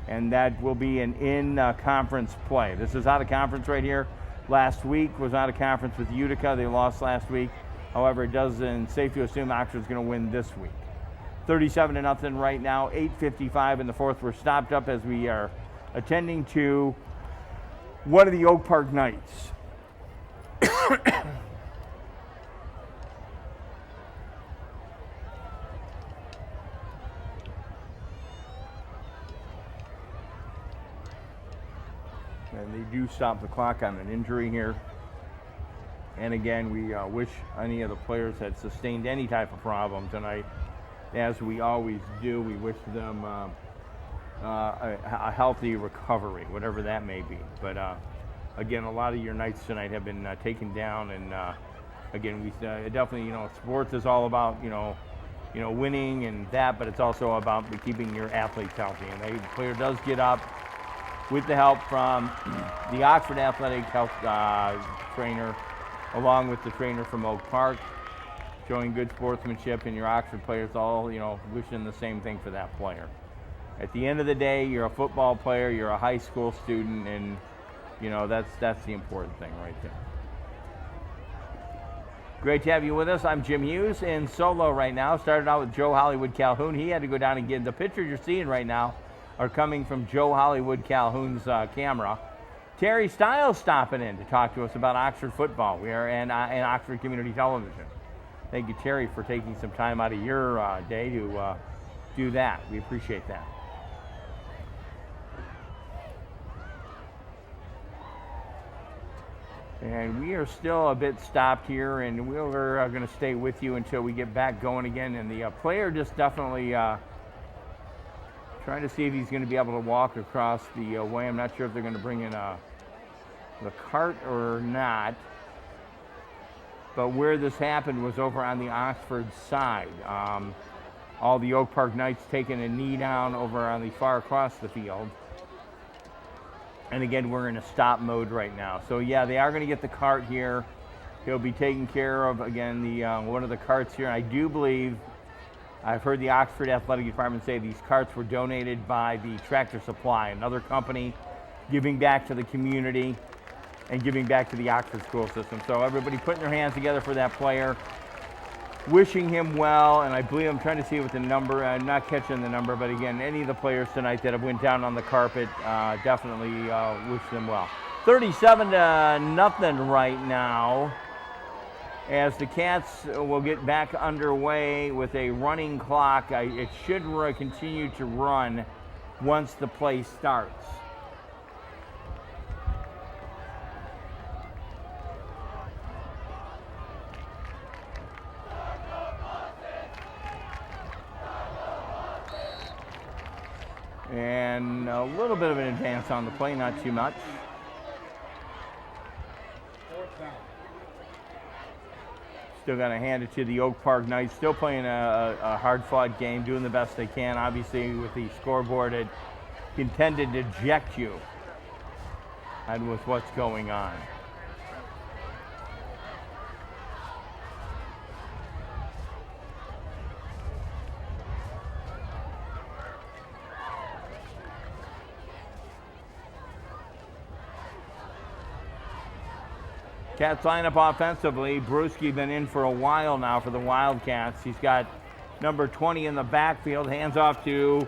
and that will be an in-conference play. This is out of conference right here. Last week was out of conference with Utica. They lost last week. However, it doesn't safe to assume Oxford's going to win this week. 37-0 right now, 8:55 in the fourth. We're stopped up as we are attending to one of the Oak Park Knights. And they do stop the clock on an injury here. And again, we wish any of the players had sustained any type of problem tonight. As we always do, we wish them a healthy recovery, whatever that may be. But again, a lot of your nights tonight have been taken down, and again, we definitely, sports is all about winning and that, but it's also about keeping your athletes healthy. And the player does get up with the help from the Oxford Athletic Health trainer, along with the trainer from Oak Park, showing good sportsmanship, and your Oxford players all, wishing the same thing for that player. At the end of the day, you're a football player, you're a high school student, and that's the important thing right there. Great to have you with us. I'm Jim Hughes in solo right now. Started out with Joe Hollywood Calhoun. He had to go down and get the pictures you're seeing right now are coming from Joe Hollywood Calhoun's camera. Terry Stiles stopping in to talk to us about Oxford football. We are in Oxford Community Television. Thank you, Terry, for taking some time out of your day to do that. We appreciate that. And we are still a bit stopped here, and we're going to stay with you until we get back going again. And the player just definitely trying to see if he's going to be able to walk across the way. I'm not sure if they're going to bring in the cart or not. But where this happened was over on the Oxford side. All the Oak Park Knights taking a knee down over on the far across the field. And again, we're in a stop mode right now. So yeah, they are going to get the cart here. He'll be taken care of, again, the one of the carts here. I do believe, I've heard the Oxford Athletic Department say these carts were donated by the Tractor Supply, another company giving back to the community and giving back to the Oxford school system. So everybody putting their hands together for that player, wishing him well, and I believe I'm trying to see what the number, I'm not catching the number, but again, any of the players tonight that have went down on the carpet, definitely wish them well. 37-0 right now, as the Cats will get back underway with a running clock. It should continue to run once the play starts. And a little bit of an advance on the play, not too much. Still got to hand it to the Oak Park Knights. Still playing a hard-fought game, doing the best they can. Obviously, with the scoreboard, it intended to eject you. And with what's going on. Cats line up offensively. Brewski been in for a while now for the Wildcats. He's got number 20 in the backfield. Hands off to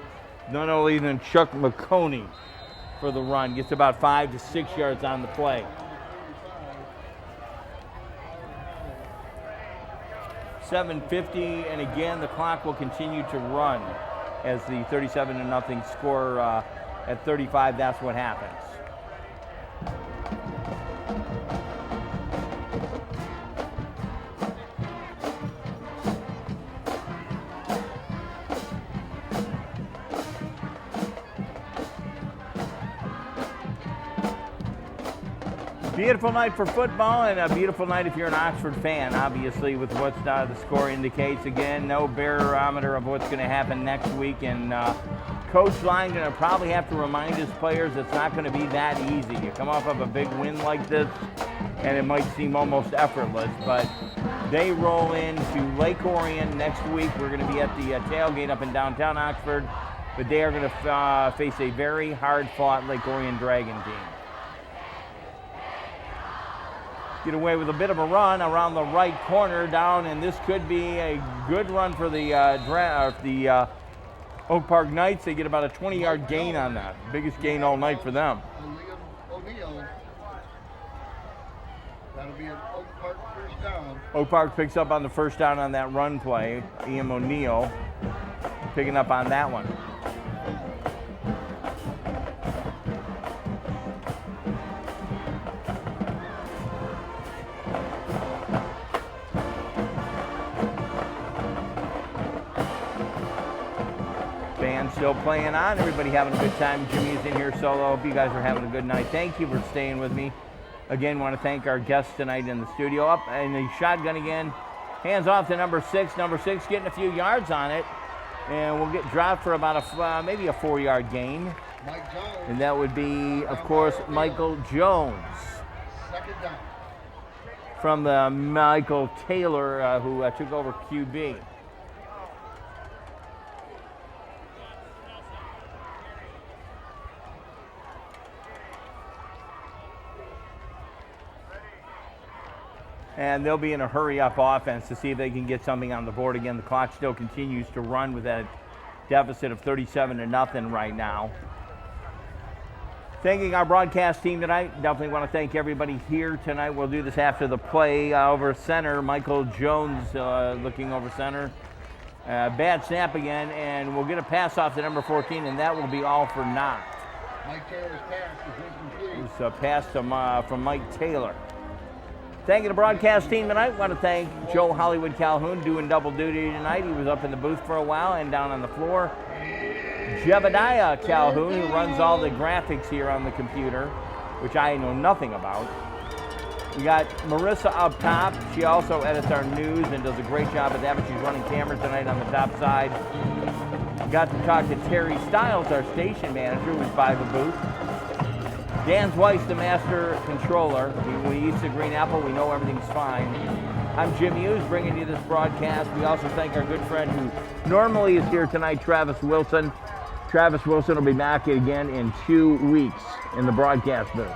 none other than Chuck McConey for the run. Gets about 5 to 6 yards on the play. .750, and again the clock will continue to run as the 37-0 score at 35. That's what happens. Beautiful night for football, and a beautiful night if you're an Oxford fan, obviously, with what the score indicates. Again, no barometer of what's going to happen next week, and Coach Line going to probably have to remind his players it's not going to be that easy. You come off of a big win like this, and it might seem almost effortless, but they roll into Lake Orion next week. We're going to be at the tailgate up in downtown Oxford, but they are going to face a very hard-fought Lake Orion Dragon team. Get away with a bit of a run around the right corner down, and this could be a good run for the Oak Park Knights. They get about a 20-yard gain on that. Biggest gain all night for them. O'Neal. That'll be an Oak Park first down. Oak Park picks up on the first down on that run play. Ian O'Neal picking up on that one. Band still playing on. Everybody having a good time. Jimmy's in here solo. Hope you guys are having a good night. Thank you for staying with me. Again, want to thank our guests tonight in the studio. Up and the shotgun again. Hands off to number 6. Number 6 getting a few yards on it. And we'll get dropped for about maybe a 4-yard gain. Mike Jones. And that would be, of course, Michael Jones. Second down. From the Michael Taylor, who took over QB. And they'll be in a hurry-up offense to see if they can get something on the board again. The clock still continues to run with that deficit of 37-0 right now. Thanking our broadcast team tonight. Definitely want to thank everybody here tonight. We'll do this after the play. Over center, Michael Jones looking over center. Bad snap again, and we'll get a pass off to number 14, and that will be all for naught. Mike Taylor's pass is incomplete. It's a pass from Mike Taylor. Thanking the broadcast team tonight. Want to thank Joe Hollywood Calhoun doing double duty tonight. He was up in the booth for a while and down on the floor. Jebediah Calhoun, who runs all the graphics here on the computer, which I know nothing about. We got Marissa up top. She also edits our news and does a great job at that, but she's running cameras tonight on the top side. Got to talk to Terry Stiles, our station manager, who's by the booth. Dan Weiss, the master controller. We eat the green apple. We know everything's fine. I'm Jim Hughes, bringing you this broadcast. We also thank our good friend who normally is here tonight, Travis Wilson. Travis Wilson will be back again in 2 weeks in the broadcast booth.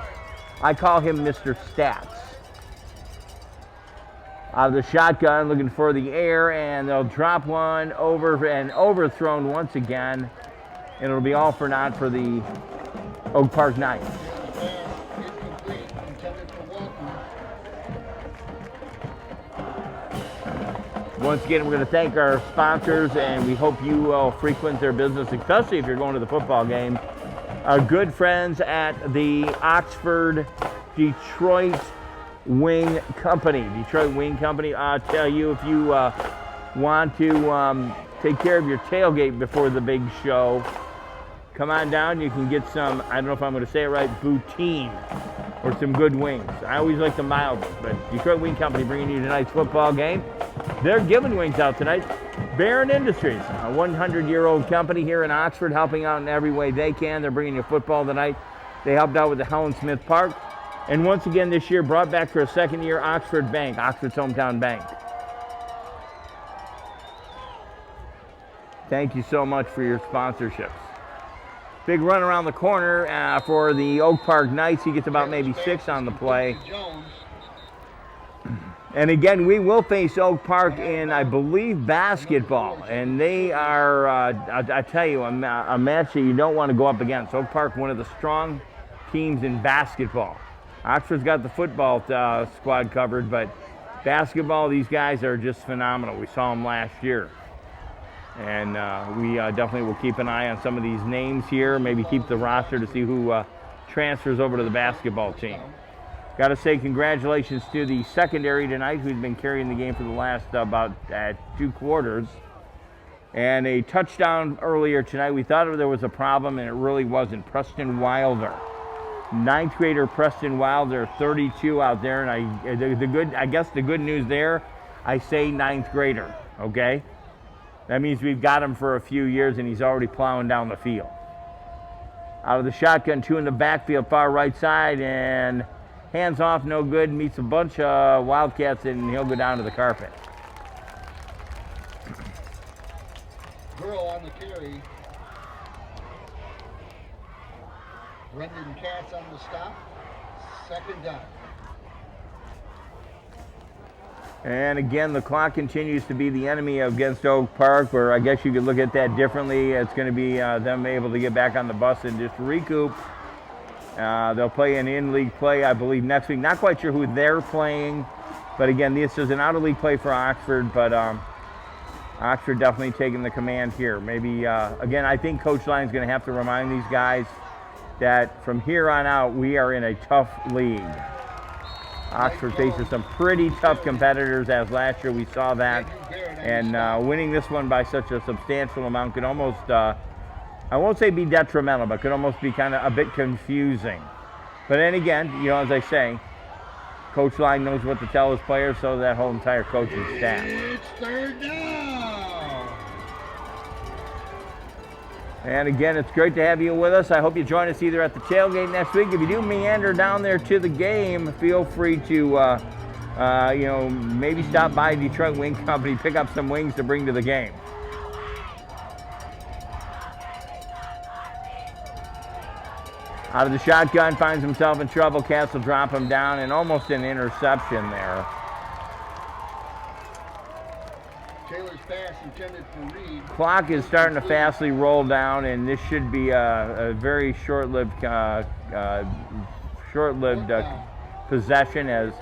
I call him Mr. Stats. Out of the shotgun, looking for the air, and they'll drop one over and overthrown once again. And it'll be all for naught for the Oak Park Knights. Once again, we're going to thank our sponsors, and we hope you will frequent their business, especially if you're going to the football game. Our good friends at the Oxford Detroit Wing Company. Detroit Wing Company, I'll tell you, if you want to take care of your tailgate before the big show, come on down. You can get some, I don't know if I'm going to say it right, poutine or some good wings. I always like the mild ones, but Detroit Wing Company bringing you tonight's football game. They're giving wings out tonight. Barron Industries, a 100-year-old company here in Oxford, helping out in every way they can. They're bringing you football tonight. They helped out with the Helen Smith Park. And once again this year, brought back for a second year Oxford Bank, Oxford's hometown bank. Thank you so much for your sponsorships. Big run around the corner for the Oak Park Knights. He gets about maybe 6 on the play. And again, we will face Oak Park in, I believe, basketball. And they are, I tell you, a match that you don't want to go up against. Oak Park, one of the strong teams in basketball. Oxford's got the football squad covered, but basketball, these guys are just phenomenal. We saw them last year. And we definitely will keep an eye on some of these names here, maybe keep the roster to see who transfers over to the basketball team. Got to say congratulations to the secondary tonight, who's been carrying the game for the last about 2 quarters. And a touchdown earlier tonight. We thought there was a problem, and it really wasn't. Preston Wilder Ninth grader Preston Wilder, 32 out there, and I guess the good news there, I say ninth grader, okay? That means we've got him for a few years and he's already plowing down the field. Out of the shotgun, 2 in the backfield, far right side, and hands off, no good, meets a bunch of Wildcats and he'll go down to the carpet. Girl on the carry. Brendan Katz on the stop. Second down. And again, the clock continues to be the enemy against Oak Park, where I guess you could look at that differently. It's going to be them able to get back on the bus and just recoup. They'll play an in-league play, I believe, next week. Not quite sure who they're playing, but again, this is an out-of-league play for Oxford, but Oxford definitely taking the command here. Maybe, again, I think Coach Lyon's going to have to remind these guys that from here on out, we are in a tough league. Oxford faces some pretty tough competitors, as last year we saw that. And winning this one by such a substantial amount could almost, I won't say be detrimental, but could almost be kind of a bit confusing. But then again, you know, as I say, Coach Lyon knows what to tell his players, so that whole entire coaching staff. It's third down. And again, it's great to have you with us. I hope you join us either at the tailgate next week. If you do meander down there to the game, feel free to, you know, maybe stop by Detroit Wing Company, pick up some wings to bring to the game. Out of the shotgun, finds himself in trouble. Castle drop him down, and almost an interception there. Taylor's pass intended for Reed. Clock is starting to fastly roll down, and this should be a very short-lived possession, as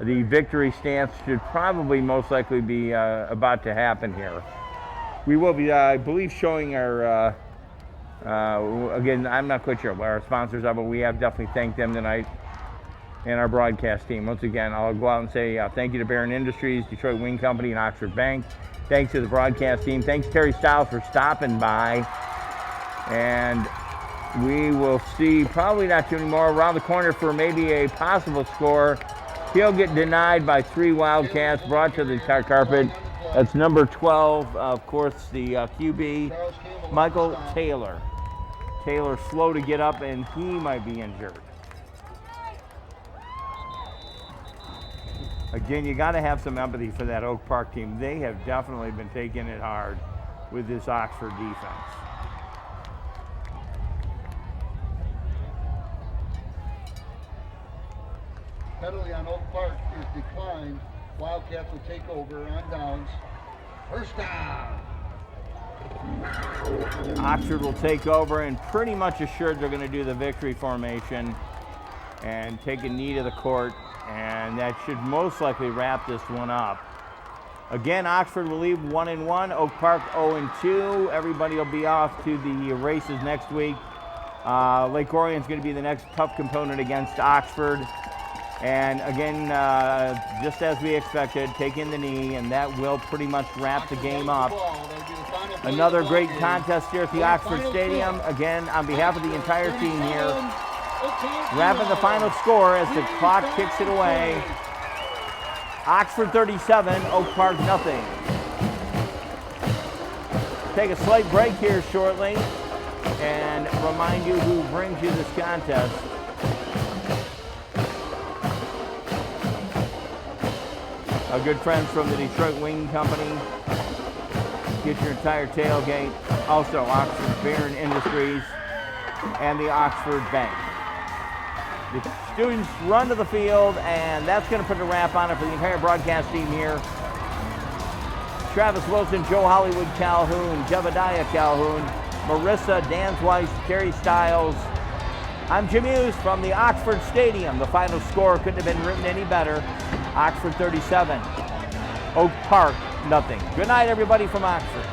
the victory stance should probably most likely be about to happen here. We will be, I believe, showing our, again, I'm not quite sure what our sponsors are, but we have definitely thanked them tonight and our broadcast team. Once again, I'll go out and say thank you to Barron Industries, Detroit Wing Company, and Oxford Bank. Thanks to the broadcast team. Thanks, Terry Stiles, for stopping by. And we will see probably not too many more around the corner for maybe a possible score. He'll get denied by 3 Wildcats, brought to the carpet. That's number 12, of course, the QB, Michael Taylor. Taylor slow to get up, and he might be injured. Again, you got to have some empathy for that Oak Park team. They have definitely been taking it hard with this Oxford defense. Penalty on Oak Park is declined. Wildcats will take over on downs. First down. Oxford will take over, and pretty much assured they're going to do the victory formation and take a knee to the court. And that should most likely wrap this one up. Again, Oxford will leave 1-1, Oak Park 0-2. Everybody will be off to the races next week. Lake Orion's going to be the next tough component against Oxford. And again, just as we expected, taking the knee, and that will pretty much wrap the game up. Another great contest here at the Oxford Stadium. Again, on behalf of the entire team here, wrapping the final score as the clock kicks it away. Oxford 37, Oak Park nothing. Take a slight break here shortly and remind you who brings you this contest. Our good friends from the Detroit Wing Company. Get your entire tailgate. Also, Oxford Barron Industries and the Oxford Bank. The students run to the field, and that's going to put a wrap on it for the entire broadcast team here. Travis Wilson, Joe Hollywood Calhoun, Jebediah Calhoun, Marissa Dansweiss, Terry Stiles. I'm Jim Hughes from the Oxford Stadium. The final score couldn't have been written any better. Oxford 37, Oak Park nothing. Good night, everybody from Oxford.